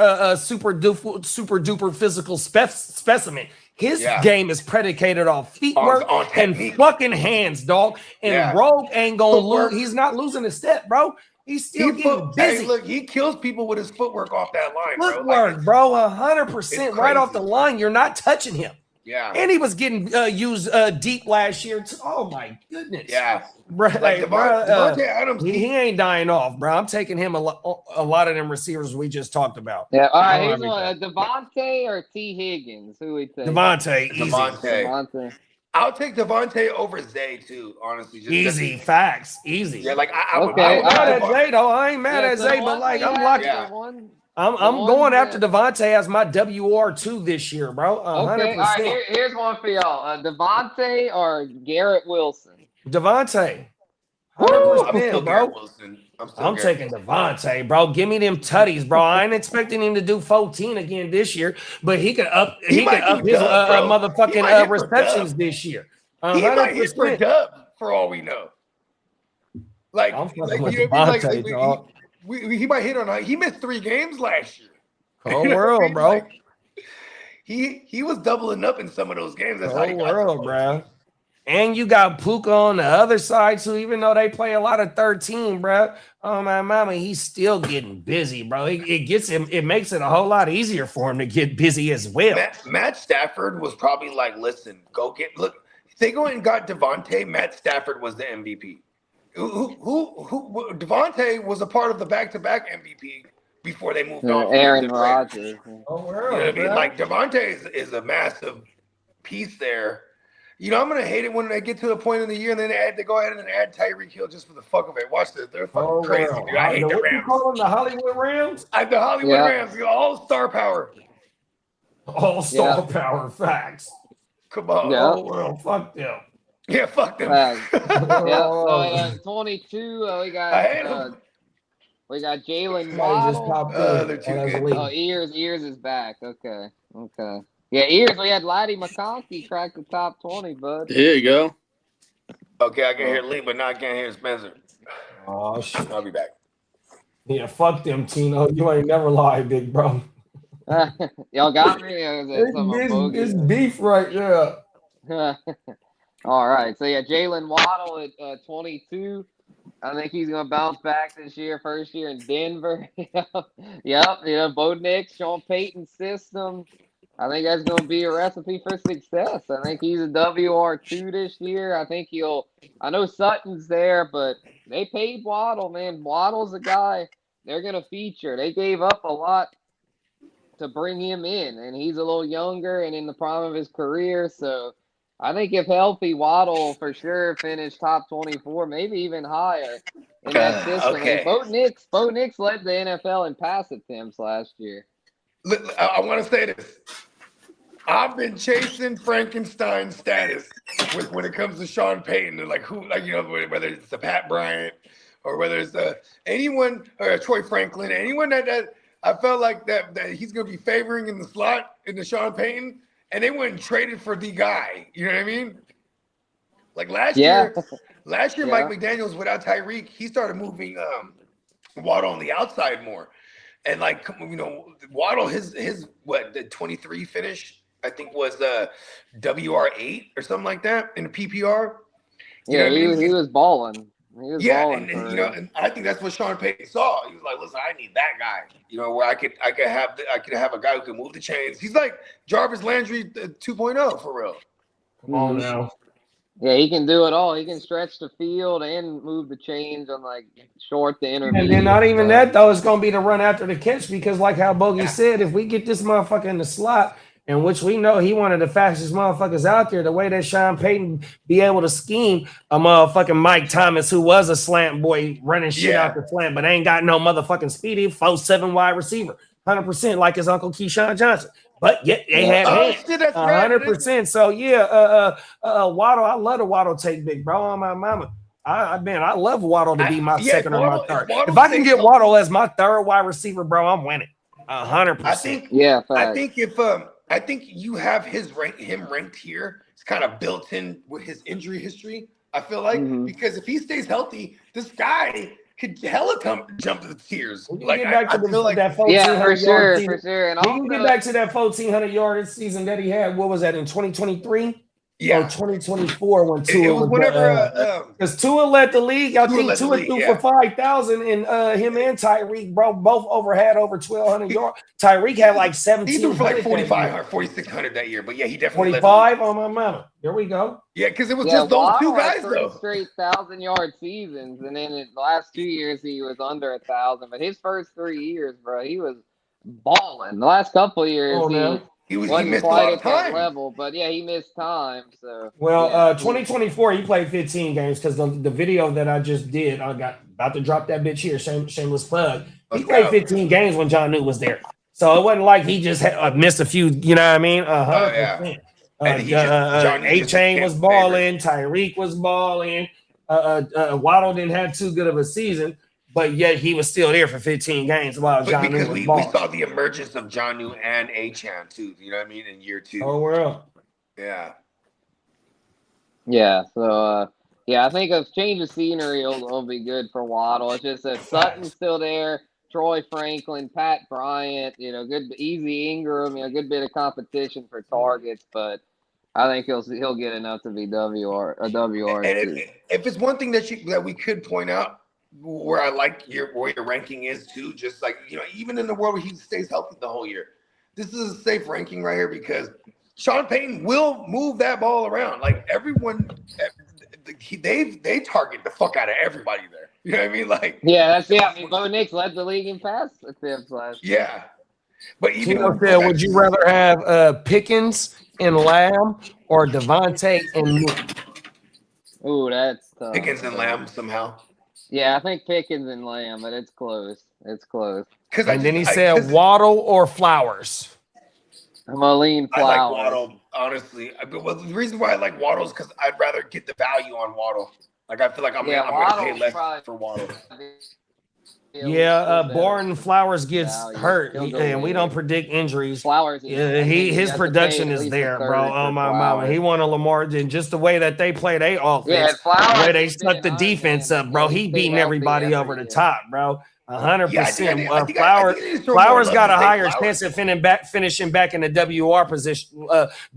duper physical specimen. His game is predicated off feet work on and technique. fucking hands, dog. And Rogue ain't gonna lose. He's not losing a step, bro. He's still getting busy. Hey, look, he kills people with his footwork off that line, bro. Footwork, bro, 100% right off the line. You're not touching him. Yeah. And he was getting used deep last year too. Oh my goodness. Yeah. Bro, Like Devontae Adams, he ain't dying off, bro. I'm taking him a lot of them receivers we just talked about. Yeah, all right. Here's one: Devontae or T. Higgins. Who we take? Devontae, easy. Devontae. I'll take Devontae over Zay too, honestly. Just easy facts, easy. Yeah, like I would mad at Zay though. I ain't mad at Zay, but like I'm locked. I'm going after Devontae as my WR2 this year, bro. 100%. Okay, all right. Here's one for y'all: Devontae or Garrett Wilson. Devontae. 100%, bro. I'm Garrett taking Devontae, bro. Give me them tutties, bro. I ain't expecting him to do 14 again this year, but he could up his motherfucking receptions this year. 100%. He might hit for dub for all we know. Like, I'm you know fucking what with I mean? Devontae, dog. He might hit on. He missed 3 games last year. Whole world, bro. Like, he was doubling up in some of those games. That's how he Whole got world, bro. And you got Puka on the other side too, even though they play a lot of 13, bro. Oh my mama, he's still getting busy, bro. It gets him, it makes it a whole lot easier for him to get busy as well. Matt Stafford was probably like, listen, look, if they go and got Devontae, Matt Stafford was the MVP. Who Devontae was a part of the back-to-back MVP before they moved on. Aaron Rodgers. Oh, world, you know what I mean? Like Devontae is a massive piece there. You know, I'm gonna hate it when they get to the point in the year and then they go ahead and add Tyreek Hill just for the fuck of it. Watch this. They're fucking crazy, dude. I hate the Rams. You call them the Hollywood Rams? The Hollywood Rams, all-star power. All-star power, facts. Come on. Oh, world, fuck them. Yeah, fuck them. So 22, we got Jalen Waddle. Ears is back. Okay. Yeah, Ears. We had Laddie McConkey crack the top 20, bud. There you go. Okay, I can hear Lee, but now I can't hear Spencer. Oh shit! I'll be back. Yeah, fuck them, Tino. You ain't never lied, big bro. Y'all got me. It's beef right there. All right, so yeah, Jalen Waddle at 22. I think he's gonna bounce back this year. First year in Denver. Yep. Bo Nix, Sean Payton's system. I think that's going to be a recipe for success. I think he's a WR2 this year. I think he'll. I know Sutton's there, but they paid Waddle, man. Waddle's a guy they're going to feature. They gave up a lot to bring him in, and he's a little younger and in the prime of his career. So I think if healthy, Waddle for sure finish top 24, maybe even higher in that system. Okay. Bo Nix led the NFL in pass attempts last year. I want to say this. I've been chasing Frankenstein status when it comes to Sean Payton, like who, like whether it's the Pat Bryant or whether it's anyone or Troy Franklin, anyone that I felt like that he's going to be favoring in the slot in the Sean Payton, and they went and traded for the guy. You know what I mean? Like last year, Mike McDaniels without Tyreek, he started moving Waddle on the outside more, and like Waddle his the 23 finish. I think was WR8 or something like that in the PPR. He was balling. He was balling. And I think that's what Sean Payton saw. He was like, "Listen, I need that guy. Where I could have a guy who can move the chains. He's like Jarvis Landry 2.0 for real. Come on now. Yeah, he can do it all. He can stretch the field and move the chains on like short to intermediate. And then not even that though. It's gonna be to run after the catch because, like how Bogey said, if we get this motherfucker in the slot. In which we know he one of the fastest motherfuckers out there. The way that Sean Payton be able to scheme a motherfucking Mike Thomas, who was a slant boy running shit out the slant, but ain't got no motherfucking speedy 4-7 wide receiver, 100% like his uncle Keyshawn Johnson. But yet they had 100%. So Waddle, I love the Waddle take, big bro, on my mama. I love Waddle to be my second or my third. If I can get Waddle as my third wide receiver, bro, I'm winning. 100%. I think you have him ranked here. It's kind of built in with his injury history. I feel like because if he stays healthy, this guy could hella jump to the tiers. Like I feel like that. For sure. And we can get back to that 1,400 yard season that he had. What was that in 2023? Yeah, or 2024 when Tua it was whenever because Tua led the league. I think Tua threw for 5,000, and him and Tyreek both had over 1,200 yards. Tyreek had like 17. He threw for like 4,500 or 4,600 that year, but yeah, he definitely 45 on my mama. There we go. Yeah, because it was just those two guys though. Straight 1,000-yard seasons, and then in the last 2 years he was under 1,000. But his first 3 years, bro, he was balling. The last couple of years, he missed quite a lot of time. Level, but yeah, he missed time. So 2024 he played 15 games because the video that I just did, I got about to drop that bitch here. Shameless plug. He played 15 games when John Newton was there, so it wasn't like he just missed a few. You know what I mean? 100%. A-Chain was balling. Tyreek was balling. Waddle didn't have too good of a season. But yet he was still there for 15 games while John Newton was balling. We saw the emergence of John Newton and A-Chan too. You know what I mean? In year 2. Oh, world. Yeah. Yeah. So I think a change of scenery will be good for Waddle. It's just that Sutton's still there, Troy Franklin, Pat Bryant. Good, easy Ingram. Good bit of competition for targets, but I think he'll get enough to be WR. And if it's one thing that we could point out. Where I like where your ranking is too, just like even in the world where he stays healthy the whole year, this is a safe ranking right here because Sean Payton will move that ball around. Like everyone, they target the fuck out of everybody there. You know what I mean? Like I mean, Bo Nix led the league in pass attempts last year. Yeah, but even would you rather have Pickens and Lamb or Devontae and Newton? Ooh, that's tough. Pickens and Lamb somehow. Yeah, I think Pickens and Lamb, but it's close. And then he said Waddle or Flowers. I'm gonna lean Flowers. I like Waddle, honestly. Well, the reason why I like Waddle is because I'd rather get the value on Waddle. Like I feel like I'm gonna pay less for Waddle. Born Flowers gets hurt, and we don't predict injuries. Flowers, his production is there, bro. Oh my mama, he won a Lamar, and just the way that they play their offense, the way they set the defense up, bro. He beating everybody over the top, bro. 100%. Flowers got a higher chance of finishing back in the WR position,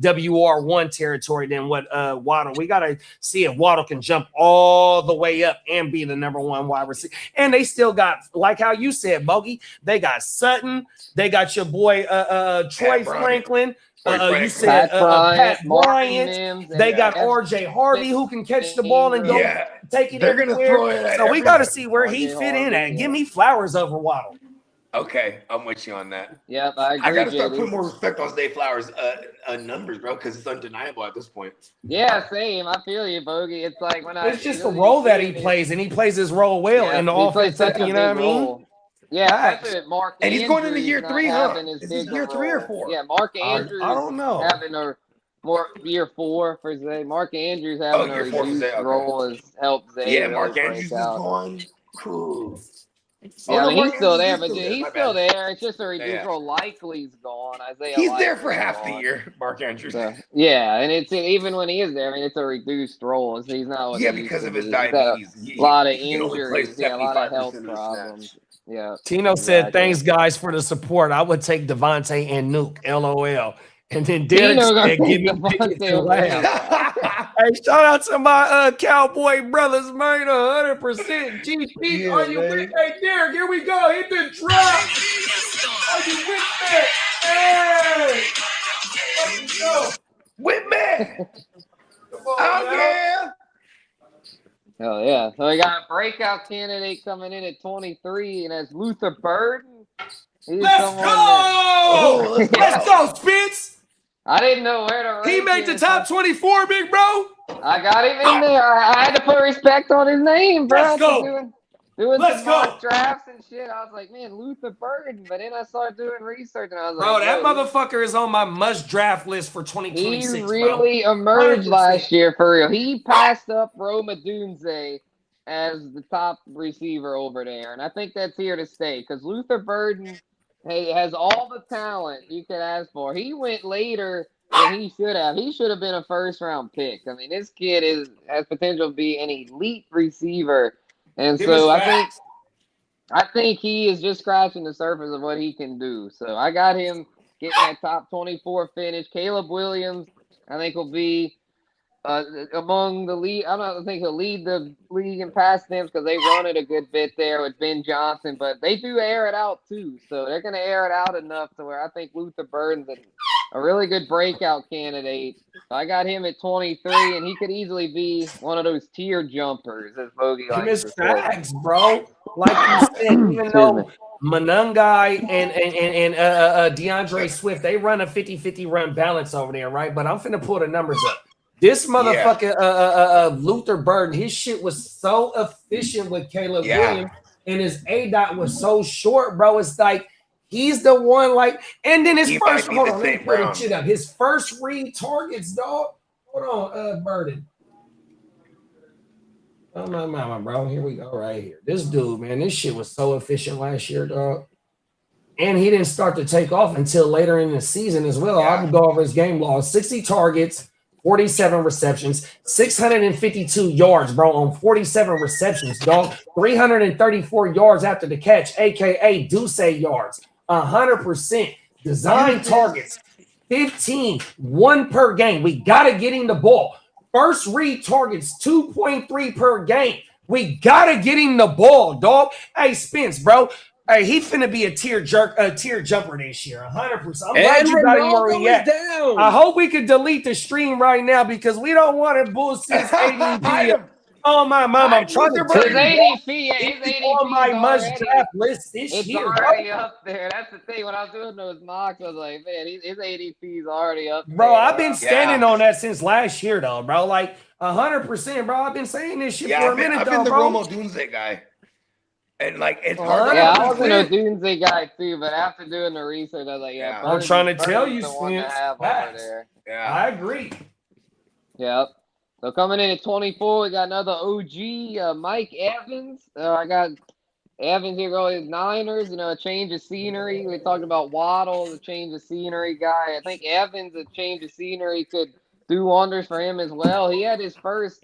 WR1 territory than what Waddle. We gotta see if Waddle can jump all the way up and be the number 1 wide receiver. And they still got, like how you said, Bogey, they got Sutton, they got your boy Troy Franklin, You said Pat Bryant. Mims, They got RJ Harvey who can catch the ball and go take it. They're gonna throw it at so we got to see where he fit in at. Give me Flowers over Waddle. Okay, I'm with you on that. Yep, I agree. I gotta start putting more respect on Zay Flowers' numbers, bro, because it's undeniable at this point. Yeah, same. I feel you, Bogey. It's like when it's just the role that he plays, and he plays his role well in the offense. You know what I mean? Yeah, Mark and he's going into year 3, huh? Is this year 3 or 4? Yeah, Mark Andrews. I don't know. Having a more year 4 for Zay. Mark Andrews having a reduced role has helped Zay. Yeah, Mark Andrews is gone. Cool. Yeah, he's still there, but he's still there. It's just a reduced role. Likely's gone. Isaiah. He's there for half the year, Mark Andrews. So, yeah, and it's even when he is there. I mean, it's a reduced role. So he's not. Because of his diabetes. A lot of injuries. Yeah, a lot of health problems. Yeah. Tino said, "Thanks guys for the support. I would take Devontae and Nuke. LOL." And then Derek said, "Give me Pickett and Lamb." Hey, shout out to my Cowboy brothers, man. 100%. GP, are you with? Hey, Derek, here we go. Hit the drop. Are you with that? Hey, let's go. With me. Oh yeah. Hell yeah. So we got a breakout candidate coming in at 23, and that's Luther Burden. Let's go! Let's go, Spence! I didn't know where to rank He made the top 24, big bro! I got him in there. I had to put respect on his name, bro. Let's go! Doing some mock drafts and shit. I was like, man, Luther Burden. But then I started doing research, and I was like, bro, that motherfucker is on my must draft list for 2026. He really emerged 100%. Last year for real. He passed up Rome Odunze as the top receiver over there, and I think that's here to stay because Luther Burden has all the talent you could ask for. He went later than he should have. He should have been a first-round pick. I mean, this kid has potential to be an elite receiver. And so I think he is just scratching the surface of what he can do. So I got him getting that top 24 finish. Caleb Williams, I think, will be among the lead. I don't think he'll lead the league in pass attempts because they run it a good bit there with Ben Johnson, but they do air it out too. So they're going to air it out enough to where I think Luther Burden's a really good breakout candidate. So I got him at 23, and he could easily be one of those tier jumpers, as Bogey likes to say. Facts, bro. Like you said, even though Manungai and DeAndre Swift, they run a 50-50 run balance over there, right? But I'm finna pull the numbers up. This motherfucker, Luther Burden, his shit was so efficient with Caleb Williams, and his ADOT was so short, bro. It's like he's the one, like, and then his first, hold on, let me put the shit up. His first read targets, dog. Hold on, Burden. Oh my mama, bro. Here we go, right here. This dude, man, this shit was so efficient last year, dog. And he didn't start to take off until later in the season as well. I can go over his game log: 60 targets. 47 receptions, 652 yards, bro, on 47 receptions, dog. 334 yards after the catch, a.k.a. Deuce yards. 100% design targets, 15, 1 per game. We got to get him the ball. First read targets, 2.3 per game. We got to get him the ball, dog. Hey, Spence, bro. Hey, he finna be a tier jumper this year, 100%. I'm glad you got him where he at. I hope we could delete the stream right now because we don't want to bullshit ADP. Oh my mama, I'm trying to bring his ADP on my must draft list this year. It's already up there. That's the thing. When I was doing those mocks, I was like, man, his ADP is already up there. Bro, I've been standing on that since last year, though, bro. Like 100%, bro. I've been saying this shit for a minute, I've been the Romo Dunze guy. And like it's hard. Yeah, I wasn't a Dunze guy too, but after doing the research, I was like, yeah. I'm trying to tell you, I agree. Yep. So coming in at 24, we got another OG, Mike Evans. I got Evans here going Niners. You know, a change of scenery. We talked about Waddle, the change of scenery guy. I think Evans, a change of scenery could do wonders for him as well. He had his first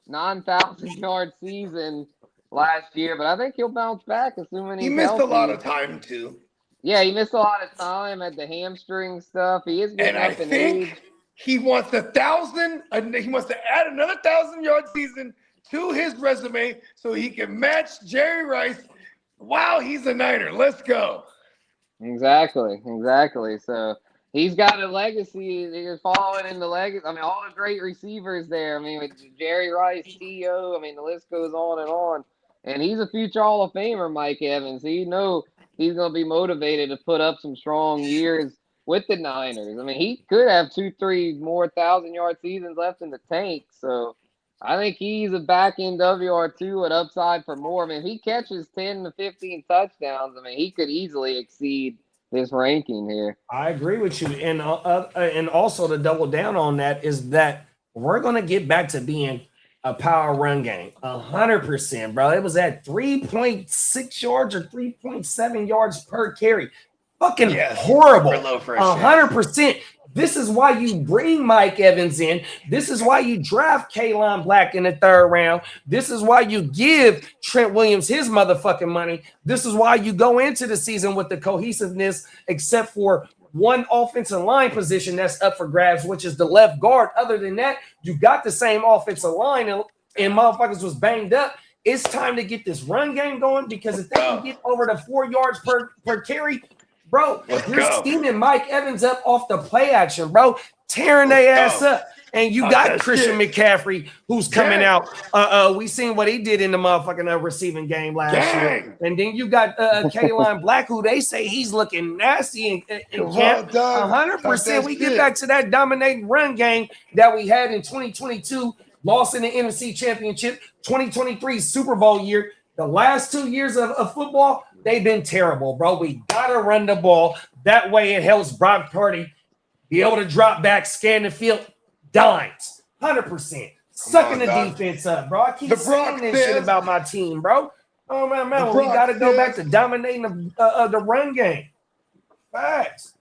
9,000-yard season last year, but I think he'll bounce back assuming he missed healthy. A lot of time too. Yeah, he missed a lot of time at the hamstring stuff. He is getting up in age. He wants 1,000. He wants to add another 1,000-yard season to his resume so he can match Jerry Rice. Wow, he's a Niner. Let's go. Exactly. So he's got a legacy. He's following in the legacy. I mean, all the great receivers there. I mean, with Jerry Rice, T.O., I mean, the list goes on and on. And he's a future Hall of Famer, Mike Evans. So you know he's going to be motivated to put up some strong years with the Niners. I mean, he could have 2-3 more 1,000-yard seasons left in the tank. So I think he's a back-end WR2 with upside for more. I mean, if he catches 10 to 15 touchdowns, I mean, he could easily exceed this ranking here. I agree with you. And also to double down on that is that we're going to get back to being a power run game. 100%, bro. It was at 3.6 yards or 3.7 yards per carry. Fucking horrible. 100%. This is why you bring Mike Evans in. This is why you draft Keyron Black in the 3rd round. This is why you give Trent Williams his motherfucking money. This is why you go into the season with the cohesiveness, except for one offensive line position that's up for grabs, which is the left guard. Other than that, you got the same offensive line and motherfuckers was banged up. It's time to get this run game going, because if they can get over the 4 yards per carry, bro, you're scheming Mike Evans up off the play action, bro, tearing their ass up. And you got Christian McCaffrey, who's coming out. We seen what he did in the motherfucking receiving game last year. And then you got Keyron Black, who they say he's looking nasty in camp. 100%. We get back to that dominating run game that we had in 2022, lost in the NFC Championship, 2023 Super Bowl year. The last 2 years of football, they've been terrible, bro. We got to run the ball. That way it helps Brock Purdy be able to drop back, scan the field, dimes. 100%. Sucking the defense up, bro. I keep saying this shit about my team, bro. Oh, man. We got to go back to dominating the run game. Facts.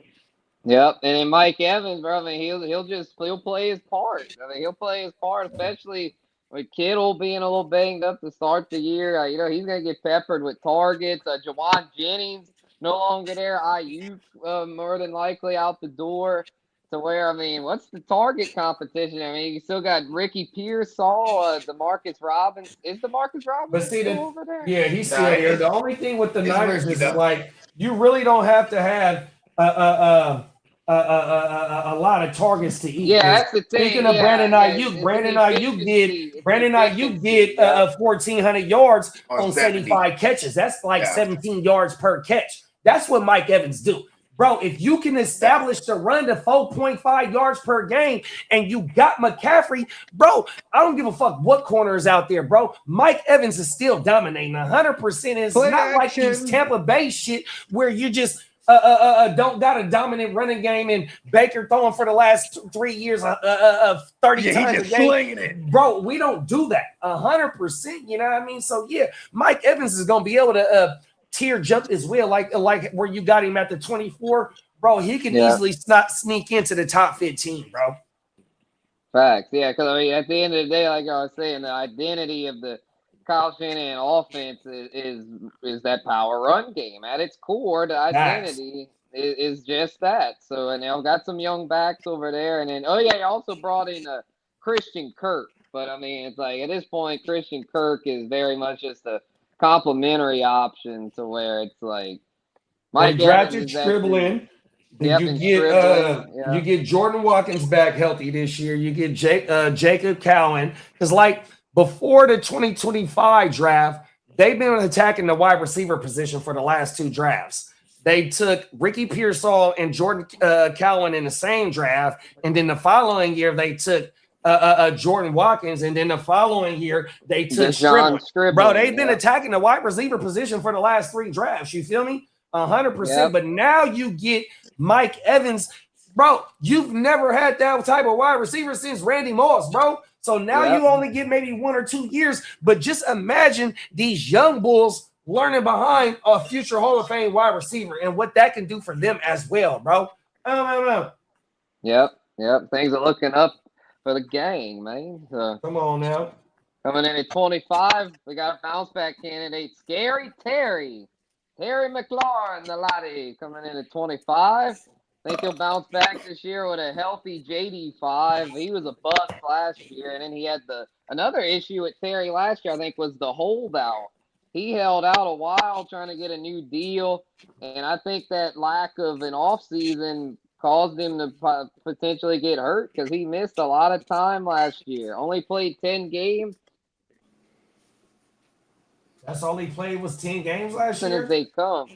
Yep, and then Mike Evans, bro, I mean, he'll play his part. I mean, he'll play his part, especially with Kittle being a little banged up to start the year. You know, he's going to get peppered with targets. Jawan Jennings no longer there. IU more than likely out the door. To where, I mean, what's the target competition? I mean, you still got Ricky Pearsall, DeMarcus Robbins. Is DeMarcus Robbins still over there? Yeah, he's still here. The only thing with the Niners is like you really don't have to have a lot of targets to eat. Yeah, that's the thing. Speaking of Brandon Ayuk, Brandon Ayuk did 1,400 yards on 75 catches. That's like 17 yards per catch. That's what Mike Evans do. Bro, if you can establish the run to 4.5 yards per game and you got McCaffrey, bro, I don't give a fuck what corner is out there, bro. Mike Evans is still dominating 100%. It's not like these Tampa Bay shit where you just don't got a dominant running game and Baker throwing for the last 3 years 30 times a game. Slinging it. Bro, we don't do that 100%. You know what I mean? So, yeah, Mike Evans is going to be able to tier jump as well, like where you got him at the 24, bro. He can easily sneak into the top 15, bro. Facts, yeah. Because I mean, at the end of the day, like I was saying, the identity of the Kyle Shanahan offense is that power run game. At its core, the identity is just that. So, and they've got some young backs over there, and then he also brought in Christian Kirk. But I mean, it's like at this point, Christian Kirk is very much just a complimentary option to where it's like Mike drafted Striblin. You get Jordan Watkins back healthy this year. You get Jacob Cowan, because like before the 2025 draft, they've been attacking the wide receiver position for the last 2 drafts. They took Ricky Pearsall and Jordan Cowan in the same draft, and then the following year they took Jordan Watkins, and then the following year they took Striblin. Bro, they've been attacking the wide receiver position for the last 3 drafts. You feel me? 100%. But now you get Mike Evans, bro. You've never had that type of wide receiver since Randy Moss, bro. So now you only get maybe 1 or 2 years. But just imagine these young bulls learning behind a future Hall of Fame wide receiver and what that can do for them as well, bro. Yep. Things are looking up for the gang, man. So, come on now. Coming in at 25, we got a bounce back candidate, Scary Terry McLaurin, the laddie, coming in at 25. Think he'll bounce back this year with a healthy JD5. He was a bust last year, and then he had another issue with Terry last year, I think, was the holdout. He held out a while trying to get a new deal, and I think that lack of an offseason caused him to potentially get hurt because he missed a lot of time last year. Only played 10 games. That's all he played was 10 games last year? As they come.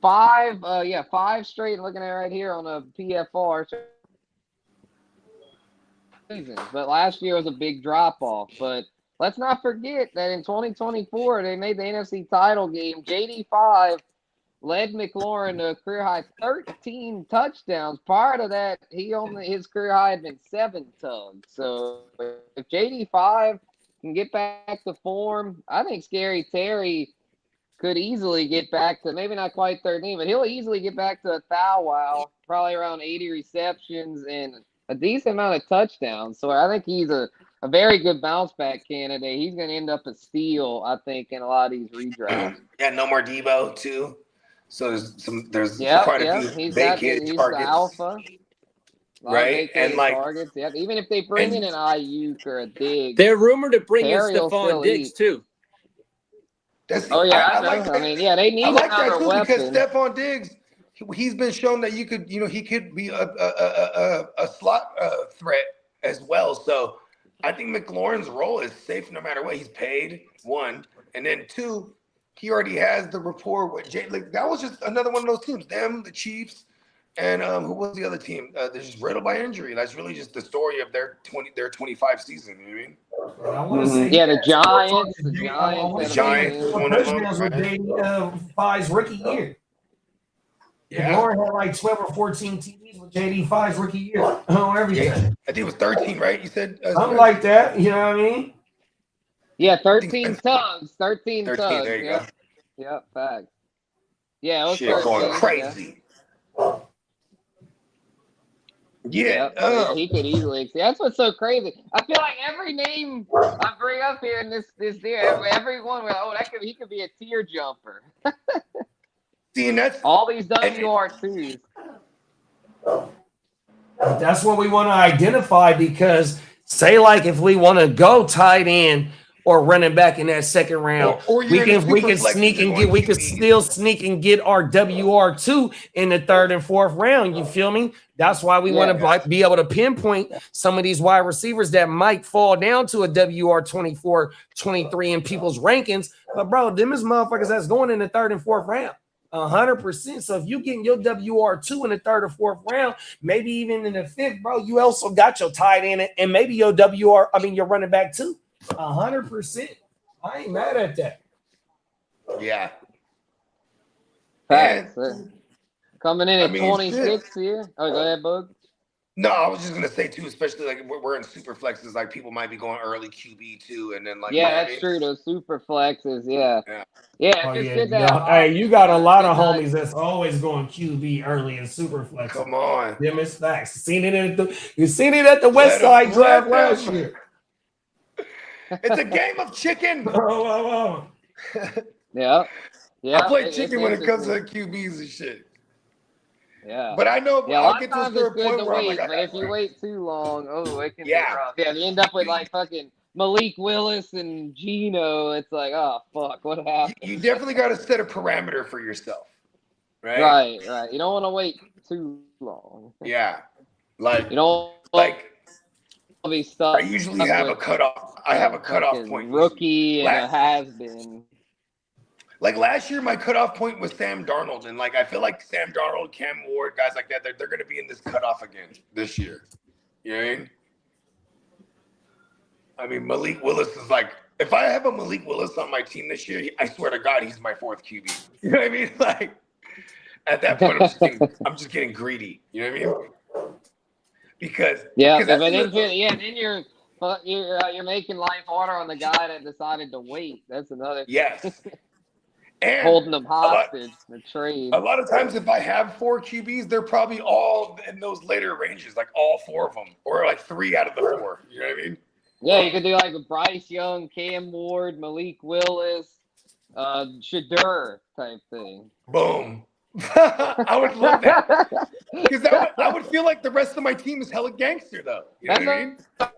5 straight, looking at it right here on a PFR. But last year was a big drop-off. But let's not forget that in 2024, they made the NFC title game. JD5 led McLaurin to a career-high 13 touchdowns. Prior to that, his career high had been 7 tugs. So if JD5 can get back to form, I think Scary Terry could easily get back to, maybe not quite 13, but he'll easily get back to a wow, probably around 80 receptions and a decent amount of touchdowns. So I think he's a very good bounce back candidate. He's going to end up a steal, I think, in a lot of these redrafts. Yeah, no more Debo too. So there's quite a few vacated targets. The alpha. Right, and like targets. Yeah, even if they bring in an Ayuk or a Diggs, they're rumored to bring in Stefon Diggs too. I mean, they need another weapon. Because Stefon Diggs, he's been shown that he could be a slot threat as well. So I think McLaurin's role is safe no matter what. He's paid, 1, and then 2, he already has the rapport with Jay. Like that was just another one of those teams. Them, the Chiefs. And who was the other team? They're just riddled by injury. That's really just the story of their 25 season. You know what I mean? The Giants. The Giants. One of them. JD5's rookie year. Yeah. Lauren had like 12 or 14 TVs with JD5's rookie year. Everything. Yeah. I think it was 13, right? You said something like that. You know what I mean? Yeah, 13 tugs. 13 tugs. There you go. Yeah, facts. Yeah, it was shit going crazy. Yeah, he could easily. That's what's so crazy. I feel like every name I bring up here in this everyone, he could be a tier jumper. See, and that's all these WR2s. That's what we want to identify because, say, like if we want to go tight end or running back in that second round, we can still sneak and get our WR2 in the 3rd and 4th round. You feel me? That's why we want to be able to pinpoint some of these wide receivers that might fall down to a WR 24, 23 in people's rankings. But bro, them is motherfuckers that's going in the 3rd and 4th round. 100%. So if you getting your WR2 in the 3rd or 4th round, maybe even in the 5th, bro, you also got your tight end and maybe your your running back too. 100%. I ain't mad at that. Yeah. Facts. Coming in at 26 here. Oh, go ahead, Bug. No, I was just gonna say too, especially like we're in super flexes, like people might be going early QB too, and then like that's true. Those super flexes, yeah. Hey, you got a lot of homies that's always going QB early in super flex. Come on, them is facts. You seen it at the West Side draft last year. It's a game of chicken. Yeah. I play chicken when it comes to QBs and shit. Yeah. But I know I'll get to a certain point where I'm like, but if you wait too long, it can be rough. Yeah, you end up with like fucking Malik Willis and Geno. It's like, oh fuck, what happened? You definitely got to set a parameter for yourself, right? Right. You don't want to wait too long. Yeah, like you don't be stuck. I usually have a cutoff. I have a cutoff point. Rookie and a has-been. Like last year, my cutoff point was Sam Darnold, and like I feel like Sam Darnold, Cam Ward, guys like that, they're going to be in this cutoff again this year. You know what I mean? I mean, Malik Willis is like, if I have a Malik Willis on my team this year, I swear to God, he's my 4th QB. You know what I mean? Like at that point, I'm just getting greedy. You know what I mean? Because then you're making life harder on the guy that decided to wait. That's another thing. Yes. And holding them hostage, the trade. A lot of times, if I have 4 QBs, they're probably all in those later ranges, like all 4 of them, or like 3 out of the 4. You know what I mean? Yeah, you could do like a Bryce Young, Cam Ward, Malik Willis, Shedeur type thing. Boom. I would love that because I would feel like the rest of my team is hella gangster, though. You know what I mean? The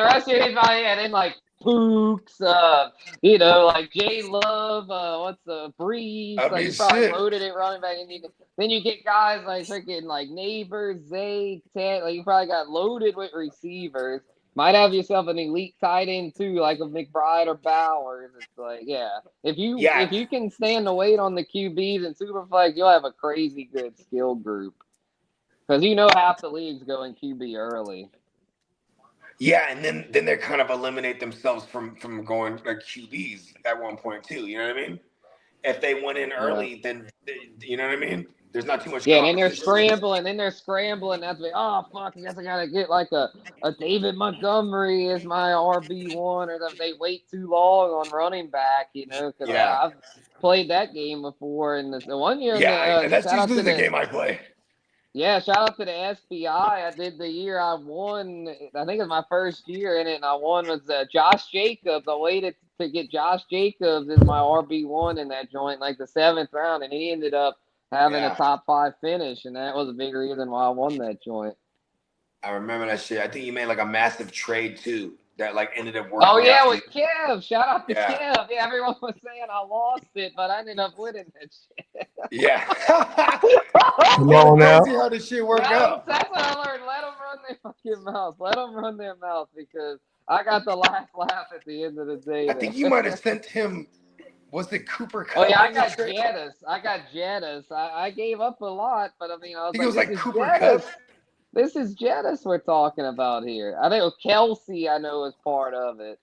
rest of your team, then like Pooks, like J Love, Breeze. I Like mean, you probably shit. loaded it running back, and then you get guys like freaking like Neighbors, Zay, Ted. Like you probably got loaded with receivers. Might have yourself an elite tight end too, like a McBride or Bowers. It's like, if you can stand the weight on the QBs and Superflex, you'll have a crazy good skill group. Because half the leagues go in QB early. Yeah, and then they kind of eliminate themselves from going like QBs at one point too. You know what I mean? If they went in early, then you know what I mean. There's not too much. Yeah, and then they're scrambling. That's like, oh fuck, I guess I gotta get like a David Montgomery as my RB1, or they wait too long on running back. Because I've played that game before, and the one year. Yeah, that's usually the game I play. Yeah, shout out to the SBI. I did the year I won. I think it was my first year in it, and I won was Josh Jacobs. I waited to get Josh Jacobs as my RB1 in that joint, like the 7th round, and he ended up having a top 5 finish, and that was a big reason why I won that joint. I remember that shit. I think you made like a massive trade too that like ended up working. Oh yeah, with Kev. Shout out to Kev. Yeah, everyone was saying I lost it, but I ended up winning that shit. Yeah. Come on now. See how this shit worked out. That's what I learned. Let them run their fucking mouth. Let them run their mouth, because I got the last laugh at the end of the day. I think you might have sent him. Was it Cooper Cup? Oh yeah, I got Jettis. I gave up a lot, but I mean, I think it was like Cooper Cup. This is Jettis we're talking about here. I think it was Kelsey. I know was part of it.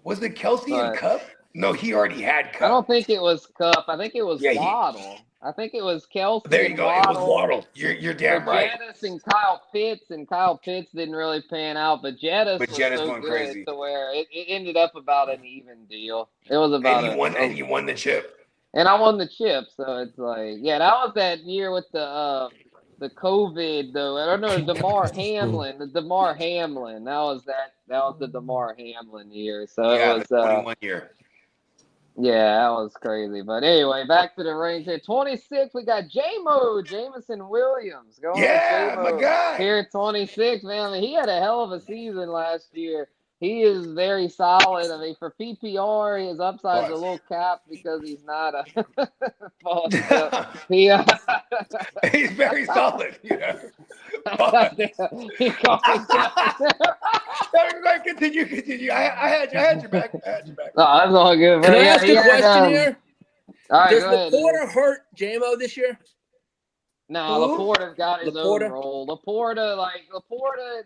Was it Kelsey and Cup? No, he already had Cup. I don't think it was Cup. I think it was Waddle. I think it was Kelsey. There you go. Waddle. It was Waddle. You're damn right. Jettis and Kyle Pitts didn't really pan out, but Jettis was so went good crazy to where it ended up about an even deal. It was about and you won the chip. And I won the chip, so it's like, that was that year with the COVID though. I don't know, DeMar Hamlin. The DeMar Hamlin. That was the DeMar Hamlin year. So it was 21 year. Yeah, that was crazy. But anyway, back to the range here. 26, we got Jameson Williams. Going my guy. Here at 26, man. I mean, he had a hell of a season last year. He is very solid. I mean, for PPR, his upside is a little capped because he's not a he's very solid. Yeah. Continue. I had your back. No, that's all good. Can I ask a question here? All right, does Laporta hurt JMO this year? No, Laporta's got his own role. Laporta,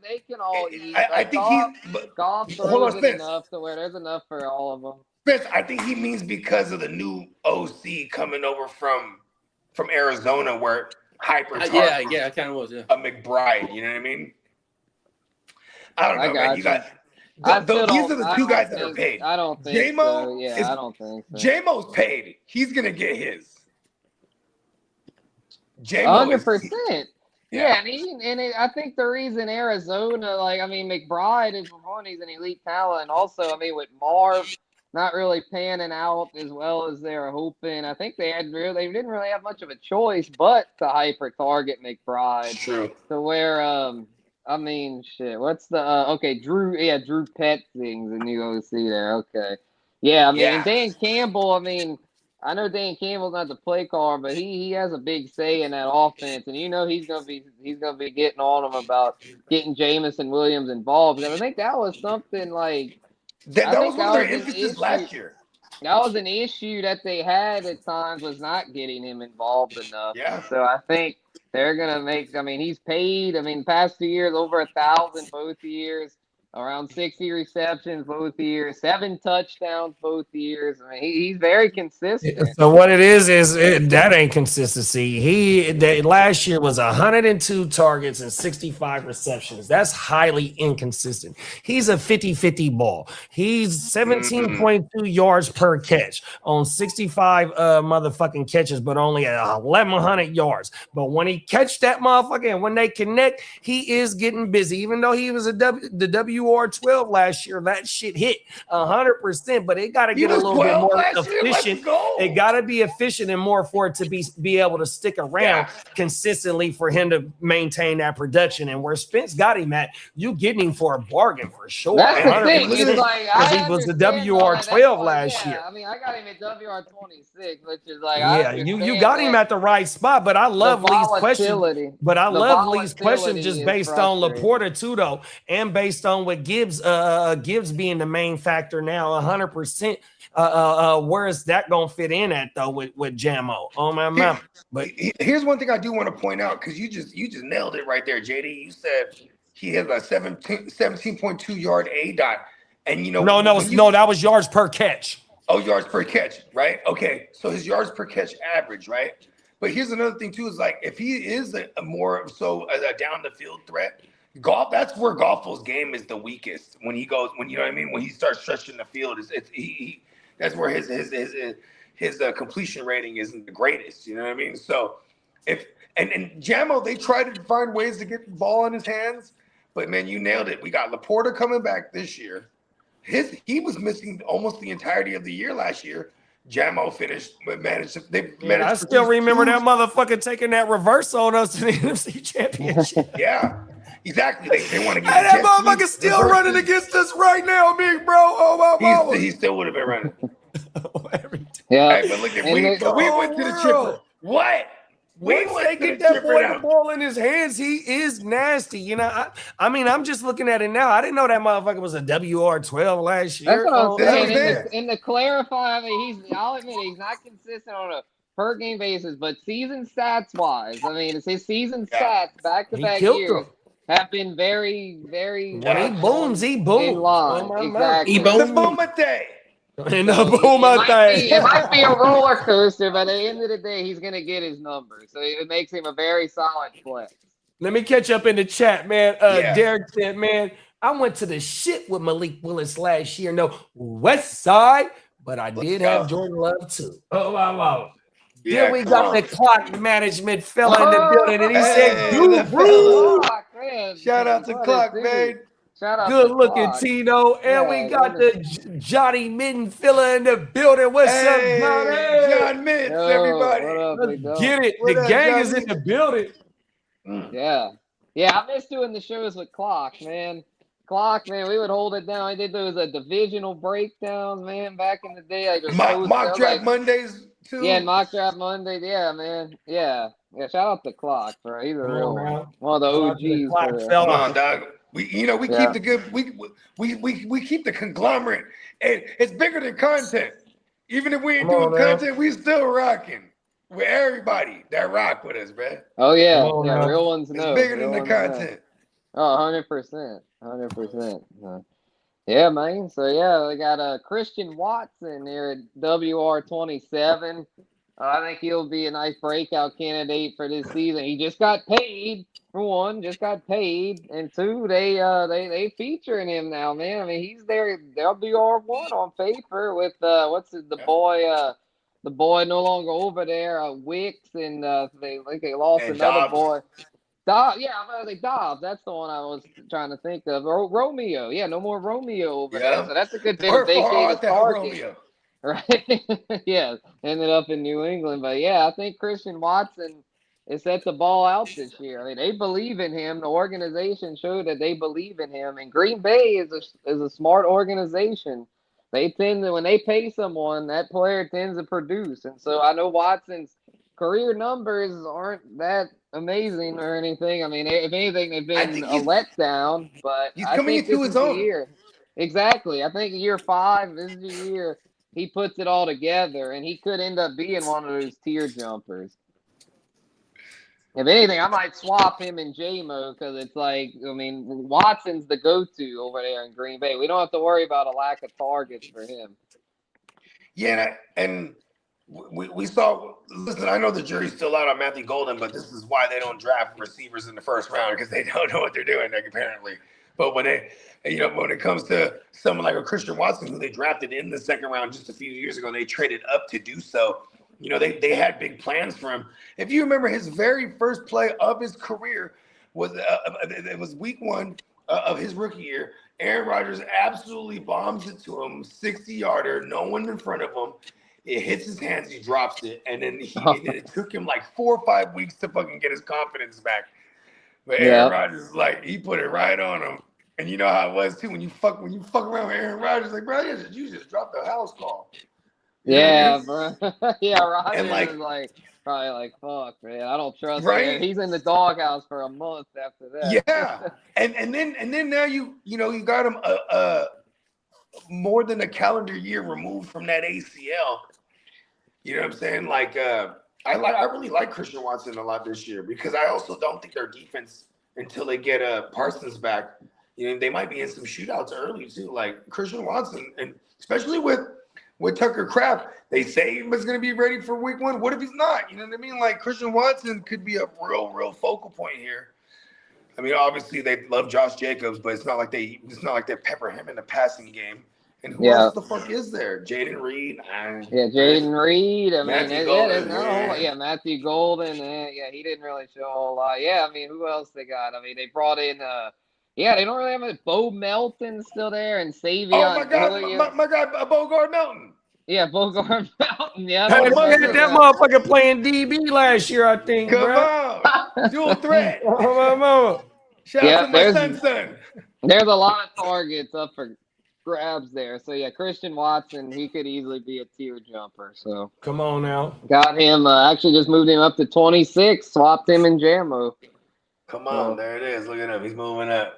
they can all eat. I think Goff throws it enough to where there's enough for all of them. Spence, I think he means because of the new OC coming over from Arizona, where hyper. Yeah, kind of was. Yeah, a McBride. You know what I mean? I don't know, man. You got. These are the two guys that are paid. I don't think so. Yeah, I don't think so. J-Mo's paid. He's gonna get his. 100%. Yeah, and I think the reason Arizona, McBride is one, he's an elite talent, and also, with Marv not really panning out as well as they were hoping, I think they didn't really have much of a choice but to hyper target McBride. True. To where what's the Drew Pet things and you go see there. Okay. Yeah, Dan Campbell, I know Dan Campbell's not the play caller, but he has a big say in that offense, and he's gonna be getting on him about getting Jameson Williams involved. And I think that was something like that was one of their emphasis last year. That was an issue that they had at times, was not getting him involved enough. Yeah. So I think they're gonna make. He's paid. Past 2 years over 1,000 both years. Around 60 receptions both years, 7 touchdowns both years. He's very consistent. So what it is that ain't consistency. Last year was 102 targets and 65 receptions. That's highly inconsistent. He's a 50-50 ball. He's 17.2 yards per catch on 65 motherfucking catches, but only at 1,100 yards. But when he catch that motherfucker and when they connect, he is getting busy. Even though he was the WR12 last year, that shit hit 100%, but it got to get a little bit more efficient. It got to be efficient and more for it to be able to stick around consistently for him to maintain that production. And where Spence got him at, you getting him for a bargain for sure. That's the thing. It's like, he was the WR12 last year. I mean, I got him at WR26, which is like, yeah, you got him at the right spot. But I love Lee's question. But I love Lee's question just based on Laporta too, though, and based on what Gibbs being the main factor now, 100%. Where is that gonna fit in at though with Jamo? Oh my mama. But here's one thing I do want to point out, because you just nailed it right there, JD. You said he has a 17.2 yard A dot, and you know no, that was yards per catch. Oh, yards per catch, right? Okay, so his yards per catch average, right? But here's another thing too: is like if he is a more so a down the field threat, golf. That's where Goffle's game is the weakest. When he goes, when you know what I mean, when he starts stretching the field, he that's where his completion rating isn't the greatest. You know what I mean? So if and Jamo, they try to find ways to get the ball in his hands, but man, you nailed it. We got Laporta coming back this year. He was missing almost the entirety of the year last year. Jamo managed to. I still remember that motherfucker taking that reverse on us to the NFC Championship. Yeah, exactly. They want to get that motherfucker still running against us right now, big bro. Oh my mama. He still would have been running. Yeah, hey, but look, we went to the chipper. What? Once they get that boy the ball in his hands, he is nasty. You know, I mean, I'm just looking at it now. I didn't know that motherfucker was a WR12 last year. That's what I'm saying. And to clarify, I mean, I'll admit he's not consistent on a per game basis, but season stats wise, I mean, it's his season stats back to back years have been very, very. When he booms, he booms. Exactly. He booms. The boomate. And the boomate. It might be a roller coaster, but at the end of the day, he's gonna get his number, so it makes him a very solid flex. Let me catch up in the chat, man. Derek said, man, I went to the shit with Malik Willis last year. No, West Side, but I did have Jordan Love too. Oh, wow. Yeah, then we got the clock management fella in the building, and he said, "You bro." Shout out to Clock, man. Shout out good looking Tino, and we got the Johnny Mitten fella in the building. What's up, Johnny? John Mitts, everybody. Let's get it. The gang is in the building. Yeah, I miss doing the shows with Clock, man. Clock, man, we would hold it down. I did those divisional breakdowns, man, back in the day. Mock draft Mondays too. Yeah, mock draft Mondays. Yeah, man. Yeah. Shout out to Clock, bro. He's a real one of the OGs. Come on, dog. We keep the good. We keep the conglomerate, and it's bigger than content. Even if we ain't doing content, we still rocking with everybody that rock with us, man. Oh yeah, real ones know. It's bigger than the content. Oh, 100%. 100%. Yeah, man. So yeah, we got Christian Watson here at WR27. I think he'll be a nice breakout candidate for this season. He just got paid. For one, and two, they featuring him now, man. I mean, he's their WR1 on paper with the boy no longer over there, Wicks, and they lost another Dobbs. boy. Dobbs, Dobbs. That's the one I was trying to think of. Romeo, no more Romeo over there. So that's a good thing. Vacated target, right? Yeah, ended up in New England, but yeah, I think Christian Watson is set the ball out this year. I mean, they believe in him. The organization showed that they believe in him. And Green Bay is a smart organization. They tend to, when they pay someone, that player tends to produce. And so I know Watson's career numbers aren't that amazing or anything. I mean, if anything, they've been a letdown. But he's coming into his own year. Exactly. I think year 5 this is the year he puts it all together, and he could end up being one of those tier jumpers. If anything, I might swap him and J-Mo because it's like, I mean, Watson's the go-to over there in Green Bay. We don't have to worry about a lack of targets for him. Yeah, and we saw, listen, I know the jury's still out on Matthew Golden, but this is why they don't draft receivers in the first round, because they don't know what they're doing, like, apparently. But when it comes to someone like a Christian Watson, who they drafted in the second round just a few years ago, they traded up to do so. You know, they had big plans for him. If you remember, his very first play of his career was it was week 1 of his rookie year, Aaron Rodgers absolutely bombs it to him, 60-yarder, no one in front of him. It hits his hands, he drops it, and then it took him like 4 or 5 weeks to fucking get his confidence back. But Aaron Rodgers, like, he put it right on him. And you know how it was too when you fuck around with Aaron Rodgers, like, bro, you just dropped the house call. Bro. Yeah, Rodgers and like, is like probably like, fuck, man, I don't trust him. Right? He's in the doghouse for a month after that. Yeah, and then now you got him more than a calendar year removed from that ACL. You know what I'm saying? Like, I really like Christian Watson a lot this year because I also don't think their defense, until they get Parsons back, they might be in some shootouts early too. Like Christian Watson, and especially with Tucker Kraft, they say he was going to be ready for week 1. What if he's not? You know what I mean? Like Christian Watson could be a real focal point here. I mean, obviously they love Josh Jacobs, but it's not like they pepper him in the passing game. And who else the fuck is there? Jaden Reed. Jaden Reed. I mean, Matthew Golden. He didn't really show a whole lot. Yeah, I mean, who else they got? I mean, they brought in they don't really have it. Bo Melton's still there, and Savion. Oh my God, my guy Bogard Melton. Yeah, Bogard Melton. Yeah, had that motherfucker playing DB last year, I think. Come on, dual threat. Shout out to my son. There's a lot of targets up for grabs there. So yeah, Christian Watson, he could easily be a tier jumper. So come on now. Got him. Actually, just moved him up to 26. Swapped him in Jammo. Come on, there it is. Look at him. He's moving up.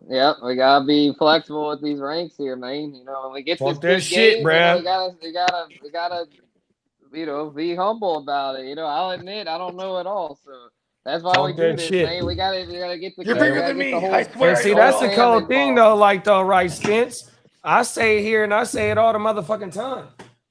Yep, we gotta be flexible with these ranks here, man. When we get Fuck this that shit, game, bro. We gotta, be humble about it. I'll admit I don't know it all, so that's why we do this, man. We gotta get the. You're bigger than me. I swear. And see, that's the cold thing, though. Like, right, Spence? I say it here and I say it all the motherfucking time,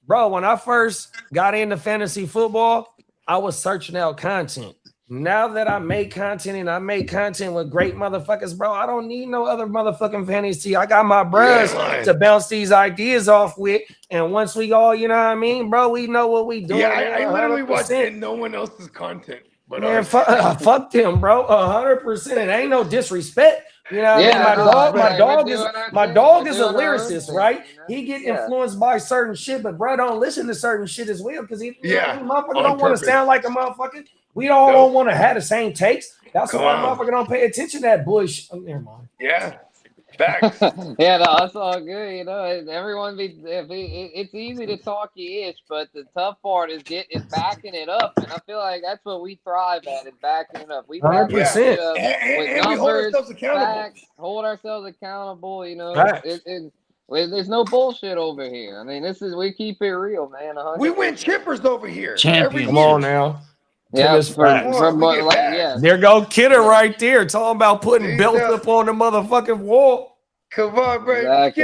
bro. When I first got into fantasy football, I was searching out content. Now that I make content and I make content with great motherfuckers, bro, I don't need no other motherfucking fantasy. I got my bros to bounce these ideas off with. And once we all, you know what I mean, bro, we know what we doing. Yeah, I literally watch no one else's content. But man, fuck them, bro. 100%. It ain't no disrespect. You know what I mean? My dog is a lyricist, right? He get influenced by certain shit, but bro, don't listen to certain shit as well because motherfucker don't want to sound like a motherfucker. We don't want to have the same takes. That's why motherfucker don't pay attention to that bullshit. Oh, never mind. Yeah. Facts. That's all good. Everyone it's easy to talk ish, but the tough part is backing it up, and I feel like that's what we thrive at, is backing it up. We 100%. And we hold ourselves accountable. Hold ourselves accountable. There's no bullshit over here. I mean, we keep it real, man. 100%. We win chippers over here. Champion. Come on now. Yeah, there go Kitteh right there, talking about putting belts up on the motherfucking wall. Come on, bro. Exactly.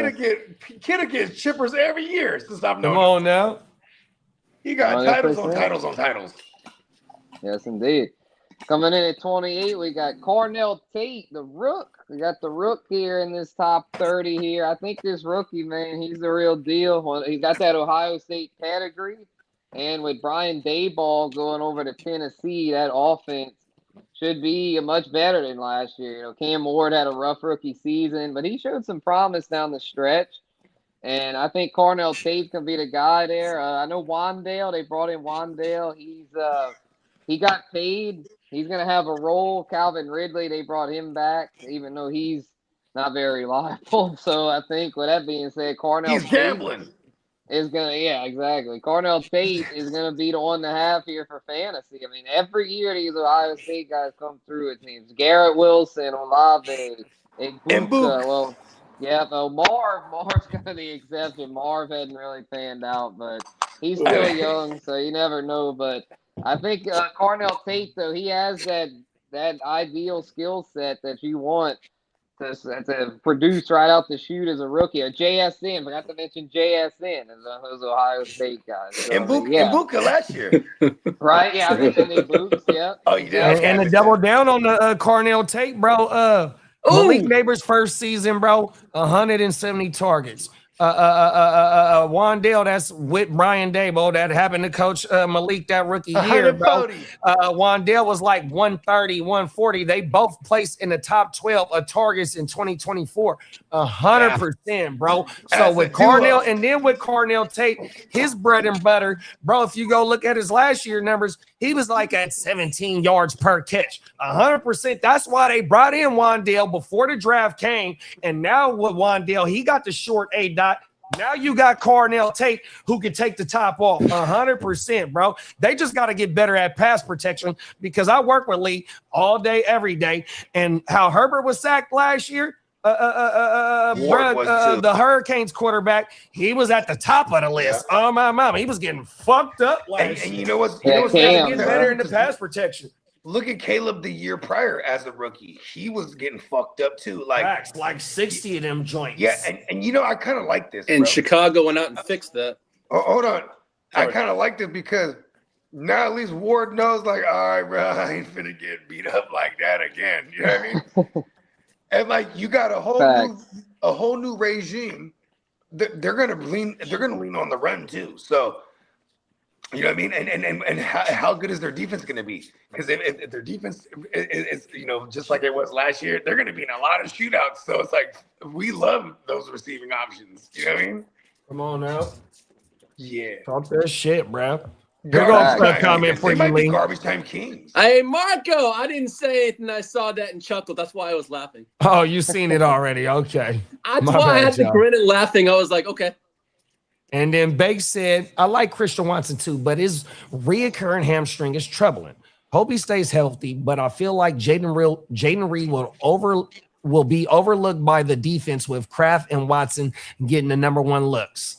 Kitteh gets chippers every year since I've known. Come on now. He got titles on titles on titles. Yes, indeed. Coming in at 28, we got Carnell Tate, the Rook. We got the Rook here in this top 30 here. I think this rookie, man, he's the real deal. He got that Ohio State pedigree. And with Brian Daboll going over to Tennessee, that offense should be much better than last year. Cam Ward had a rough rookie season, but he showed some promise down the stretch. And I think Carnell Tate can be the guy there. I know Wandale. They brought in Wandale. He got paid. He's going to have a role. Calvin Ridley, they brought him back, even though he's not very reliable. So I think with that being said, Carnell Tate gambling. Is exactly. Carnell Tate is gonna be the one to have here for fantasy. I mean, every year these Ohio State guys come through. It seems Garrett Wilson, Olave, and Marv's kind of the exception. Marv hadn't really panned out, but he's still young, so you never know. But I think Carnell Tate, though, he has that ideal skill set that you want to produce right out the chute as a rookie. JSN, forgot to mention JSN as those Ohio State guys. So, and Buka last year. Right, yeah, I mentioned Boots, yeah. Oh, you did. And to double down on the Carnell Tate, bro, Malik Neighbors' first season, bro, 170 targets. Wandale, that's with Brian Dable, that happened to coach Malik that rookie year, bro. Wandale was like 130, 140. They both placed in the top 12 of targets in 2024. 100%, bro. So with Carnell, and then with Carnell Tate, his bread and butter, bro, if you go look at his last year numbers, he was like at 17 yards per catch. 100%. That's why they brought in Wandale before the draft came. And now with Wandale, he got the short A dot. Now you got Carnell Tate who can take the top off. 100%, bro. They just got to get better at pass protection, because I work with Lee all day, every day. And how Herbert was sacked last year, the Hurricanes quarterback, he was at the top of the list. Oh my mama, he was getting fucked up last year. And you know what's getting better in the pass protection. Look at Kaleb the year prior as a rookie. He was getting fucked up too. Like 60 of them joints. Yeah, and you know, I kind of like this. And Chicago went out and fixed that. Oh, hold on. Sorry. I kind of like this because now at least Ward knows, like, all right, bro, I ain't finna get beat up like that again. You know what I mean? And like, you got a whole new regime. They're gonna lean on the run too. So, you know what I mean? And how good is their defense going to be? Because if their defense is, you know, just like it was last year, they're going to be in a lot of shootouts. So it's like, we love those receiving options. You know what I mean? Come on now. Yeah. Talk that shit, bro. Here goes a comment for you, Lee. Garbage time kings. Hey, Marco, I didn't say anything. I saw that and chuckled. That's why I was laughing. Oh, you seen it already. Okay. That's why I had to grin and laughing. I was like, okay. And then Bake said, I like Christian Watson too, but his reoccurring hamstring is troubling. Hope he stays healthy, but I feel like Jaden Reed will be overlooked by the defense with Kraft and Watson getting the number one looks,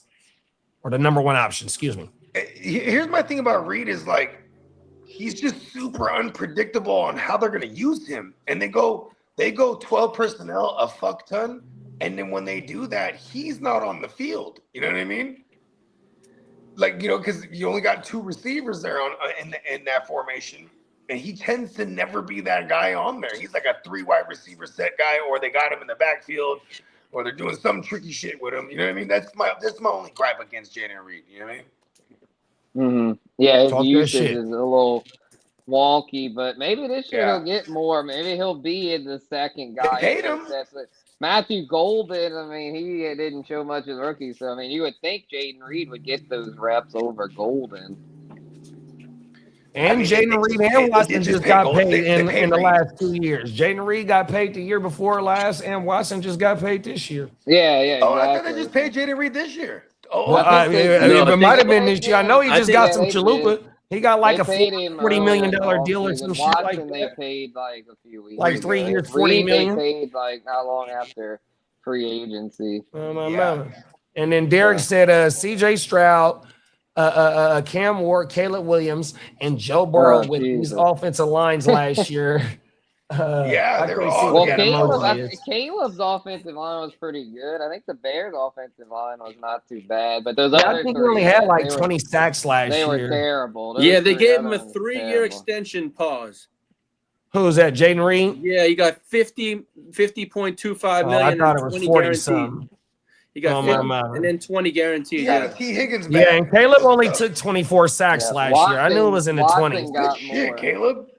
or the number one option, excuse me. Here's my thing about Reed is, like, he's just super unpredictable on how they're going to use him. And they go 12 personnel a fuck ton. And then when they do that, he's not on the field. You know what I mean? Like, you know, because you only got two receivers there in that formation. And he tends to never be that guy on there. He's like a 3 wide receiver set guy, or they got him in the backfield, or they're doing some tricky shit with him. You know what I mean? That's my only gripe against Jaden Reed. You know what I mean? Mm-hmm. Yeah, his usage is a little wonky, but maybe this year he'll get more. Maybe he'll be in the second guy. They paid him. Matthew Golden, I mean, he didn't show much as a rookie, so I mean, you would think Jaden Reed would get those reps over Golden. And Jaden Reed and Watson just got paid in the last 2 years. Jaden Reed got paid the year before last, and Watson just got paid this year. Yeah, exactly. Oh, I thought they just paid Jaden Reed this year. It might have been this year. I know he just got some chalupa. He got like a $40 million deal or some shit like that. They paid like a few weeks. Like 3 years, $40 million. They paid like not long after free agency. And then Derek said CJ Stroud, Cam Ward, Caleb Williams, and Joe Burrow with these offensive lines last year. They're all. Caleb's offensive line was pretty good. I think the Bears' offensive line was not too bad, but those other I think he only had like 20 sacks last year. They were terrible. They gave him a 3-year extension pause. Who's that? Jaden Reed? Yeah, he got $50.25 million. I thought it was 40 something. He got 50, and then 20 guaranteed. Yeah, T. Higgins. Yeah, and Caleb only took 24 sacks last year. I knew it was in the 20s. Good shit, Caleb.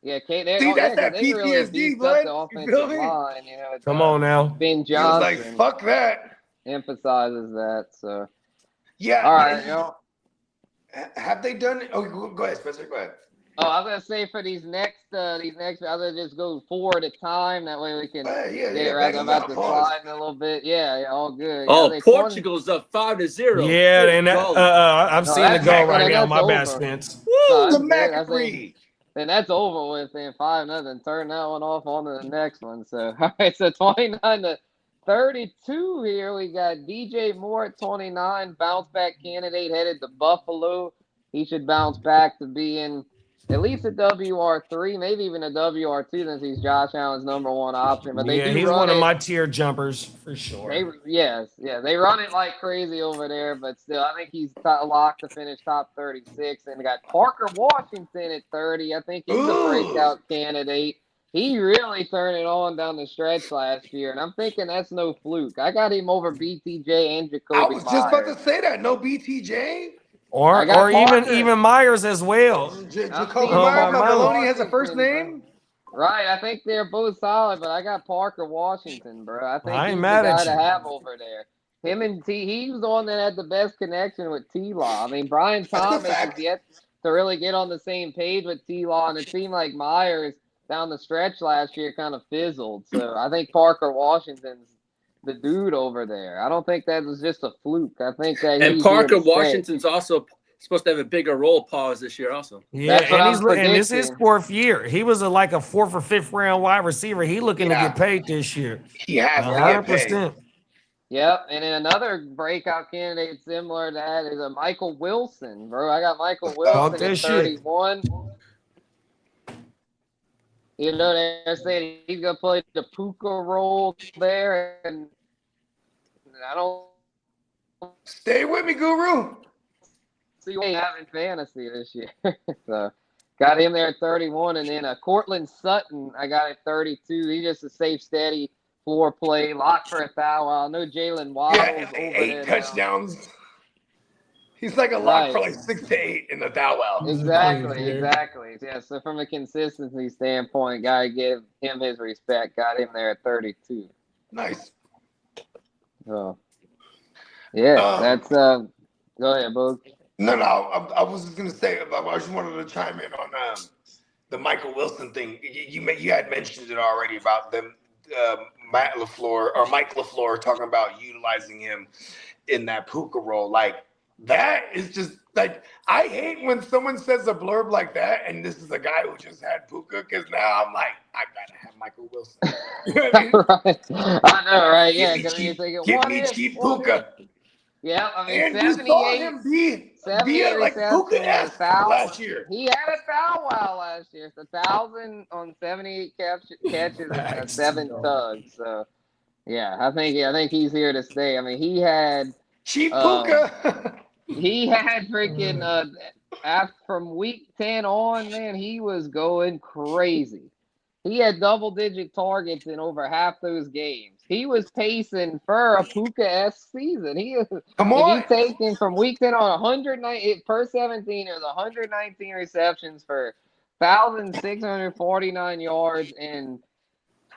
Yeah, that's that PTSD, bud. You feel me? Line, Come on now. Ben Johnson. Like, fuck that. Emphasizes that. So. Yeah. All right. Have they done it? Oh, go ahead, Spencer. Go ahead. Oh, I was gonna say for these next, I'll just go 4 at a time. That way we can get right about to slide in a little bit. Yeah, all good. Oh, Portugal's up 5-0. Yeah, and I've seen the goal right now. My bad, Spence. Woo, the McAfee. Then that's over with. Then 5-0. Turn that one off on to the next one. So all right, so 29-32 here. We got DJ Moore at 29, bounce back candidate headed to Buffalo. He should bounce back to being at least a WR3, maybe even a WR2 since he's Josh Allen's number one option. But he's one of my tier jumpers for sure. They run it like crazy over there, but still, I think he's locked to finish top 36. And we got Parker Washington at 30. I think he's a breakout candidate. he really turned it on down the stretch last year, and I'm thinking that's no fluke. I got him over BTJ and Jacoby I was just about Myers. to say that. No BTJ. Or even Myers as well. Jacoby Oh, Myers. my Now, mama. Maloney has a first name. Right, I think they're both solid, but I got Parker Washington, bro. I think I ain't he's mad the at guy you. to have over there. Him and he was the one that had the best connection with T-Law. I mean, Brian Thomas is yet to really get on the same page with T-Law, and it seemed like Myers down the stretch last year kind of fizzled. So I think Parker Washington's the dude over there. I don't think that was just a fluke. I think that And he's Parker here to stay. Washington's also supposed to have a bigger role pause this year also. Yeah, That's what I'm and this is his predicting. 4th year. He was like a 4th or 5th round wide receiver. He looking to get paid this year. He has to get paid. 100%. Yep, and then another breakout candidate similar to that is a Michael Wilson, bro. I got Michael Wilson at 31. You know, they're saying he's gonna play the Puka role there, and I don't stay with me, Guru. see what we have in fantasy this year. So got him there at 31, and then Cortland Sutton, I got at 32. He's just a safe, steady floor play, lock for a foul. I know Jalen Waddle's over 8 touchdowns. He's like a lock for like 6 to 8 in the thou wow. Exactly. Yeah, so from a consistency standpoint, gotta give him his respect. Got him there at 32. Nice. So, yeah, that's go ahead, Boog. No, I was just gonna say, I just wanted to chime in on the Michael Wilson thing. You had mentioned it already about them, Mike LaFleur talking about utilizing him in that Puka role. Like that is just like, I hate when someone says a blurb like that, and this is a guy who just had Puka, because now I'm like, I gotta have Michael Wilson. You know what I mean? Right. I know, right? Yeah, give me cheap Puka. Yeah, I mean, And you saw him be like Puka-esque last year. He had a foul wow last year. It's 1,000 on 78 catches and 7 tugs. So, yeah, I think he's here to stay. I mean, he had cheap Puka. He had freaking from week 10 on, man, he was going crazy. He had double-digit targets in over half those games. He was pacing for a Puka-esque season. Come on. If you take him from week 10 on 109 per 17, it was 119 receptions for 1,649 yards and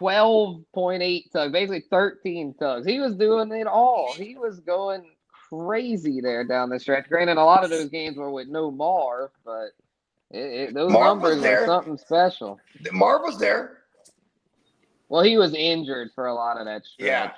12.8 tugs, basically 13 tugs. He was doing it all. He was going crazy there down the stretch. Granted, a lot of those games were with no Marv, but those numbers were something special. Marv was there. Well, he was injured for a lot of that stretch. Yeah.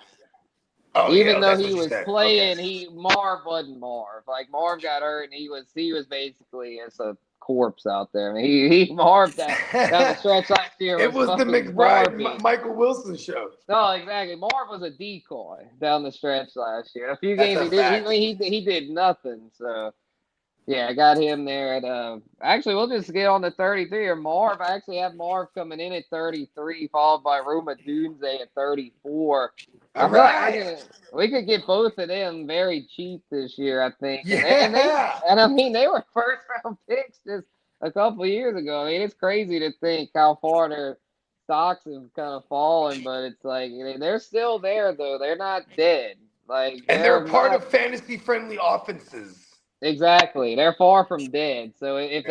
Oh, even though he was playing, Marv wasn't Marv. Like Marv got hurt, and he was basically as a corpse out there. I mean, he Marv down the stretch last year. It was the McBride Michael Wilson show. No, exactly. Marv was a decoy down the stretch last year. A few games he did nothing. So. Yeah, I got him there at actually we'll just get on to 33 or Marv. I actually have Marv coming in at 33, followed by Roma Dunze at 34. All right. We could get both of them very cheap this year, I think. Yeah. And I mean they were first round picks just a couple of years ago. I mean, it's crazy to think how far their stocks have kind of fallen, but it's like they're still there though. They're not dead. Like and they're part of fantasy friendly offenses. Exactly. They're far from dead. So if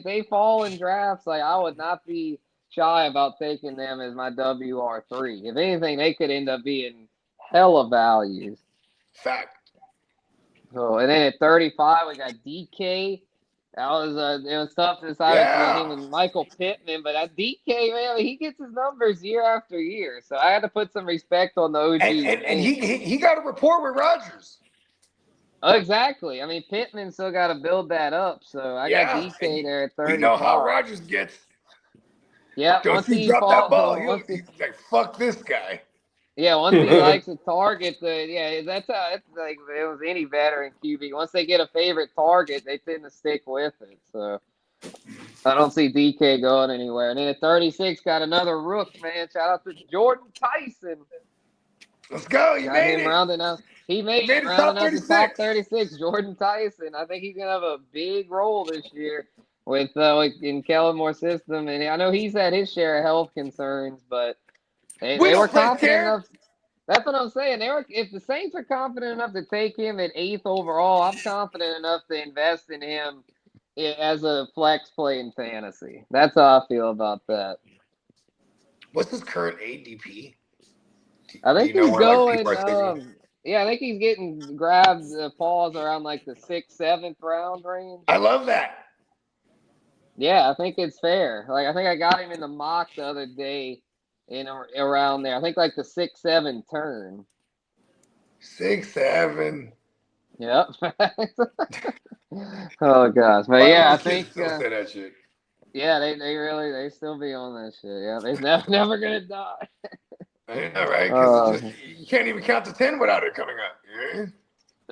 they fall in drafts, like I would not be shy about taking them as my WR3. If anything, they could end up being hella values. Fact. So and then at 35, we got DK. That was it was tough to decide between him and Michael Pittman, but DK, man, he gets his numbers year after year. So I had to put some respect on the OG. And he got a rapport with Rodgers. Oh, exactly. I mean, Pittman still got to build that up. So I got DK there at 30. We know how Rodgers gets. Yeah. Once he dropped that ball, he's like, fuck this guy. Yeah, once he likes a target, that's how it's like if it was any veteran QB. Once they get a favorite target, they tend to stick with it. So I don't see DK going anywhere. And then at 36, got another rook, man. Shout out to Jordan Tyson. Let's go. He made it. Rounding up. He made it rounding up the top 36. Jordan Tyson. I think he's going to have a big role this year. with in Kellen Moore's system, and I know he's had his share of health concerns, but they were confident enough. That's what I'm saying. If the Saints are confident enough to take him at 8th overall, I'm confident enough to invest in him as a flex play in fantasy. That's how I feel about that. What's his current ADP? I think he's going. I think he's getting grabbed paws around like the 6th, 7th round range. I love that. Yeah, I think it's fair. Like, I think I got him in the mock the other day around there. I think like the 6-7 turn. 6-7. Yep. Oh gosh, but yeah, I think. Still say that shit. Yeah, they still be on that shit. Yeah, they're never gonna die. Yeah, right. Because you can't even count to 10 without it coming up. Yeah.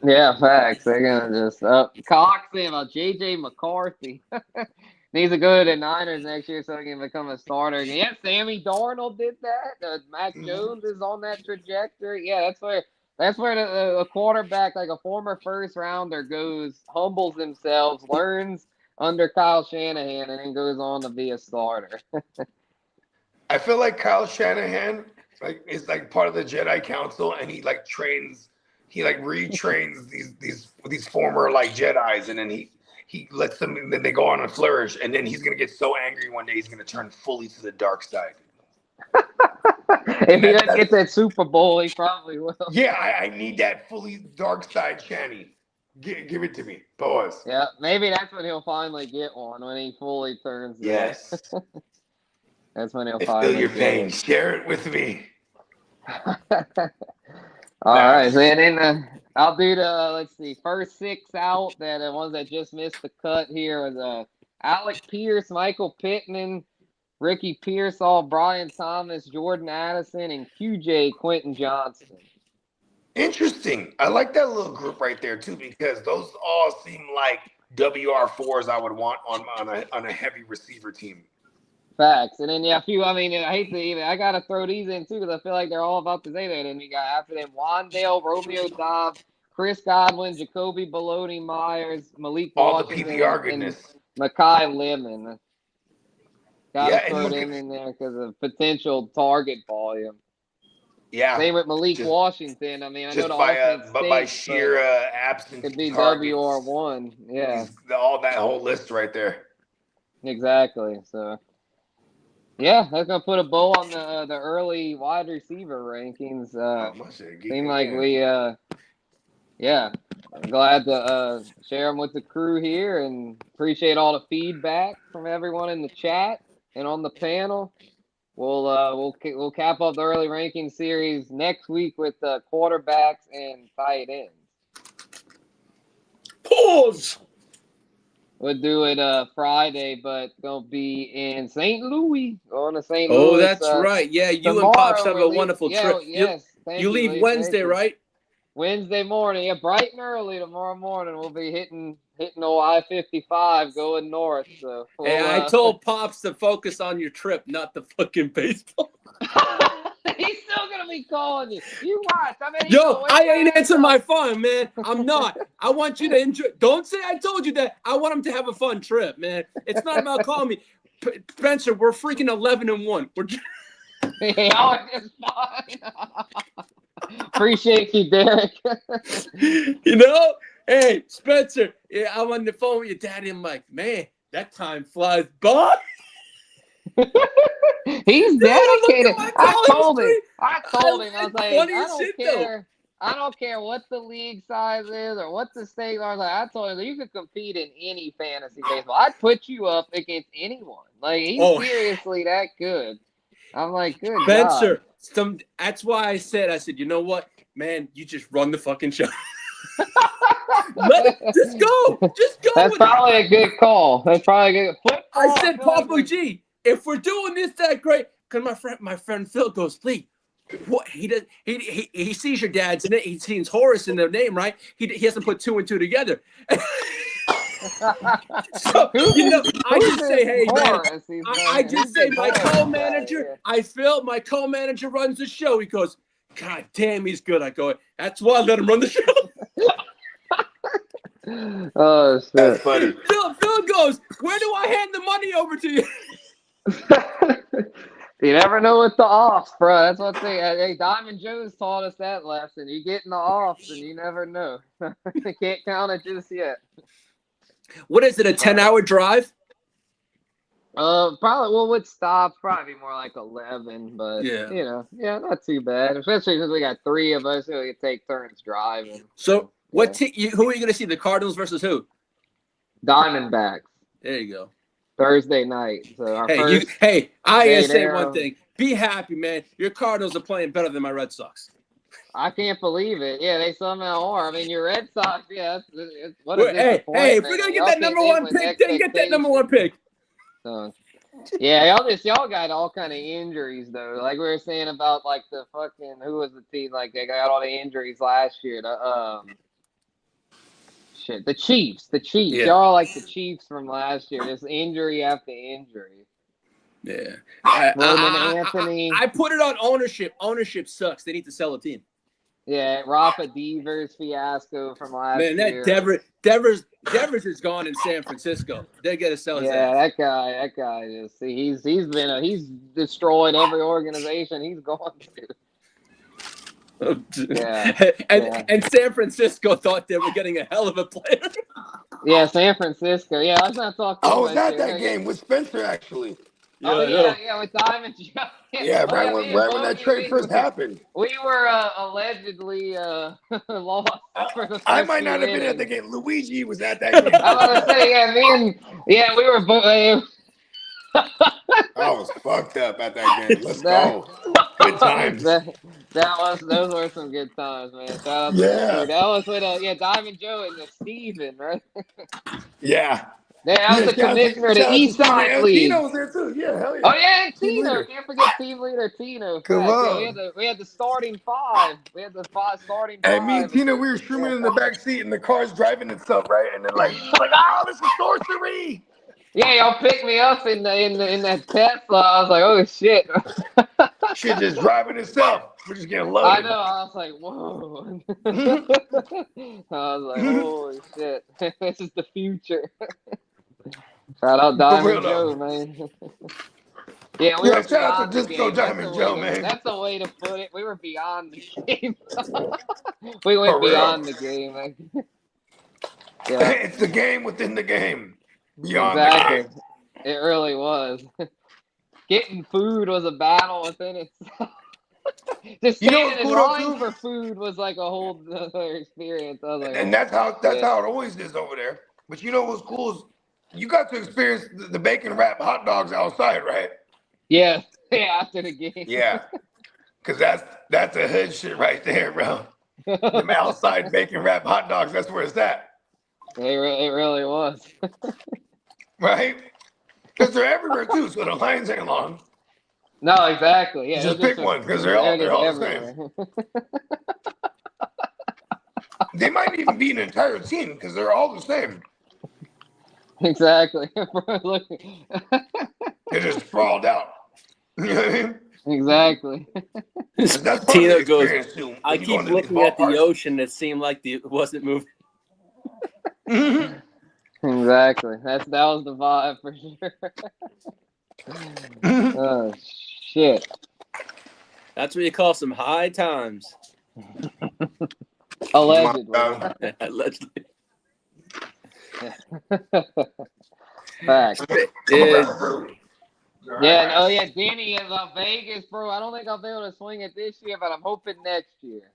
Yeah, facts. They're gonna just Cox saying about JJ McCarthy. Needs to go to the Niners next year so he can become a starter. Yeah, Sammy Darnold did that. Mac Jones is on that trajectory. Yeah, that's where a quarterback, like a former first rounder, humbles themselves, learns under Kyle Shanahan, and then goes on to be a starter. I feel like Kyle Shanahan is like part of the Jedi Council, and he retrains these former Jedis, and then he lets them, and then they go on and flourish, and then he's gonna get so angry one day he's gonna turn fully to the dark side. If he doesn't get that Super Bowl, he probably will. Yeah, I need that fully dark side Shanny. Give it to me. Pause. Yeah, maybe that's when he'll finally get one, when he fully turns. Yes. That's when he'll finally feel your pain. Share it with me. All right, so then I'll do let's see, first 6 out. The ones that just missed the cut here was Alec Pierce, Michael Pittman, Ricky Pearsall, Brian Thomas, Jordan Addison, and QJ Quentin Johnson. Interesting. I like that little group right there too, because those all seem like WR4s I would want on a heavy receiver team. Facts. And then, I got to throw these in too, because I feel like they're all about the same. And then you got after them Wandale, Romeo Dobbs, Chris Godwin, Jacoby Baloney Myers, Malik Washington, the PPR goodness. And Mekhi Lemon. Got to throw them in there because of potential target volume. Yeah. Same with Malik Washington. I mean, I know the offense by sheer absence. Could be WR1. Yeah. That whole list right there. Exactly. So, yeah, that's gonna put a bow on the early wide receiver rankings. Seem like we, I'm glad to share them with the crew here, and appreciate all the feedback from everyone in the chat and on the panel. We'll cap up the early ranking series next week with quarterbacks and tight ends. Pause. We'll do it Friday, but gonna be in St. Louis. Going to St. Louis. Oh, that's right. Yeah, you and Pops have a wonderful trip. Yes, you leave Wednesday, right? Wednesday morning, yeah, bright and early tomorrow morning. We'll be hitting old I-55 going north. So I told Pops to focus on your trip, not the fucking baseball. He's still gonna be calling you. You watch. I ain't answering my phone, man. I'm not. I want you to enjoy. Don't say I told you that. I want him to have a fun trip, man. It's not about calling me. Spencer, we're freaking 11-1. We're just... it's fine. Appreciate you, Derek. Hey, Spencer, I'm on the phone with your daddy. I'm like, man, that time flies by. He's dedicated. I told him. I was like, I don't care what the league size is or what the state are. I told him that you could compete in any fantasy baseball. I'd put you up against anyone. Like, he's seriously that good. I'm like, good Spencer, that's why I said, you know what, man, you just run the fucking show. Just go. That's probably a good call. That's probably a good. I said, Papa G, if we're doing this that great, because my friend Phil goes, Lee, what he does? He sees your dad's name. He sees Horace in the name, right? He hasn't put 2 and 2 together. So, I just say, hey, man, I just say my co-manager, my co-manager runs the show. He goes, God damn, he's good. I go, that's why I let him run the show. Oh shit. That's funny. Phil goes, where do I hand the money over to you? You never know with the offs, bro. That's what they. Hey, Diamond Jones taught us that lesson. You get in the offs, and you never know. You can't count it just yet. What is it? A 10-hour drive? Probably. Well, with stops, probably more like 11. But yeah, not too bad. Especially since we got 3 of us, so we can take turns driving. So, who are you going to see? The Cardinals versus who? Diamondbacks. There you go. Thursday night. So our first. I gotta say there. one thing. Be happy, man. Your Cardinals are playing better than my Red Sox. I can't believe it. Yeah, they somehow are. I mean, your Red Sox. Yeah, what Hey, if we're gonna get that number 1 pick, then get that number 1 pick. Yeah, y'all got all kind of injuries though. Like we were saying about like the fucking who was the team? Like they got all the injuries last year. The Chiefs. Yeah. Y'all like the Chiefs from last year. Just injury after injury. Yeah. Anthony. I put it on ownership. Ownership sucks. They need to sell a team. Yeah, Rafa Devers fiasco from last year. Man, that Devers is gone in San Francisco. They got to sell his ass. That guy just he's destroyed every organization he's gone to. And San Francisco thought they were getting a hell of a player. Yeah, San Francisco. Yeah, let's not talk. I was at that game with Spencer actually. Yeah, with Diamond Joe. Yeah, right when that trade first happened. We were allegedly lost. For the I might not have been at the game. Luigi was at that game. I was going to say, we were both. I was fucked up at that game. Let's go. Good times. Those were some good times, man. Shout out to that was with Diamond Joe and Steven, right? Yeah. I was the commissioner of the East Side League. Tino was there too. Yeah, hell yeah. Oh yeah, Tino. Can't forget team leader Tino. Come on. Yeah, we had the starting 5. We had the 5 starting 5. And me and Tino, we were streaming in the back seat, and the car's driving itself, right? And then like, this is sorcery. Yeah, y'all picked me up in that Tesla. I was like, oh shit. Shit just driving itself. We're just getting loaded. I know. I was like, whoa. I was like, holy shit. This is the future. Shout out Diamond Joe, man. Yeah, we were shout out to Disco Diamond Joe, man. That's the way to put it. We were beyond the game. We went beyond the game. Man. Yeah. It's the game within the game. Beyond the game. It really was. Getting food was a battle within itself. Just standing in line for food was like a whole other experience. I was like, and that's how it always is over there. But you know what's cool is you got to experience the bacon wrap hot dogs outside, right? Yeah, after the game. Yeah, because that's a hood shit right there, bro. Them outside bacon wrap hot dogs, that's where it's at. It really was. Right? Because they're everywhere too, so the lines ain't long. No, exactly. Yeah, just pick one because they're all the same. They might even be an entire team because they're all the same. Exactly. They're just sprawled out. You know what I mean? Exactly. That's Tina goes, too, I keep looking at the ocean that seemed like it wasn't moving. Exactly. That was the vibe for sure. Oh shit. That's what you call some high times. Allegedly. Allegedly. Facts. Danny is Vegas, bro. I don't think I'll be able to swing it this year, but I'm hoping next year.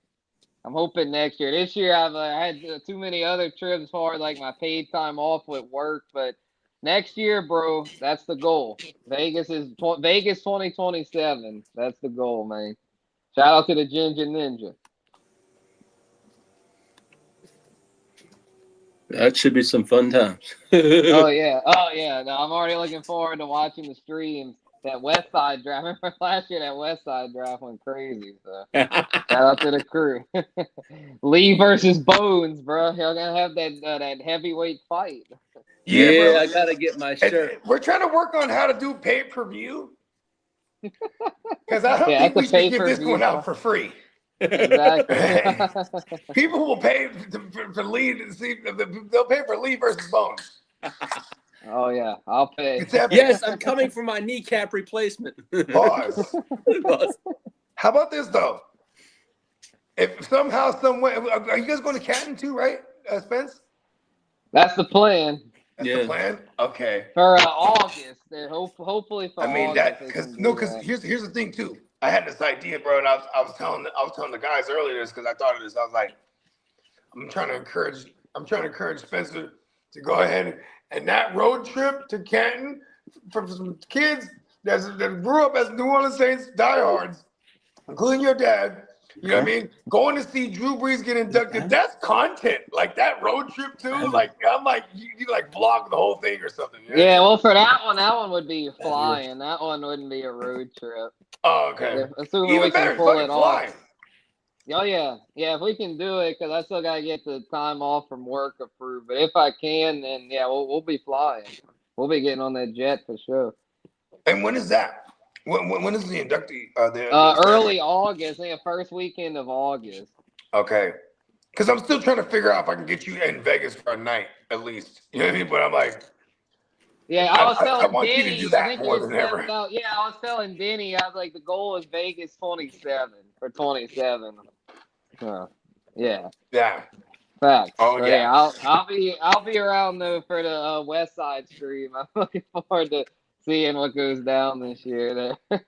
This year I've had too many other trips as far as like my paid time off with work, but next year, bro, that's the goal. Vegas 2027. That's the goal, man. Shout out to the Ginger Ninja. That should be some fun times. Oh yeah. No, I'm already looking forward to watching the streams. That West Side draft. Remember last year that West Side draft went crazy. So shout out to the crew. Lee versus Bones, bro. Y'all gonna have that heavyweight fight. Yeah, I gotta get my shirt. And we're trying to work on how to do pay-per-view. Because I don't think we should give this one out for free. Exactly. People will pay for lead. They'll pay for Lee versus Bones. Oh yeah, I'll pay. Yes, I'm coming for my kneecap replacement. Pause. How about this though? If somehow, some way, are you guys going to Canton too, right, Spence? That's the plan. That's the plan. Okay. For August, hopefully for. I mean August, because here's the thing too. I had this idea, bro, and I was telling the guys earlier this because I thought of this. I was like, I'm trying to encourage Spencer to go ahead and that road trip to Canton for some kids that grew up as New Orleans Saints diehards, including your dad. You know what I mean? Going to see Drew Brees get inducted, that's content. Like that road trip too. Like I'm like you like vlog the whole thing or something. You know? Yeah, well, for that one would be flying. That one wouldn't be a road trip. Oh, okay. Assuming Even we better, can pull it off. flying. Oh yeah, if we can do it, because I still gotta get the time off from work approved. But if I can, then yeah, we'll be flying. We'll be getting on that jet for sure. And when is that? When is the inductee? Early August, I think first weekend of August. Okay, because I'm still trying to figure out if I can get you in Vegas for a night at least. You know what I mean? But I'm like, yeah, I was telling I want Denny, you to do that more than ever. Yeah, I was telling Denny, I was like, the goal is Vegas 27 for 27. Yeah. Yeah. Facts. Oh so, yeah. I'll be around though for the West Side stream. I'm looking forward to seeing what goes down this year. There.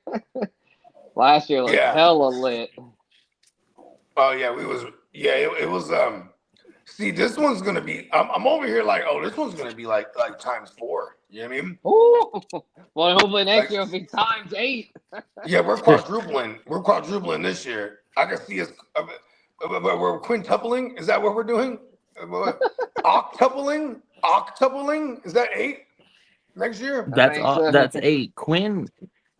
Last year was hella lit. Oh yeah, it was. See, this one's gonna be. I'm over here like, oh, this one's gonna be like times 4. You know what I mean? Ooh. Well, hopefully next year will be times 8. Yeah, we're quadrupling. We're quadrupling this year. I can see us. We're quintupling. Is that what we're doing? Octupling. Octupling. Is that 8 next year? That's 8. Quinn.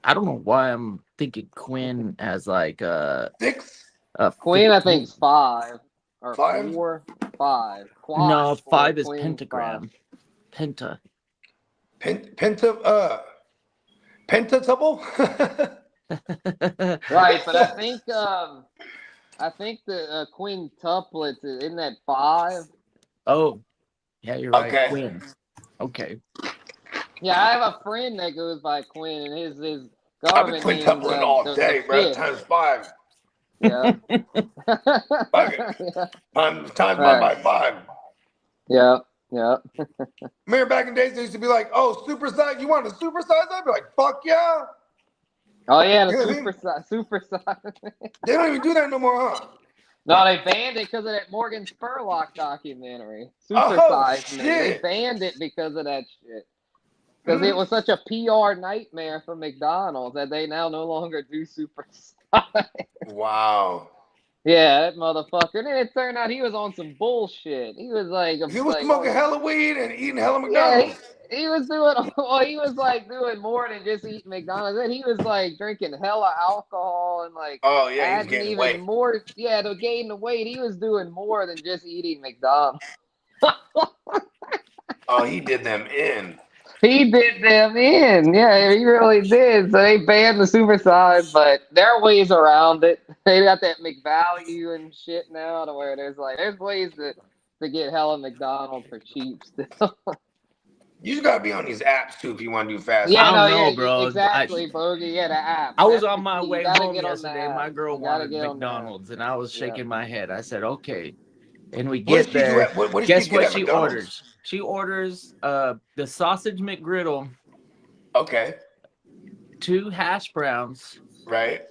I don't know why I'm thinking Quinn as like 6. Quinn, I think, is 5 or 5? 4. 5. Quad, no, 5 is Quinn, pentagram. 5. Pentatuple. Right, but I think the quintuplets isn't that 5? Oh, yeah, you're right. Okay. Quinn. Okay. Yeah, I have a friend that goes by Quinn, and his I've been government name quintupling all day, bro. Times 5. Yeah. Times by 5. Yeah. Remember back in days, they used to be like, "Oh, supersize. You want to supersize?" I'd be like, "Fuck yeah!" Oh yeah, the You know what I mean? super size. They don't even do that no more, huh? No, they banned it because of that Morgan Spurlock documentary. Super Oh, size, man. They shit. banned it because of that shit. Because it was such a PR nightmare for McDonald's that they now no longer do super size. Wow. Yeah, that motherfucker. And then it turned out he was on some bullshit. He was like, He was smoking hella weed and eating hella McDonald's. Yeah, he was doing. Well, he was like doing more than just eating McDonald's. Then he was like drinking hella alcohol and like. Oh yeah, he's adding gaining even weight. more. Yeah, to gain the weight, he was doing more than just eating McDonald's. Oh, he did them in. He did them in. Yeah, he really did. So they banned the supersize, but there are ways around it. They got that McValue and shit now to where there's ways to get hella McDonald's for cheap still. You just gotta be on these apps too if you want to do fast. Yeah, I don't know, bro. Exactly, Bogey. Yeah, the app. I was on my way home get on yesterday. My girl wanted McDonald's, and I was shaking my head. I said, "Okay." And we get there. Guess what she orders? She orders the sausage McGriddle. Okay. 2 hash browns. Right.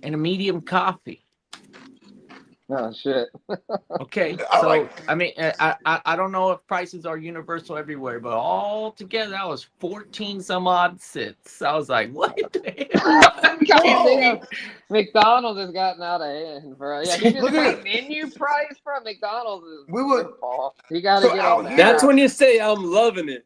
And a medium coffee. Oh shit. Okay. So I mean, I don't know if prices are universal everywhere, but all together that was 14 some odd cents. I was like, what the hell? McDonald's has gotten out of hand, bro. Yeah, you just pay menu price for McDonald's. You gotta get on that. That's when you say I'm loving it.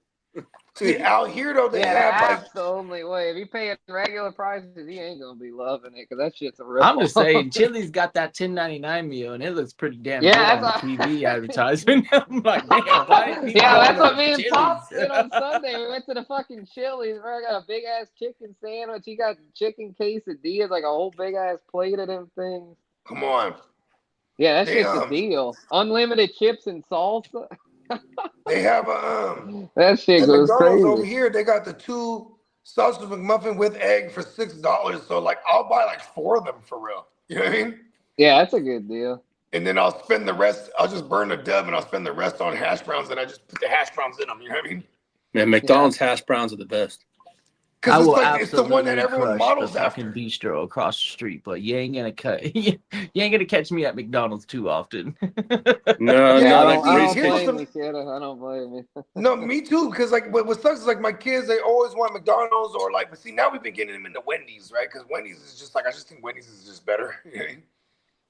See, out here though, they have like the only way. If you pay at regular prices, you ain't gonna be loving it because that shit's a rip. I'm just saying, Chili's got that $10.99 meal, and it looks pretty damn good on the TV advertisement. I'm like, damn, why? Yeah, that's what me and Pop did on Sunday. We went to the fucking Chili's. I got a big ass chicken sandwich. He got chicken quesadillas, like a whole big ass plate of them things. Come on. Yeah, that's just a deal. Unlimited chips and salsa. They have that shit at goes McDonald's crazy. over here. They got the 2 sausage McMuffin with egg for $6. So like, I'll buy like 4 of them for real. You know what I mean? Yeah, that's a good deal. And then I'll spend the rest. I'll just burn a dub and I'll spend the rest on hash browns, and I just put the hash browns in them. You know what I mean? Man, McDonald's hash browns are the best. I will it's the one that everyone models the fucking after. bistro across the street, but you ain't gonna catch me at McDonald's too often. No, Yeah, no, I don't like blame you, Kitteh. I don't blame you. No, me too. Because like, what sucks is like my kids, they always want McDonald's or like. But see, now we've been getting them into Wendy's, right? Because Wendy's is just like, I just think Wendy's is just better. You know what I mean?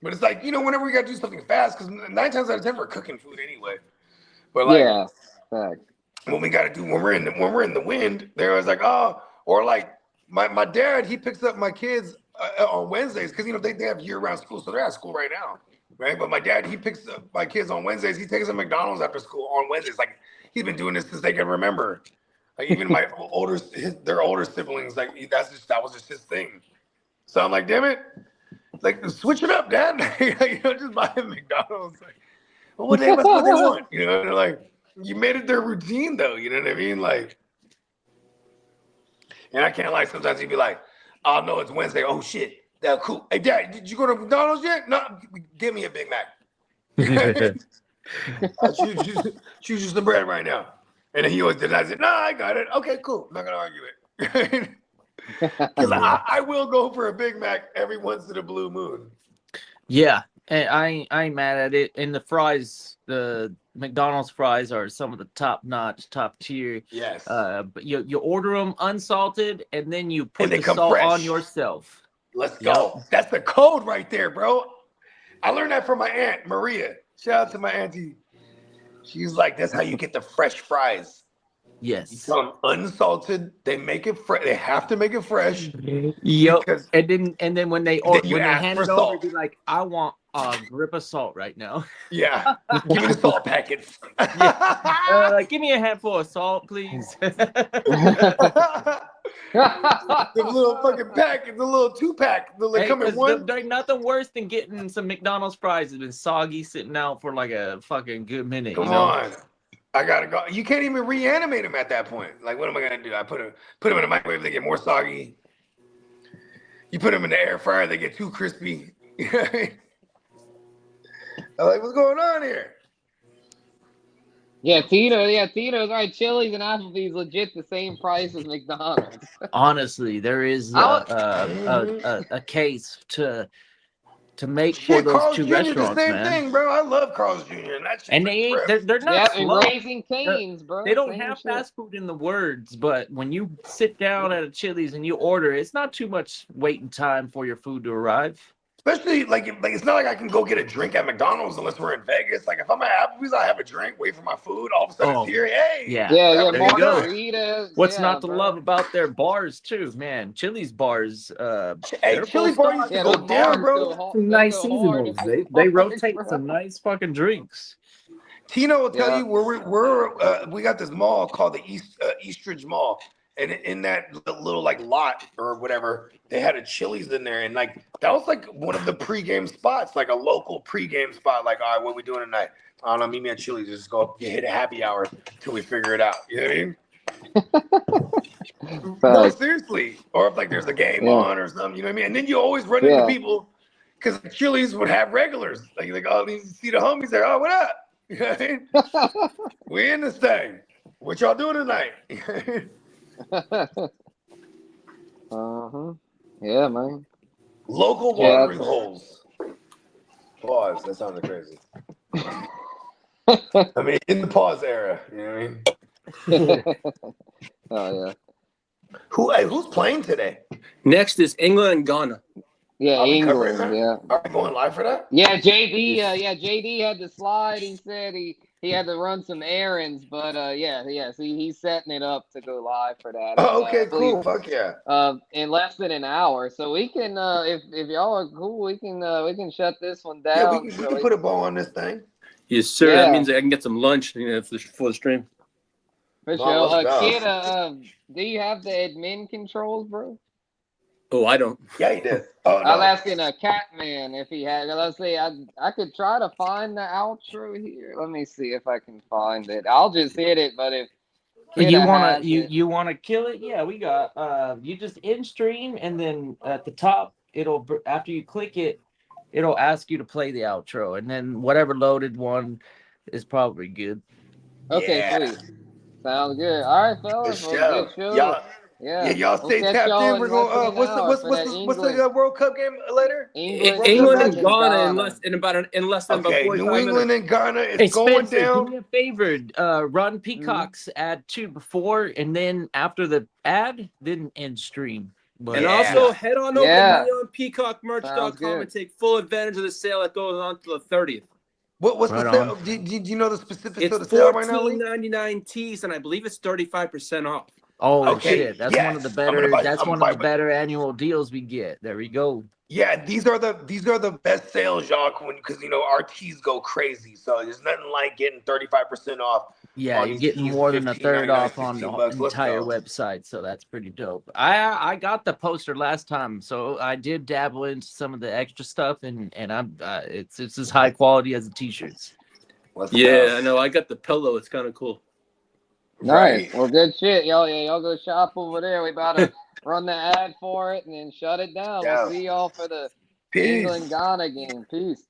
But it's like, whenever we gotta do something fast, because 9 times out of 10 we're cooking food anyway. But like, yeah, fact. When we gotta do when we're in the wind, they're always like, oh, or like. My dad, he picks up my kids on Wednesdays because, they have year-round school. So they're at school right now, right? But my dad, he picks up my kids on Wednesdays. He takes them to McDonald's after school on Wednesdays. Like, he's been doing this since they can remember. Like, even my their older siblings, like, that was just his thing. So I'm like, damn it. Like, switch it up, Dad. Just buy them McDonald's. Like, well, what they want. They're like, you made it their routine, though. You know what I mean? Like, and I can't lie. Sometimes he'd be like, "Oh no, it's Wednesday. Oh shit, that's cool. Hey, Dad, did you go to McDonald's yet? No, give me a Big Mac. I'll choose just the bread right now." And then he always denies it. No, I got it. Okay, cool. I'm not gonna argue it. Because I will go for a Big Mac every once in a blue moon. Yeah, and I ain't mad at it. And the fries, the McDonald's fries are some of the top-notch, top-tier. Yes. But you order them unsalted, and then you put the come salt fresh. on yourself. Let's go. That's the code right there, bro. I learned that from my aunt, Maria. Shout out to my auntie. She's like, that's how you get the fresh fries. Yes. You tell them unsalted. They make it fresh. They have to make it fresh. Yep. And then when they hand it salt. over, be like, I want a grip of salt right now. Yeah. Give me the salt packets. Give me a handful of salt, please. The little fucking packet, the little 2-pack. They come in one. There's nothing worse than getting some McDonald's fries that's been soggy sitting out for like a fucking good minute. Come on. I gotta go. You can't even reanimate them at that point. Like, what am I gonna do? I put them in the microwave, they get more soggy. You put them in the air fryer, they get too crispy. I'm like, what's going on here? Yeah, Tito's right. Chili's and Applebee's legit the same price as McDonald's. Honestly, there is a case to make for those Carl's two Jr. restaurants, the same man. thing, bro. I love Carl's Jr. And they're not slow. Raising Cane's, bro. They don't same have shit. fast food in the words, but when you sit down at a Chili's and you order, it's not too much waiting time for your food to arrive. Especially like it's not like I can go get a drink at McDonald's unless we're in Vegas. Like if I'm at Applebee's, I have a drink, wait for my food. All of a sudden it's here. Hey, Yeah. There you go. Margaritas. What's not to love about their bars too, man? Chili's bars. Hey, Chili bar used to go down, bro. Some nice seasonals. They rotate some nice fucking drinks. Tino will tell you where we got this mall called the Eastridge Mall. And in that little like lot or whatever, they had a Chili's in there, and like that was like one of the pregame spots, like a local pregame spot. Like, all right, what are we doing tonight? I don't know. Meet me at Chili's. Just go hit a happy hour till we figure it out. You know what I mean? No, seriously. Or if like there's a game on or something, you know what I mean? And then you always run into people because Chili's would have regulars. Like oh, you see the homies there. Oh, what up? You know what I mean? We in this thing. What y'all doing tonight? Yeah, man. Local watering holes. Pause. That sounded crazy. I mean, in the pause era. You know what I mean? Oh yeah. Who's playing today? Next is England and Ghana. Yeah, England. Yeah. Are we going live for that? Yeah, JD. JD had to slide. He said he had to run some errands, but so he's setting it up to go live for that. Oh, okay, cool. Fuck yeah. In less than an hour, so we can if y'all are cool, we can shut this one down. Yeah, we can put a bow on this thing. Yes, sir. Yeah. That means I can get some lunch, for the stream. For sure. Kid, do you have the admin controls, bro? Oh, I don't. Yeah, he did. Oh, no. I was asking a Catman if he had. Let's see. I could try to find the outro here. Let me see if I can find it. I'll just hit it. But if you wanna kill it? Yeah, we got. You just in stream, and then at the top, after you click it, it'll ask you to play the outro, and then whatever loaded one is probably good. Okay, sweet. Sounds good. All right, fellas. Good show. Y'all stay tapped in. We're going. What's the World Cup game later? England and Ghana in less than about 45 minutes. New England and Ghana. It's going down. Do me a favor. Run Peacock's ad 2 before, and then after the ad, then end stream. And also head on over to PeacockMerch.com and take full advantage of the sale that goes on till the 30th. What's the sale? Do you know the specifics of the sale right now? It's $14.99 tees, and I believe it's 35% off. Oh shit! That's one of the better. That's one of the better annual deals we get. There we go. Yeah, these are the best sales, y'all, because our tees go crazy. So there's nothing like getting 35% off. Yeah, you're getting more than a third off on the entire website, so that's pretty dope. I got the poster last time, so I did dabble into some of the extra stuff, and I'm it's as high quality as the t-shirts. I know. I got the pillow. It's kind of cool. Nice. Well, good shit, y'all. Yeah, y'all go shop over there. We about to run the ad for it and then shut it down. We'll see y'all for the England Ghana game. Peace.